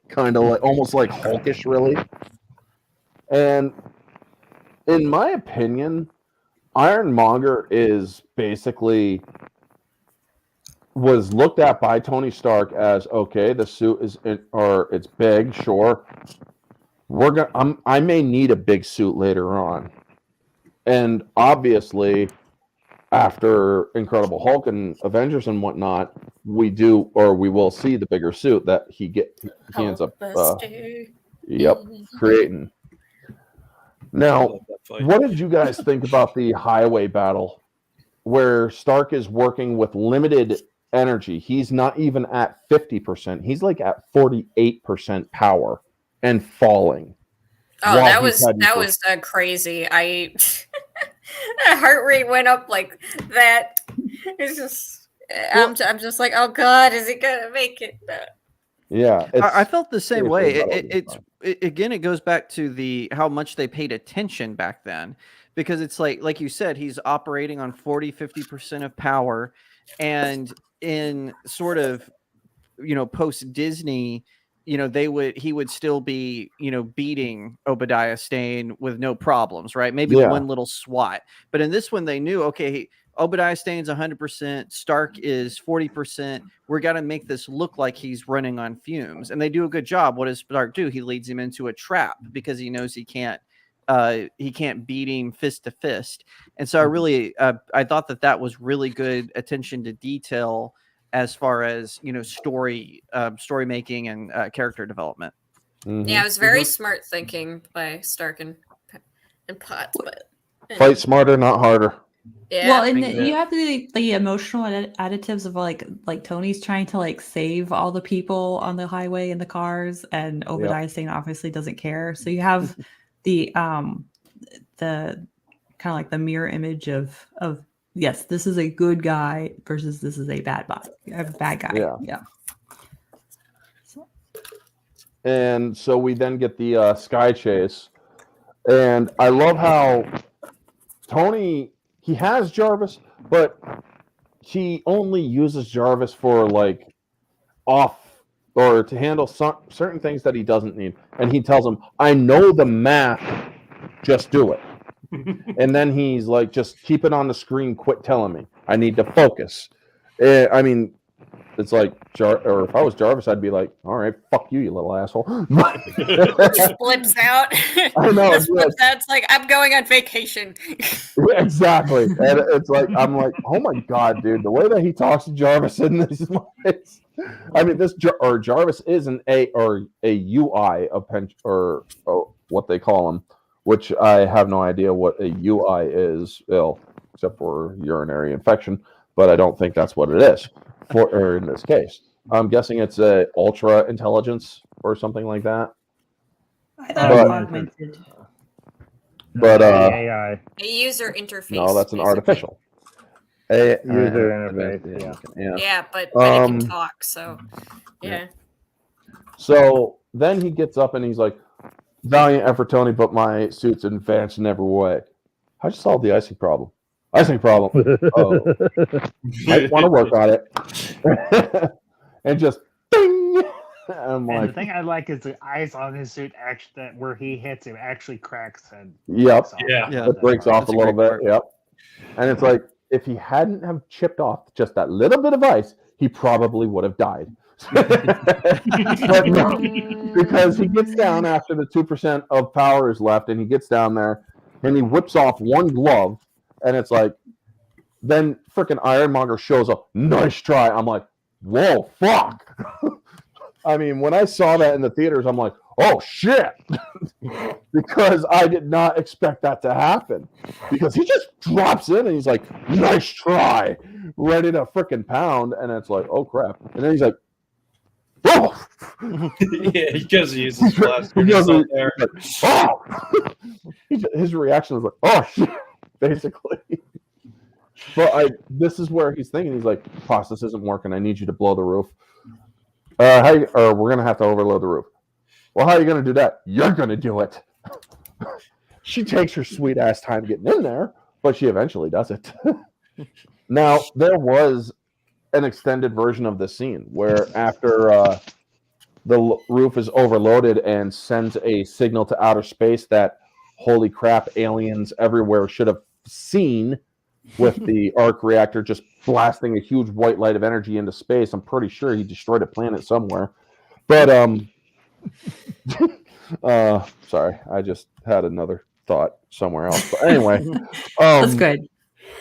kind of like almost like Hulkish, really. And in my opinion, Ironmonger is basically was looked at by Tony Stark as, okay, the suit is or it's big, sure. I may need a big suit later on. And obviously, after Incredible Hulk and Avengers and whatnot, we will see the bigger suit that he ends up creating. Now, what did you guys think about the highway battle where Stark is working with limited energy? He's not even at 50%. He's like at 48% power and falling. Oh, that was crazy. My heart rate went up like that. It's just I'm just like, oh God, is he gonna make it? Yeah, I felt the same way. seriously, Again, it goes back to how much they paid attention back then, because it's like you said, he's operating on 40-50% of power, and in sort of post Disney, he would still be beating Obadiah Stane with no problems, right? Maybe one little swat, but in this one they knew, okay, Obadiah Stane's 100%, Stark is 40%. We're got to make this look like he's running on fumes, and they do a good job. What does Stark do? He leads him into a trap because he knows he can't beat him fist to fist. And so I really I thought that was really good attention to detail as far as story making and character development. Yeah, it was very smart thinking by Starkin. and Potts, but Fight smarter, not harder. yeah. Well, and think that- you have the emotional additives of like Tony's trying to like save all the people on the highway in the cars, and Obadiah Stane obviously doesn't care. So you have the kind of like the mirror image of yes, this is a good guy versus this is a bad guy. Yeah. And so we then get the sky chase, and I love how Tony, he has Jarvis, but he only uses Jarvis for like off or to handle certain things that he doesn't need. And he tells him, I know the math, just do it. And then he's like, just keep it on the screen, quit telling me. I need to focus. I mean, it's like, or if I was Jarvis, I'd be like, all right, fuck you, you little asshole. Flips out. I know. Just flips out. It's like, I'm going on vacation. Exactly. And it's like, I'm like, oh my God, dude, the way that he talks to Jarvis in this moments. I mean, Jarvis is a UI of or what they call him, which I have no idea what a UI is, except for urinary infection, but I don't think that's what it is. Or in this case, I'm guessing it's a ultra intelligence or something like that. I thought it was But- augmented. But AI A user interface. no, that's an basically. artificial. user interface. Yeah. Yeah, but it Um, can talk, so yeah. So then he gets up and he's like, valiant effort, Tony, but my suit's advanced in every way. How'd you solve the icing problem? Icing problem. Oh, might want to work on it. And just ding! I'm And like, the thing I like is the ice on his suit actually that where he hits it actually cracks and yep, breaks off. Yeah. it breaks off That's a a little great bit. part. Yep. And it's like, if he hadn't have chipped off just that little bit of ice, he probably would have died. But no, because he gets down after the 2% of power is left, and he gets down there and he whips off one glove, and it's like, then freaking Ironmonger shows up. Nice try. I'm like, whoa, fuck. I mean, when I saw that in the theaters, I'm like, oh shit, because I did not expect that to happen. Because he just drops in and he's like, nice try, ready to freaking pound, and it's like, oh crap, and then he's like, oh. Yeah, he goes to use his blast. He He's goes, up there. he's like, oh. His reaction is like, oh shit, basically. But this is where he's thinking. He's like, "Boss, this isn't working. I need you to blow the roof. Or we're gonna have to overload the roof." Well, how are you gonna do that? You're gonna do it. She takes her sweet ass time getting in there, but she eventually does it. Now, there was an extended version of the scene where after the roof is overloaded and sends a signal to outer space that, holy crap, aliens everywhere should have seen, with the arc reactor just blasting a huge white light of energy into space. I'm pretty sure he destroyed a planet somewhere. But sorry, I just had another thought somewhere else. But anyway, That's good.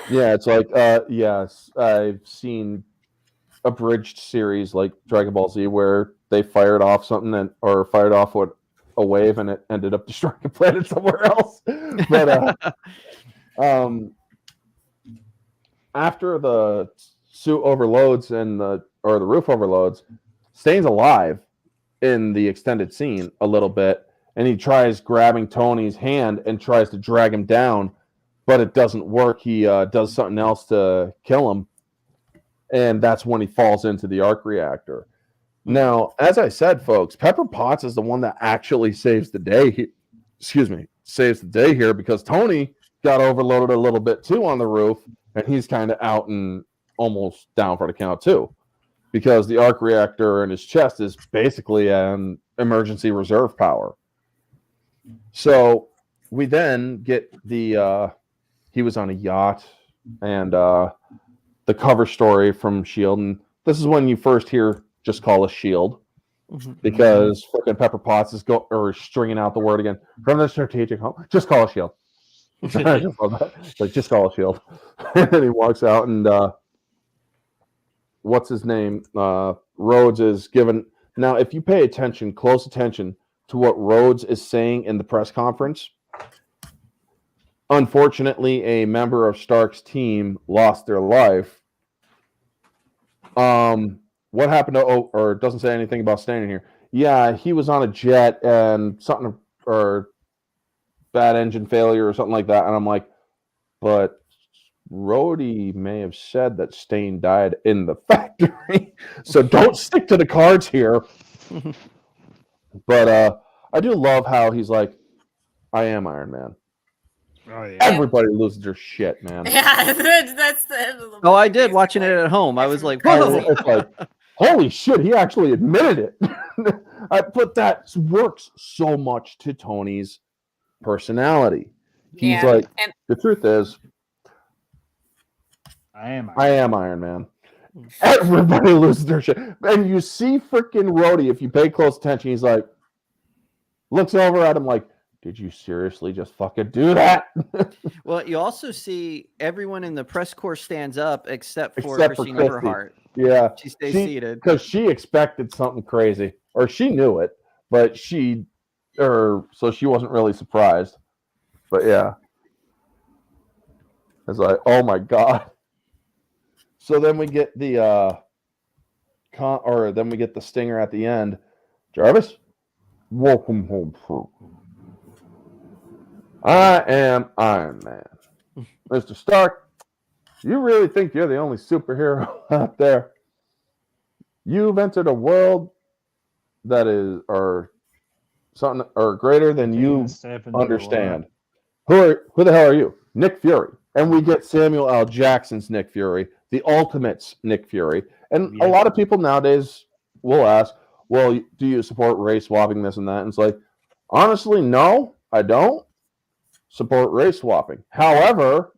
yeah, it's like yes, I've seen abridged series like Dragon Ball Z where they fired off something or fired off with a wave and it ended up destroying a planet somewhere else. But after the suit overloads and the roof overloads, Stane's alive in the extended scene a little bit, and he tries grabbing Tony's hand and tries to drag him down, but it doesn't work. He does something else to kill him, and that's when he falls into the arc reactor. Now, as I said, folks, Pepper Potts is the one that actually saves the day. Saves the day here, because Tony got overloaded a little bit too on the roof, and he's kind of out and almost down for the count too, because the arc reactor in his chest is basically an emergency reserve power. So we then get he was on a yacht, and the cover story from S.H.I.E.L.D. And this is when you first hear just call us S.H.I.E.L.D. Because fucking Pepper Potts is stringing out the word again from the strategic home. Just call us S.H.I.E.L.D. I just love that. It's like, just call us S.H.I.E.L.D. And he walks out, and what's his name? Rhodes is given. Now, if you pay attention, close attention to what Rhodes is saying in the press conference, unfortunately, a member of Stark's team lost their life. What happened to? Or it doesn't say anything about standing here. Yeah, he was on a jet and something or bad engine failure or something like that. And I'm like, but Rhodey may have said that Stain died in the factory, so don't stick to the cards here. But I do love how he's like, I am Iron Man. Oh yeah. Everybody loses their shit, man. Yeah, that's the end of the Oh, I movie, did watching it basically. at home. I was like, Crazy. whoa. It's like, holy shit, he actually admitted it. But that works so much to Tony's personality. He's Yeah, like, and the truth is, I am. I am Iron Man. Everybody loses their shit. And you see freaking Rhodey, if you pay close attention, he's like, looks over at him like, did you seriously just fucking do that? Well, you also see everyone in the press corps stands up except for Except for Christine Christy. Everhart. Yeah. She stays seated. Because she expected something crazy. Or she knew it, but so she wasn't really surprised. But yeah. It's like, oh my God. So then we get the then we get the stinger at the end. Jarvis, welcome home, crew. I am Iron Man. Mr. Stark, you really think you're the only superhero out there? You've entered a world that is something greater than you understand. Who the hell are you? Nick Fury. And we get Samuel L. Jackson's Nick Fury, the Ultimate's Nick Fury. And a lot of people nowadays will ask, well, do you support race swapping, this and that? And it's like, honestly, no, I don't support race swapping. However,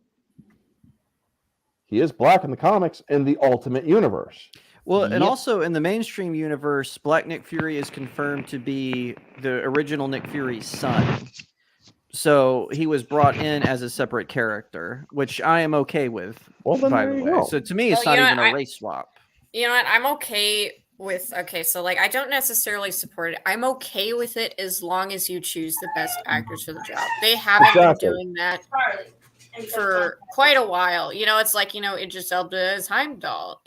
he is black in the comics in the Ultimate Universe. Well, and also in the mainstream universe, Black Nick Fury is confirmed to be the original Nick Fury's son. So he was brought in as a separate character, which I am okay with, by the way. So to me, it's not even a race swap. You know what? I'm okay with, so like I don't necessarily support it. I'm okay with it as long as you choose the best actors for the job. They haven't been doing that for quite a while. You know, it's like, Idris Elba's Heimdall.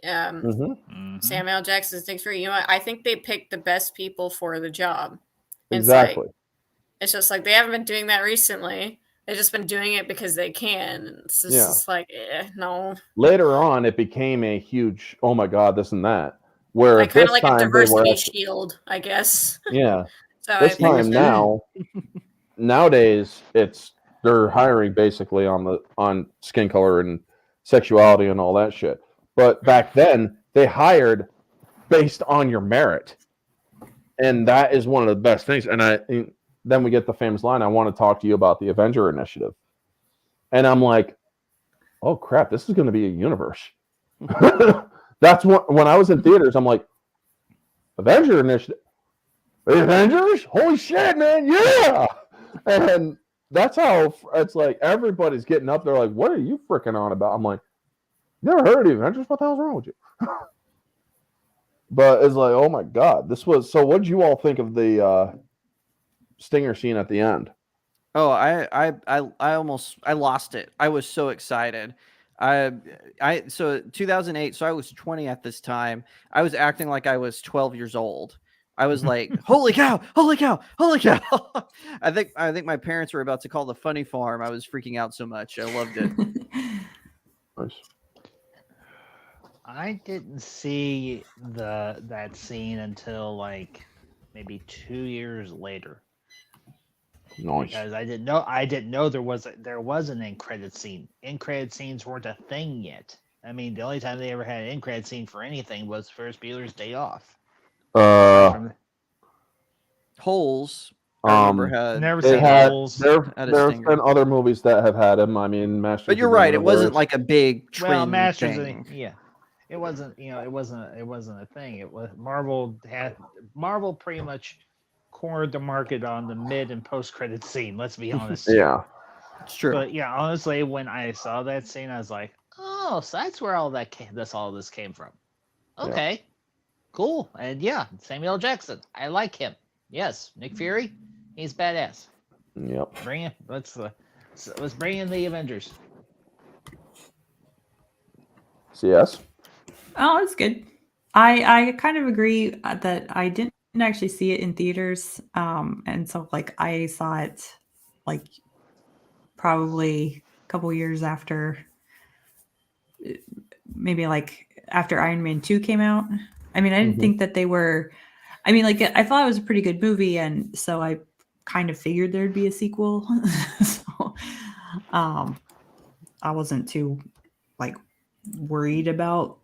Samuel Jackson's Nick Fury. You know what? I think they picked the best people for the job. Exactly. It's just like they haven't been doing that recently. They've just been doing it because they can. It's just like, no. Later on, it became a huge, oh my God, this and that. Where like kind of like a diversity shield, I guess. Yeah. So this time nowadays, they're hiring basically on skin color and sexuality and all that shit. But back then, they hired based on your merit. And that is one of the best things. And then we get the famous line, I want to talk to you about the Avenger Initiative. And I'm like, oh crap, this is going to be a universe. That's when I was in theaters, I'm like, Avenger Initiative? The Avengers? Holy shit, man, yeah! And that's how it's like everybody's getting up there like, what are you freaking on about? I'm like, never heard of the Avengers? What the hell's wrong with you? But it's like, oh my God, so what did you all think of the stinger scene at the end? Oh, I lost it. I was so excited. So 2008, so I was 20 at this time. I was acting like I was 12 years old. I was like, holy cow, holy cow, holy cow. I think my parents were about to call the funny farm. I was freaking out so much. I loved it. Nice. I didn't see that scene until like maybe 2 years later. Nice. Because I didn't know there was an end credit scene. End credit scenes weren't a thing yet. I mean, the only time they ever had an end credit scene for anything was Ferris Bueller's Day Off. Holes. I remember never seen Holes. There's been other movies that have had him. I mean, Masters. But you're right. It wasn't like a big trend Masters. thing. It wasn't. It wasn't a thing. It was Marvel pretty much cornered the market on the mid and post credit scene. Let's be honest. Yeah, it's true. But yeah, honestly, when I saw that scene, I was like, oh, so that's where all this came from. Okay, cool. And yeah, Samuel L. Jackson. I like him. Yes, Nick Fury. He's badass. Yep. Bring it. So let's bring in the Avengers. CS. Oh, it's good. I kind of agree that I didn't actually see it in theaters, and so like I saw it like probably a couple years after, maybe like after Iron Man 2 came out. I mean, I didn't think that they were. I mean, like I thought it was a pretty good movie, and so I kind of figured there'd be a sequel. So, I wasn't too like worried about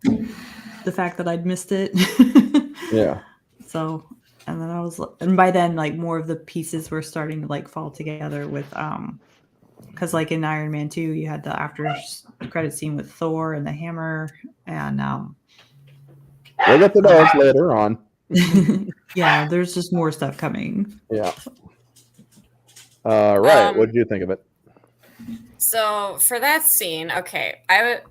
the fact that I'd missed it. Yeah. So, and then and by then, like more of the pieces were starting to like fall together with, because like in Iron Man 2, you had the after credit scene with Thor and the hammer, and We'll get to those later on. yeah, there's just more stuff coming. Yeah. Right. What did you think of it? So for that scene, okay,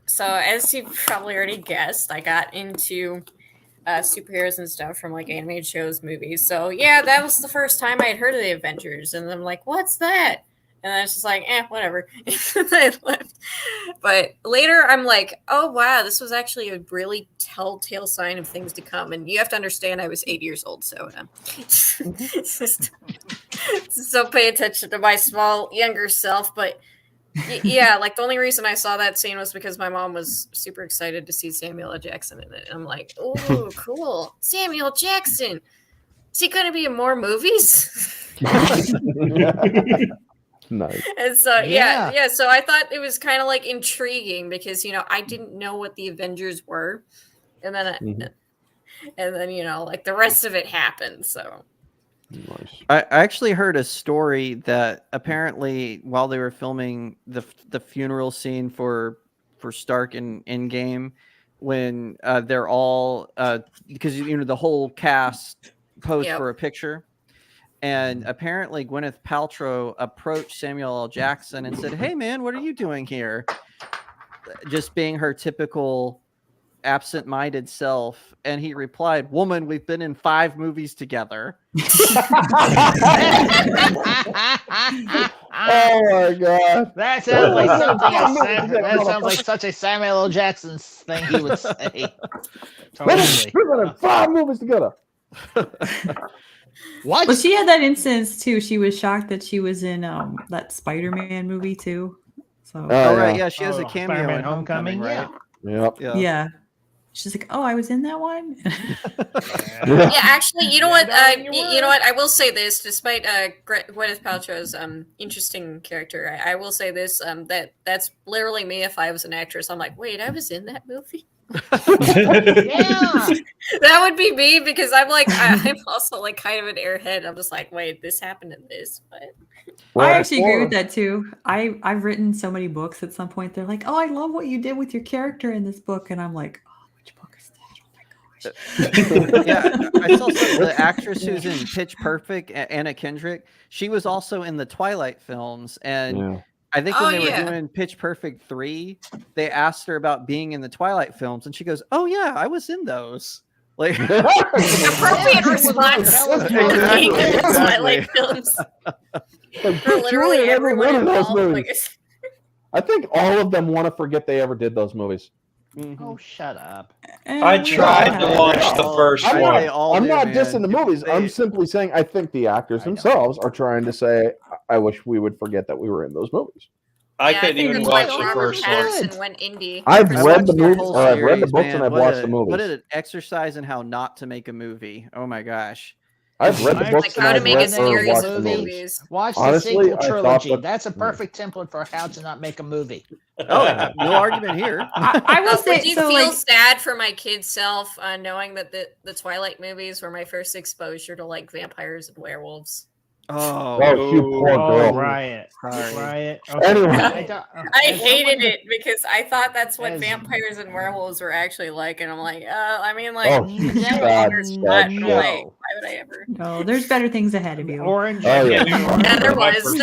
so as you probably already guessed, I got into superheroes and stuff from like animated shows, movies. So yeah, that was the first time I had heard of the Avengers, and I'm like, what's that? And I was just like, whatever. And I left. But later, I'm like, oh wow, this was actually a really telltale sign of things to come. And you have to understand, I was 8 years old, so so pay attention to my small younger self. But yeah, like the only reason I saw that scene was because my mom was super excited to see Samuel L. Jackson in it. And I'm like, oh, cool, Samuel Jackson. Is he going to be in more movies? Nice. And so yeah, so I thought it was kind of like intriguing because I didn't know what the Avengers were, and then like the rest of it happened. So Nice. I actually heard a story that apparently while they were filming the funeral scene for Stark in Endgame, when they're all because the whole cast posed for a picture. And apparently Gwyneth Paltrow approached Samuel L. Jackson and said, "Hey, man, what are you doing here?" Just being her typical absent-minded self. And he replied, "Woman, we've been in 5 movies together." Oh, my God. That sounds like something. That sounds like such a Samuel L. Jackson thing he would say. Totally. We've been in 5 movies together. What? Well, she had that instance too. She was shocked that she was in that Spider-Man movie too. So right, yeah, she has a cameo Spider-Man in Homecoming, right? Yep. yeah. She's like, "Oh, I was in that one." yeah, actually, you know what? You know what? I will say this, despite Gwyneth Paltrow's interesting character, I will say this: that's literally me if I was an actress. I'm like, wait, I was in that movie. Yeah, that would be me because I'm like I'm also like kind of an airhead. I'm just like, wait, this happened in this, but I actually agree with that too. I've written so many books. At some point, they're like, "Oh, I love what you did with your character in this book," and I'm like, "Oh, which book is that? Oh my gosh!" Yeah, I saw the actress who's in Pitch Perfect, Anna Kendrick. She was also in the Twilight films, and I think when they were doing Pitch Perfect 3, they asked her about being in the Twilight films, and she goes, "Oh yeah, I was in those." Like appropriate response. Being in the Twilight films. For literally everyone involved. I think all of them want to forget they ever did those movies. Mm-hmm. Oh, shut up. I tried to watch the first one. I'm not dissing the movies. I'm simply saying I think the actors themselves are trying to say, I wish we would forget that we were in those movies. I couldn't even watch the first one. Went indie. I've read the movies, or I've read the books, and I've watched the movies. What an exercise in how not to make a movie. Oh my gosh. I've read the books and I've read or watched the movies. Watch the sequel trilogy. That's a perfect template for how to not make a movie. Oh, no argument here. I will say, do you so feel like, sad for my kid self knowing that the Twilight movies were my first exposure to like vampires and werewolves? Oh, you poor girl. Riot. Okay. Anyway. I hated it because I thought that's what vampires and werewolves were actually like, and I'm like, I mean, like, why would I ever? No, there's better things ahead of you. Orange. Yeah, there was.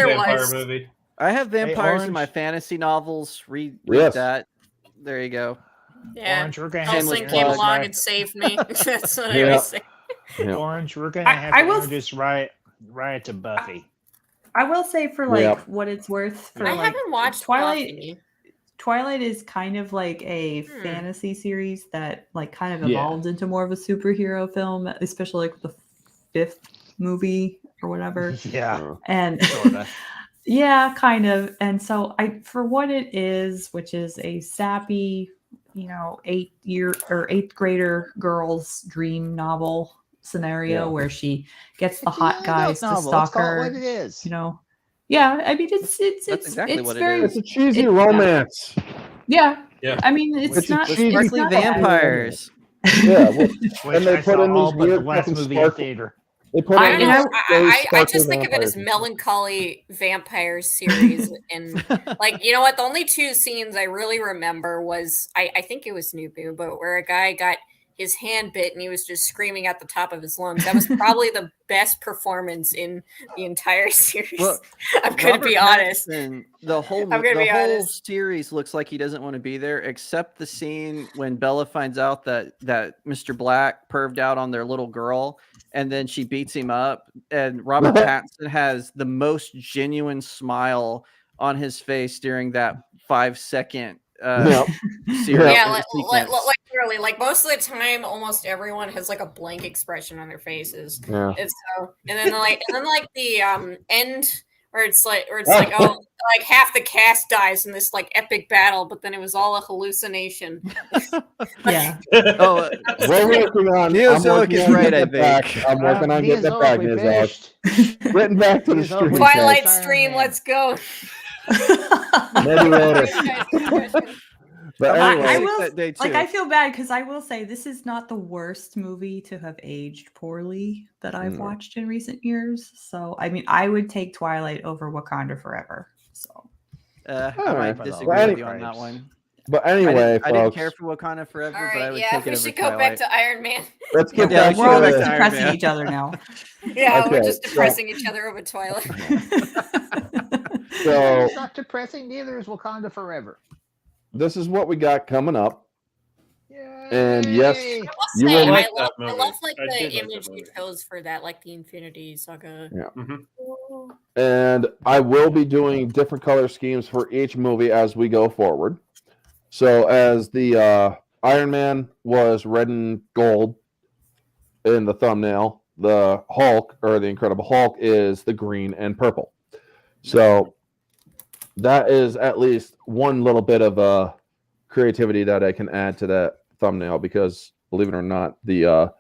I have vampires in my fantasy novels. Read that. There you go. Yeah. Orange, we're gonna Helsing came along and saved me. That's what I was saying. Orange, we're gonna have to introduce Riot to Buffy. I will say for like what it's worth for I like haven't watched Twilight. Buffy. Twilight is kind of like a fantasy series that like kind of evolved into more of a superhero film, especially like the 5th movie or whatever. Yeah. And Sorta. yeah, kind of. And so for what it is, which is a sappy, 8th grader girl's dream novel scenario where she gets the hot guys to stalk her. What it is. Yeah, I mean it's exactly what it very, is. It's a cheesy romance. Yeah. Yeah. I mean it's not Sparkly not vampires. Yeah, well, Which and they I put saw in all these but the weird last fucking movie in sparkle. theater. They put I in don't these know. I just sparkly think of it as vampires. melancholy vampire series, and like you know what? The only 2 scenes I really remember was I think it was New Boo, but where a guy got his hand bit and he was just screaming at the top of his lungs. That was probably the best performance in the entire series. Well, I'm gonna be honest. The whole series looks like he doesn't want to be there, except the scene when Bella finds out that Mr. Black perved out on their little girl, and then she beats him up. And Robert Pattinson has the most genuine smile on his face during that 5-second series. Yeah, like literally, like most of the time, almost everyone has like a blank expression on their faces. Yeah. And then the end where it's like oh, like half the cast dies in this like epic battle, but then it was all a hallucination. Yeah. Oh, We're working on Neozoic is right, I think. I'm working on getting it back, Neozoic. Getting back to the stream. Twilight stream, let's go. Maybe later. But anyway, I feel bad because I will say this is not the worst movie to have aged poorly that I've watched in recent years. So I mean, I would take Twilight over Wakanda Forever. So I might disagree with you on that one. But anyway, I didn't care for Wakanda Forever, All right, but I would yeah, take it we over should go Twilight. back to Iron Man. Let's get back. We're all to depressing each other now. Yeah, Okay, we're just depressing each other over Twilight. So It's not depressing. Neither is Wakanda Forever. this is what we got coming up. Yay. And yes, I you will will. say, I love like I did the like image that you movie. chose for that, like the Infinity Saga. Yeah. And I will be doing different color schemes for each movie as we go forward. So as the Iron Man was red and gold in the thumbnail, the Hulk or the Incredible Hulk is the green and purple. So that is at least one little bit of creativity that I can add to that thumbnail because believe it or not, the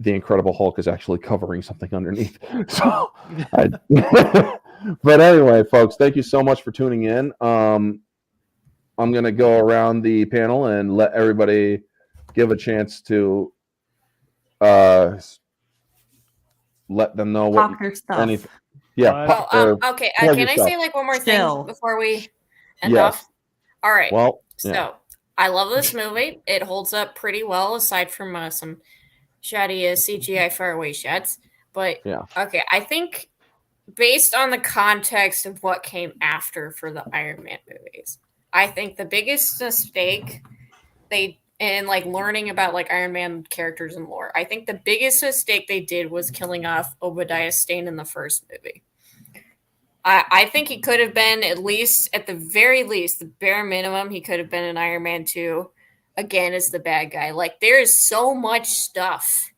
Incredible Hulk is actually covering something underneath. So, but anyway, folks, thank you so much for tuning in. I'm going to go around the panel and let everybody give a chance to let them know what anything. Yeah. Okay. Can I say like one more thing before we end off? All right. Well, so I love this movie. It holds up pretty well, aside from some shoddy CGI faraway shots. But okay, I think based on the context of what came after for the Iron Man movies, I think the biggest mistake and like learning about like Iron Man characters and lore, I think the biggest mistake they did was killing off Obadiah Stane in the first movie. I think he could have been at the very least, the bare minimum, he could have been in Iron Man 2 again as the bad guy. Like there is so much stuff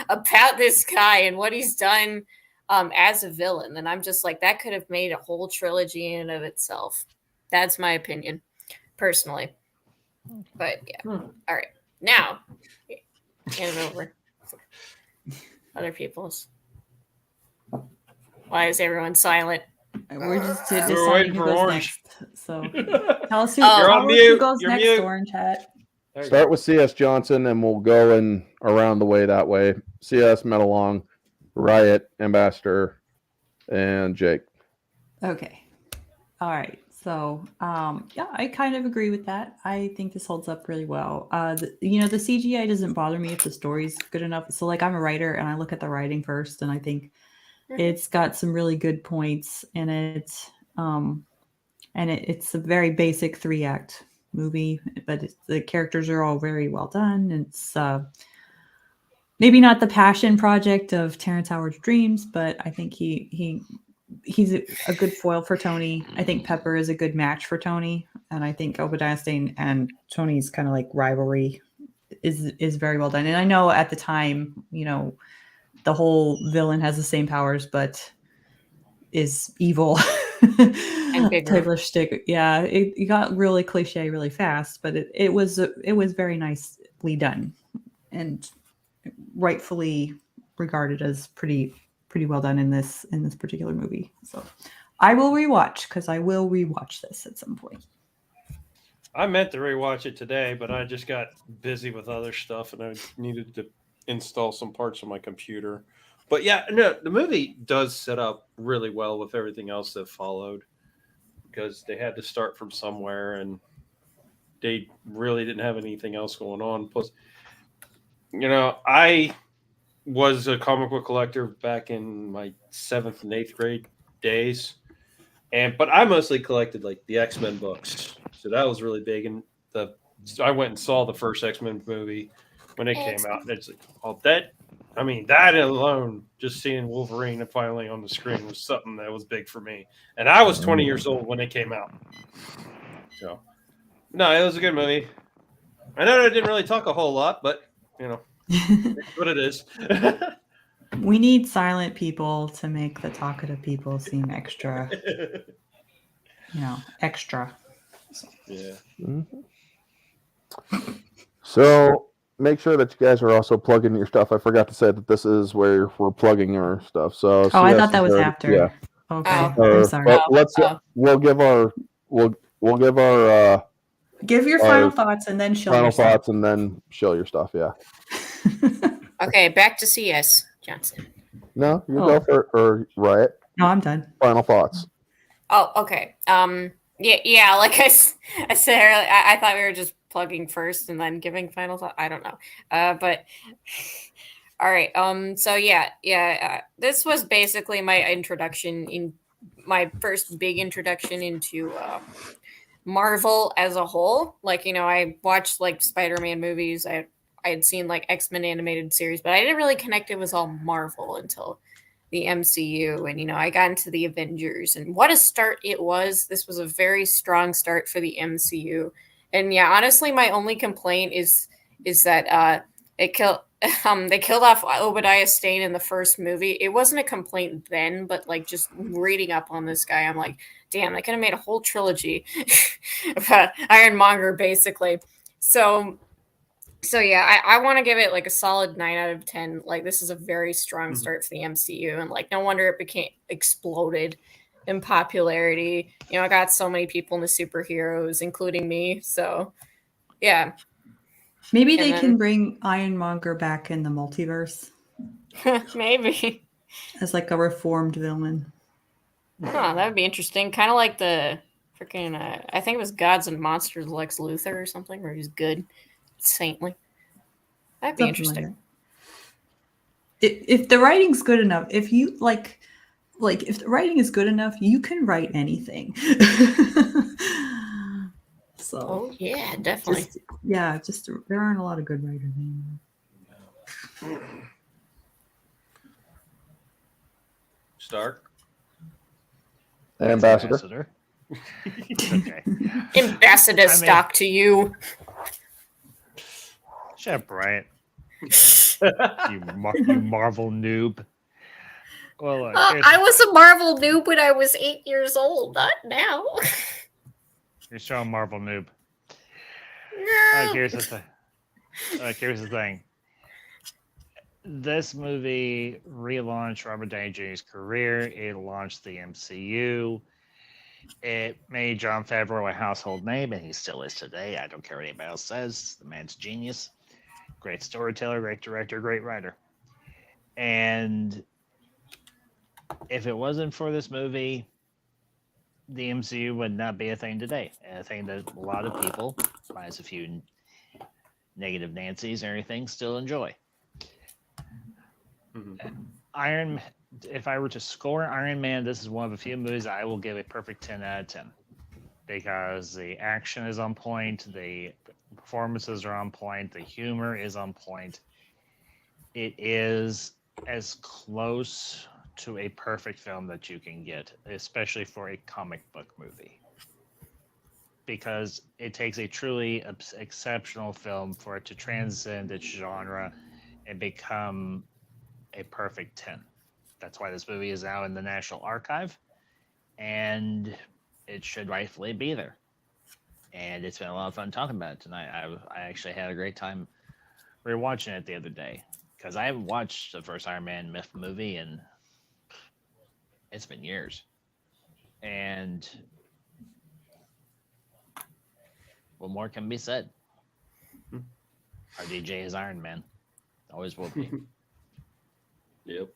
about this guy and what he's done as a villain. And I'm just like, that could have made a whole trilogy in and of itself. That's my opinion, personally. But yeah. All right. Now, hand it over. Other people's. Why is everyone silent? We're just deciding who goes next. So tell us who, goes next, door in chat. Start with CS Johnson, and we'll go in around the way that way. CS, Metalong, Riot, Ambassador, and Jake. Okay. All right. So, I kind of agree with that. I think this holds up really well. The CGI doesn't bother me if the story's good enough. So, like, I'm a writer, and I look at the writing first, and I think it's got some really good points, and it's a very basic 3-act movie, but the characters are all very well done. It's maybe not the passion project of Terrence Howard's dreams, but I think he he's a good foil for Tony. I think Pepper is a good match for Tony, and I think Obadiah Stane and Tony's kind of like rivalry is very well done. And I know at the time, you know, the whole villain has the same powers, but is evil. And bigger. Type of shtick. Yeah, it got really cliche really fast, but it was very nicely done, and rightfully regarded as pretty well done in this particular movie. So I will rewatch, because I will rewatch this at some point. I meant to rewatch it today, but I just got busy with other stuff and I needed to install some parts on my computer. But yeah, no, the movie does set up really well with everything else that followed, because they had to start from somewhere and they really didn't have anything else going on. Plus, you know, I was a comic book collector back in my 7th and 8th grade days. But I mostly collected like the X-Men books. So that was really big. And I went and saw the first X-Men movie when it came out. And it's like, oh, that alone, just seeing Wolverine finally on the screen was something that was big for me. And I was 20 years old when it came out. So, no, it was a good movie. I know I didn't really talk a whole lot, but, you know, it's what it is. We need silent people to make the talkative people seem extra, extra. Yeah. Mm-hmm. So make sure that you guys are also plugging your stuff. I forgot to say that this is where we're plugging our stuff. So I thought that was after. Yeah. Okay. I'm sorry. But we'll give our give your final thoughts and then show final your thoughts stuff. and then show your stuff. Yeah. Okay, back to CS Johnson. No, you go for or Riot. No, I'm done. Final thoughts. Oh, okay. Yeah. Like I said earlier, I thought we were just plugging first and then giving final thought. I don't know. But all right. So yeah. This was basically my first big introduction into Marvel as a whole. Like, you know, I watched like Spider-Man movies. I had seen like X-Men animated series, but I didn't really connect it was all Marvel until the MCU. And, you know, I got into the Avengers, and what a start it was. This was a very strong start for the MCU. And yeah, honestly, my only complaint is that they killed off Obadiah Stane in the first movie. It wasn't a complaint then, but like just reading up on this guy, I'm like, damn, I could have made a whole trilogy about Ironmonger, basically. So yeah, I want to give it like a solid 9 out of 10. Like, this is a very strong start for the MCU, and like no wonder it exploded in popularity. You know, I got so many people in the superheroes, including me. So yeah. Maybe they can bring Ironmonger back in the multiverse. Maybe. As like a reformed villain. Huh, that would be interesting. Kind of like the freaking, I think it was Gods and Monsters Lex Luthor or something, where he's good. Saintly. That'd be interesting. If the writing's good enough, if you like if the writing is good enough, you can write anything. So yeah, definitely. Just there aren't a lot of good writers anymore. Stark. Ambassador. Okay. Ambassador Stock to you. Shut up, Bryant. you Marvel noob. Well, look, I was a Marvel noob when I was 8 years old, not now. You're showing Marvel noob. No. Here's the thing. This movie relaunched Robert Downey Jr.'s career. It launched the MCU. It made Jon Favreau a household name, and he still is today. I don't care what anybody else says. The man's genius. Great storyteller, great director, great writer. And if it wasn't for this movie, the MCU would not be a thing today. And a thing that a lot of people, minus a few negative Nancy's or anything, still enjoy. If I were to score Iron Man, this is one of a few movies I will give a perfect 10 out of 10. Because the action is on point, the performances are on point, the humor is on point. It is as close to a perfect film that you can get, especially for a comic book movie. Because it takes a truly exceptional film for it to transcend its genre and become a perfect 10. That's why this movie is now in the National Archive, and it should rightfully be there. And it's been a lot of fun talking about it tonight. I actually had a great time rewatching it the other day because I haven't watched the first Iron Man myth movie and it's been years. And what more can be said? Our DJ is Iron Man. Always will be. Yep.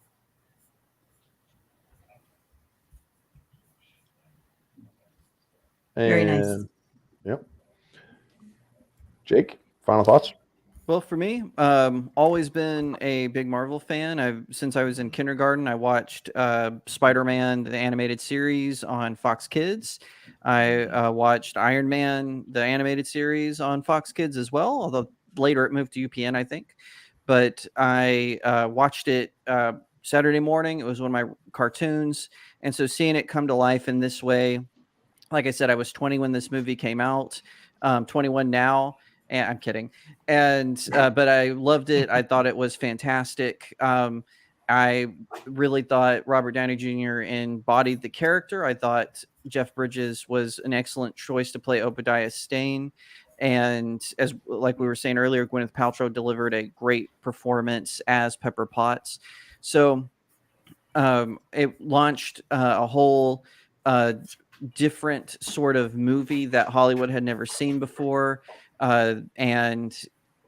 Very nice. Yep. Jake, final thoughts? Well, for me, always been a big Marvel fan. Since I was in kindergarten, I watched Spider-Man, the animated series on Fox Kids. I watched Iron Man, the animated series on Fox Kids as well, although later it moved to UPN, I think. But I watched it Saturday morning. It was one of my cartoons. And so seeing it come to life in this way, like I said, I was 20 when this movie came out, 21 now. And I'm kidding. And but I loved it. I thought it was fantastic. I really thought Robert Downey Jr. embodied the character. I thought Jeff Bridges was an excellent choice to play Obadiah Stane. And as like we were saying earlier, Gwyneth Paltrow delivered a great performance as Pepper Potts. So it launched a whole different sort of movie that Hollywood had never seen before. And,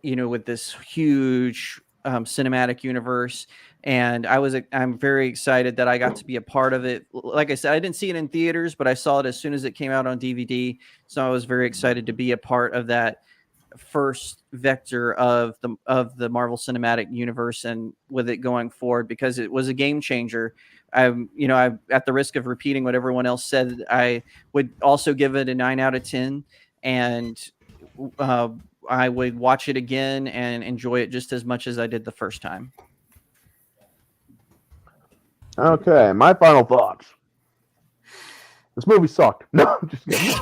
you know, with this huge cinematic universe. And I'm very excited that I got to be a part of it. Like I said, I didn't see it in theaters, but I saw it as soon as it came out on DVD. So I was very excited to be a part of that first vector of the Marvel Cinematic Universe and with it going forward, because it was a game changer. I at the risk of repeating what everyone else said, I would also give it a 9 out of 10. And I would watch it again and enjoy it just as much as I did the first time. Okay, my final thoughts. This movie sucked. No, I'm just kidding.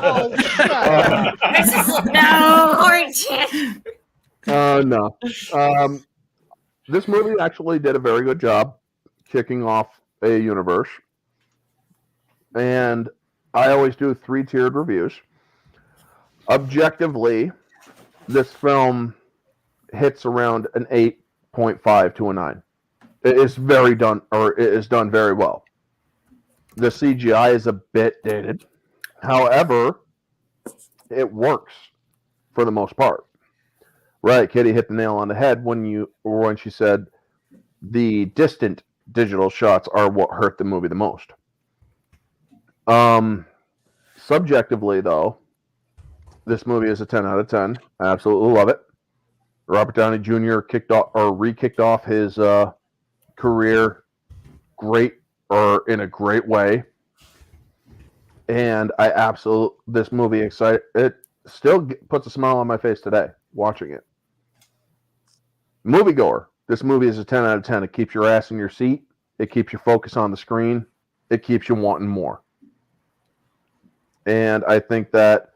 Oh, shut up. This is no orange. No. This movie actually did a very good job kicking off a universe. And I always do 3-tiered reviews. Objectively, this film hits around an 8.5 to a 9. It is it is done very well. The CGI is a bit dated. However, it works for the most part. Right, Kitty hit the nail on the head when she said the distant digital shots are what hurt the movie the most. Subjectively, though, this movie is a 10 out of 10. I absolutely love it. Robert Downey Jr. re-kicked off his career in a great way. And this movie it still puts a smile on my face today watching it. Moviegoer, this movie is a 10 out of 10. It keeps your ass in your seat. It keeps you focused on the screen. It keeps you wanting more. And I think that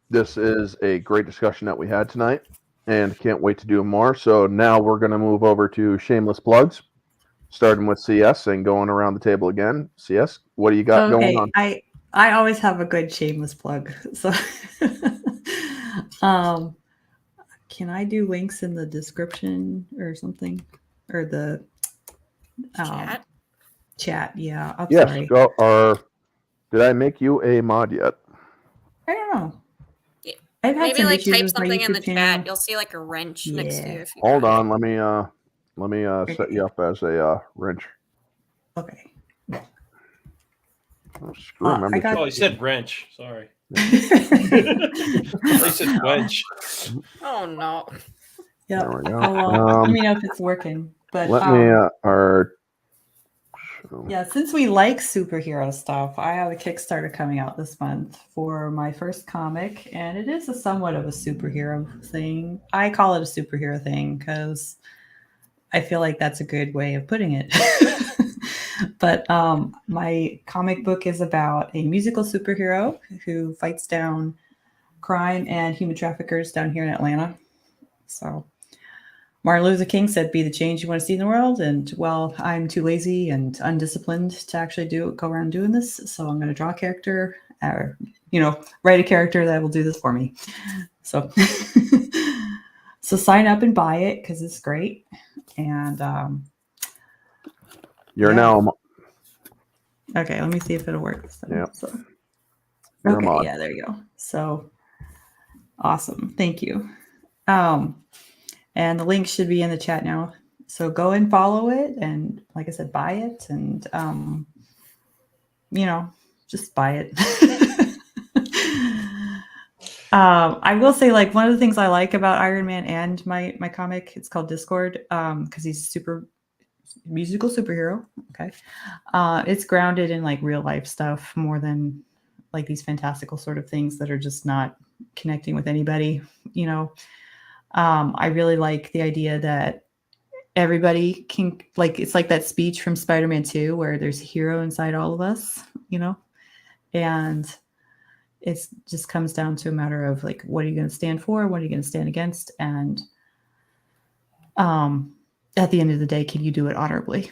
this is a great discussion that we had tonight, and can't wait to do more. So now we're going to move over to shameless plugs, starting with CS and going around the table again. CS, what do you got going on? I always have a good shameless plug. So can I do links in the description or something? Or the chat? Yeah. I'm sorry. Did I make you a mod yet? I don't know. I've had maybe type something in the chat. You'll see like a wrench next to you. Hold on, let me set you up as a wrench. Okay. He said wrench. Sorry. He said wench. Oh no. Yeah. There we go. Let me know if it's working. But since we like superhero stuff, I have a Kickstarter coming out this month for my first comic, and it is somewhat of a superhero thing. I call it a superhero thing because I feel like that's a good way of putting it. But my comic book is about a musical superhero who fights down crime and human traffickers down here in Atlanta. So Martin Luther King said, "Be the change you want to see in the world." And well, I'm too lazy and undisciplined to actually go around doing this. So I'm going to draw a character, or write a character that will do this for me. So, so sign up and buy it because it's great. And You're yeah. now. Okay, let me see if it'll work. Yeah. So, You're a okay, mod. yeah, there you go. So awesome. Thank you. And the link should be in the chat now. So go and follow it, and like I said, buy it, and just buy it. I will say, like, one of the things I like about Iron Man and my comic, it's called Discord, because he's super musical superhero. Okay, it's grounded in like real life stuff more than like these fantastical sort of things that are just not connecting with anybody. I really like the idea that everybody can, like, it's like that speech from Spider-Man 2 where there's a hero inside all of us, and it just comes down to a matter of like, what are you going to stand for? What are you going to stand against? And at the end of the day, can you do it honorably?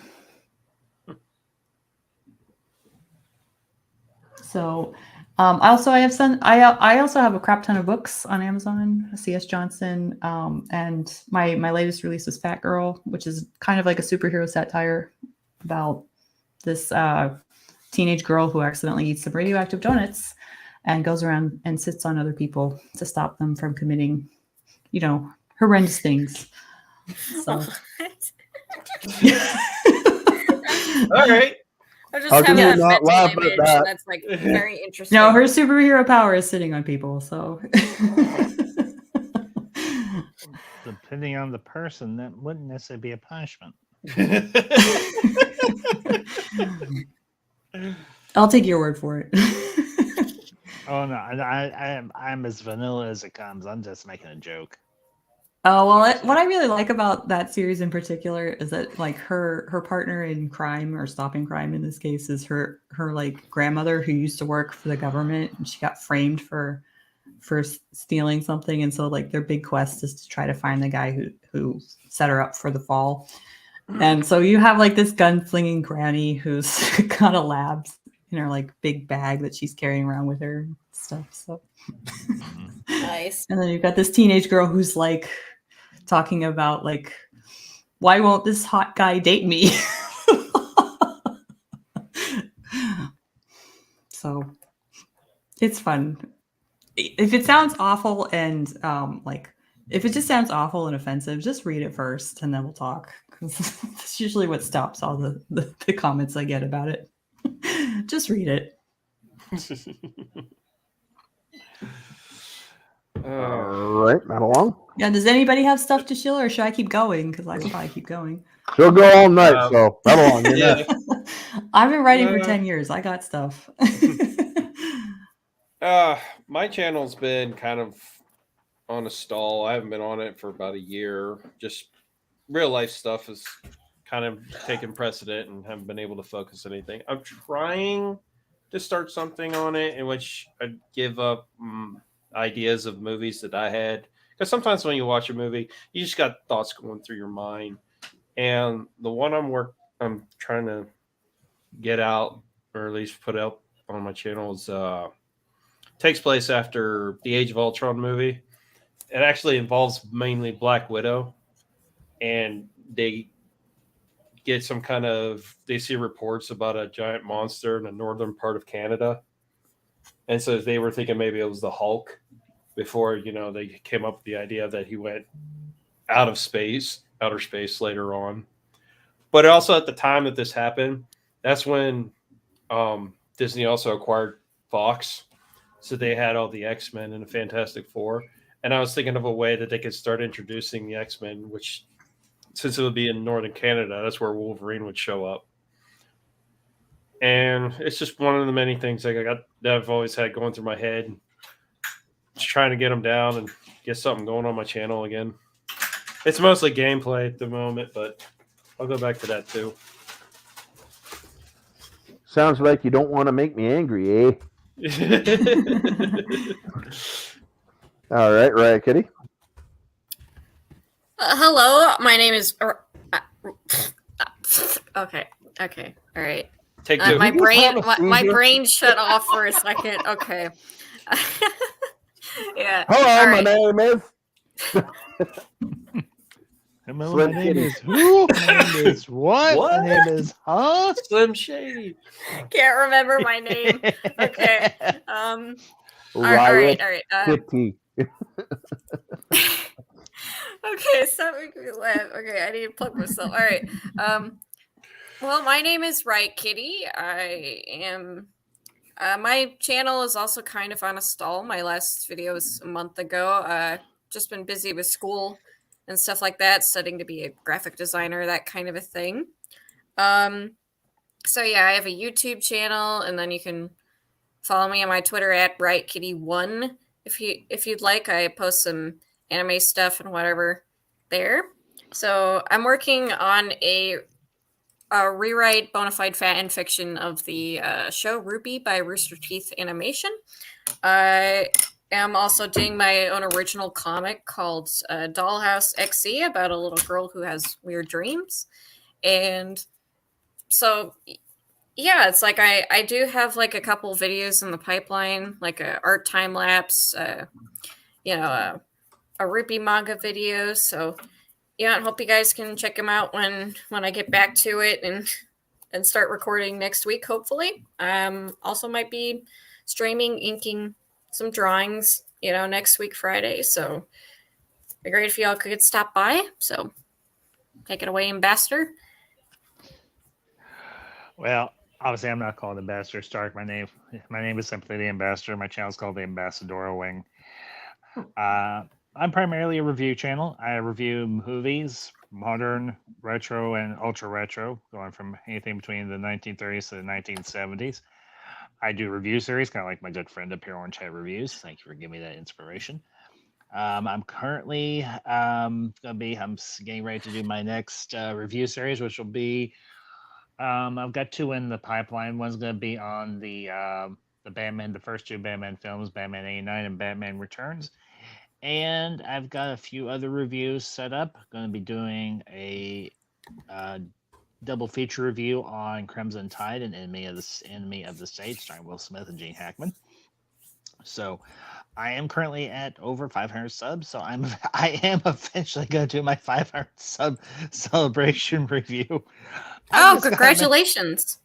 So I also have a crap ton of books on Amazon, C.S. Johnson, and my latest release was Fat Girl, which is kind of like a superhero satire about this teenage girl who accidentally eats some radioactive donuts and goes around and sits on other people to stop them from committing, horrendous things. So, All right. I just How have can you that not mental laugh at image that? that's like very interesting. No, her superhero power is sitting on people. So, Depending on the person, that wouldn't necessarily be a punishment. I'll take your word for it. Oh no, I'm as vanilla as it comes. I'm just making a joke. Oh, well, what I really like about that series in particular is that, like, her partner in crime, or stopping crime in this case, is her like grandmother who used to work for the government, and she got framed for stealing something, and so like their big quest is to try to find the guy who set her up for the fall. And so you have like this gunslinging granny who's got a lab in her like big bag that she's carrying around with her and stuff. So Nice. And then you've got this teenage girl who's like talking about like, why won't this hot guy date me? So it's fun. If it sounds awful and if it just sounds awful and offensive, just read it first and then we'll talk. That's usually what stops all the comments I get about it. Just read it. All right, not along. Yeah, does anybody have stuff to shill, or should I keep going? Because I can probably keep going. She'll go all night, so not along. Yeah. I've been writing for 10 years. I got stuff. My channel's been kind of on a stall. I haven't been on it for about a year. Just real life stuff has kind of taken precedent and haven't been able to focus on anything. I'm trying to start something on it in which I give up ideas of movies that I had. Because sometimes when you watch a movie, you just got thoughts going through your mind. And the one I'm trying to get out, or at least put up on my channel, is takes place after the Age of Ultron movie. It actually involves mainly Black Widow, and they get they see reports about a giant monster in the northern part of Canada, and so they were thinking maybe it was the Hulk before they came up with the idea that he went outer space later on. But also at the time that this happened, that's when Disney also acquired Fox. So they had all the X-Men and the Fantastic Four. And I was thinking of a way that they could start introducing the X-Men, which, since it would be in northern Canada, that's where Wolverine would show up. And it's just one of the many things that I've always had going through my head. Just trying to get them down and get something going on my channel again. It's mostly gameplay at the moment, but I'll go back to that too. Sounds like you don't want to make me angry, eh? All right, Riot Kitty. Hello, my name is. Okay, all right. Take two. My Seizure? brain shut off for a second. Okay. Yeah. Hello, all my right. name is. Hello, Slim my name Kitty. is who? My name is what? What? My name is huh? Slim Shady. Can't remember my name. Okay. All Riot right. Kitty. Okay, stop making me laugh. Okay, I need to plug myself. All right. Well, my name is Right Kitty. I am. My channel is also kind of on a stall. My last video was a month ago. Just been busy with school and stuff like that, studying to be a graphic designer, that kind of a thing. So yeah, I have a YouTube channel, and then you can follow me on my Twitter at RightKitty1 if you'd like. I post some anime stuff and whatever there. So I'm working on a rewrite bonafide fan fiction of the show Rupee by Rooster Teeth Animation. I am also doing my own original comic called Dollhouse XC about a little girl who has weird dreams. And so, yeah, it's like I do have like a couple videos in the pipeline, like a art time lapse, a Rupee manga video. So yeah, I hope you guys can check them out when I get back to it and start recording next week, hopefully. Also might be streaming, inking some drawings, next week Friday. So it'd be great if y'all could stop by. So take it away, Ambassador. Well, obviously, I'm not called Ambassador Stark. My name is simply the Ambassador. My channel is called the Ambassador Wing. I'm primarily a review channel. I review movies, modern, retro, and ultra retro, going from anything between the 1930s to the 1970s. I do review series, kind of like my good friend up here, Orange Hat Reviews. Thank you for giving me that inspiration. I'm currently I'm getting ready to do my next review series, which will be I've got two in the pipeline. One's going to be on the Batman, the first two Batman films, Batman 89 and Batman Returns. And I've got a few other reviews set up. Going to be doing a double feature review on Crimson Tide and Enemy of the State, starring Will Smith and Gene Hackman. So I am currently at over 500 subs. So I am eventually going to do my 500 sub celebration review. Oh, congratulations!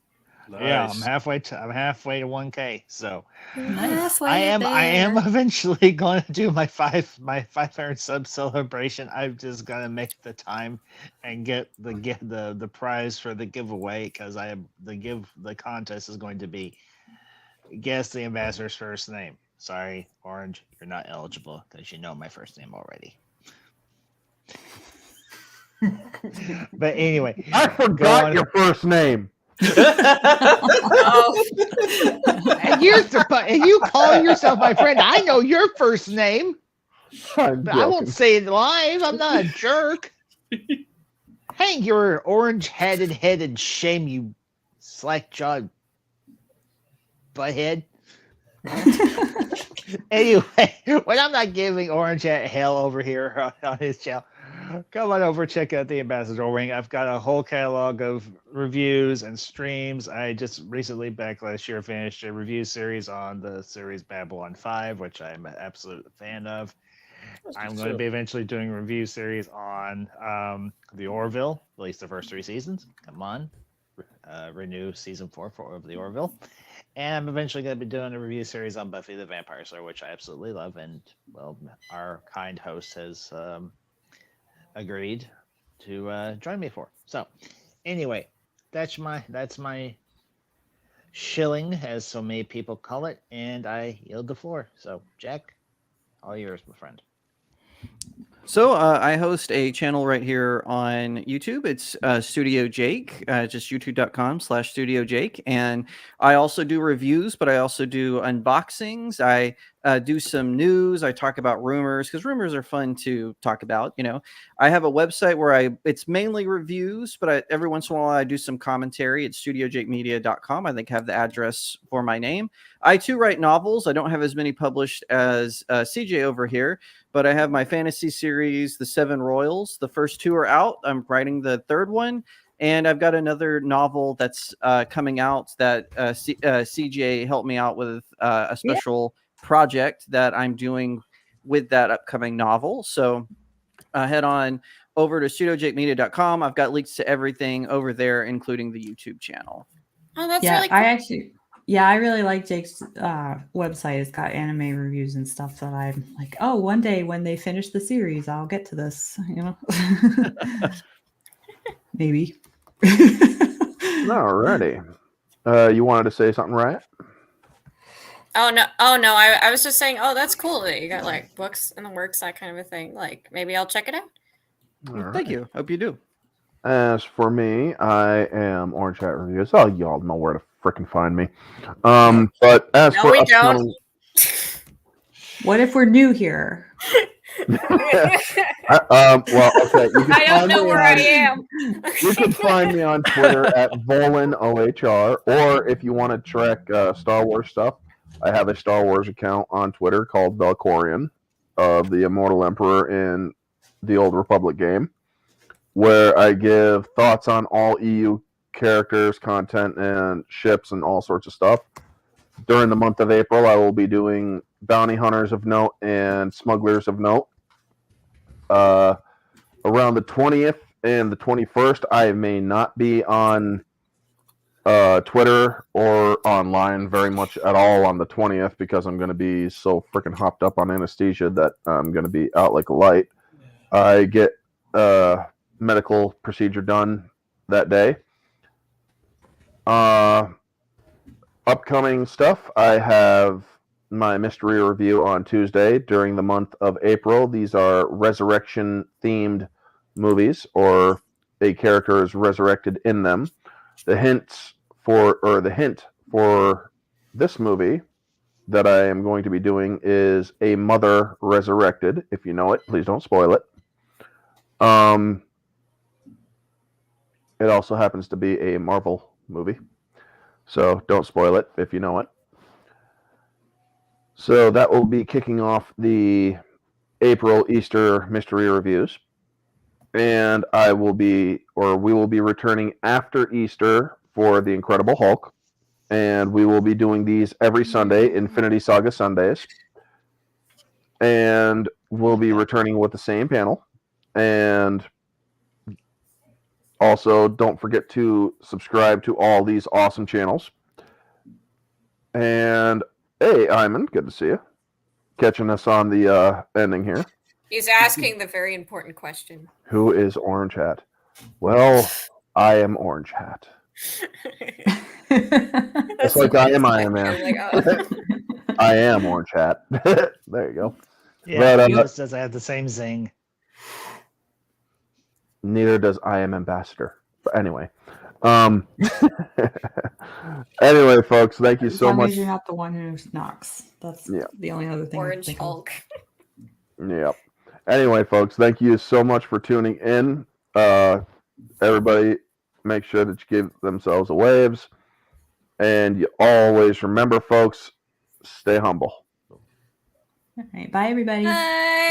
Nice. Yeah, I'm halfway to 1K. So Nice. I am eventually going to do my 500 sub celebration. I've just got to make the time and get the prize for the giveaway, because the contest is going to be guess the ambassador's first name. Sorry, Orange, you're not eligible because you know my first name already. But anyway, I forgot your first name. Oh, And you call yourself my friend. I know your first name, I'm but I won't joking. say it live. I'm not a jerk. Hang your orange-headed head in shame, you slack-jawed butthead. Anyway, when I'm not giving Orange Hat hell over here on his channel, come on over, check out the Ambassador Wing. I've got a whole catalog of reviews and streams. I just recently, back last year, finished a review series on the series Babylon 5, which I'm an absolute fan of. I'm going to be eventually doing a review series on The Orville, at least the first 3 seasons. Come on. Renew season 4 for The Orville. And I'm eventually going to be doing a review series on Buffy the Vampire Slayer, which I absolutely love. And, well, our kind host has agreed to join me for. So, anyway, that's my shilling, as so many people call it, and I yield the floor. So, Jack, all yours, my friend. So I host a channel right here on YouTube. It's Studio Jake, just youtube.com/Studio Jake. And I also do reviews, but I also do unboxings. I do some news. I talk about rumors because rumors are fun to talk about. I have a website where it's mainly reviews, but every once in a while I do some commentary at studiojakemedia.com. I think I have the address for my name. I too write novels. I don't have as many published as CJ over here, but I have my fantasy series, The Seven Royals. The first 2 are out. I'm writing the 3rd one. And I've got another novel that's coming out that CJ helped me out with a special project that I'm doing with that upcoming novel. So head on over to studiojakemedia.com. I've got links to everything over there, including the YouTube channel. Oh, that's really cool. I really like Jake's website. It's got anime reviews and stuff that I'm like, oh, one day when they finish the series, I'll get to this, Maybe. Alrighty. You wanted to say something, right? Oh no! I was just saying. Oh, that's cool that you got like books in the works, that kind of a thing. Like maybe I'll check it out. Thank you. Hope you do. As for me, I am Orange Hat Reviews. Oh, y'all know where to frickin' find me. But as No, for we upcoming... What if we're new here? Well, okay. I don't know where I am. You can find me on Twitter at VolinOHR, or if you want to track Star Wars stuff, I have a Star Wars account on Twitter called Valkorian, the Immortal Emperor in the Old Republic game, where I give thoughts on all EU characters, content, and ships, and all sorts of stuff. During the month of April, I will be doing Bounty Hunters of Note and Smugglers of Note. Around the 20th and the 21st, I may not be on Twitter or online very much at all on the 20th because I'm going to be so freaking hopped up on anesthesia that I'm going to be out like a light. I get a medical procedure done that day. Upcoming stuff, I have my mystery review on Tuesday during the month of April. These are resurrection-themed movies, or a character is resurrected in them. The hint for this movie that I am going to be doing is A Mother Resurrected. If you know it, please don't spoil it. It also happens to be a Marvel movie, so don't spoil it if you know it. So that will be kicking off the April Easter mystery reviews. And we will be returning after Easter for the Incredible Hulk. And we will be doing these every Sunday, Infinity Saga Sundays. And we'll be returning with the same panel. And also, don't forget to subscribe to all these awesome channels. And hey, Iman, good to see you. Catching us on the ending here. He's asking the very important question. Who is Orange Hat? Well, I am Orange Hat. It's like I am Iron Man. Like, oh. I am Orange Hat. There you go. Yeah, But, Felix says I have the same zing. Neither does I am Ambassador. But anyway. Anyway, folks, thank you so much. As long as you're not the one who knocks. That's the only other thing. Orange Hulk. Yep. Anyway, folks, thank you so much for tuning in. Everybody, make sure that you give themselves a waves. And you always remember, folks, stay humble. All right. Bye, everybody. Bye.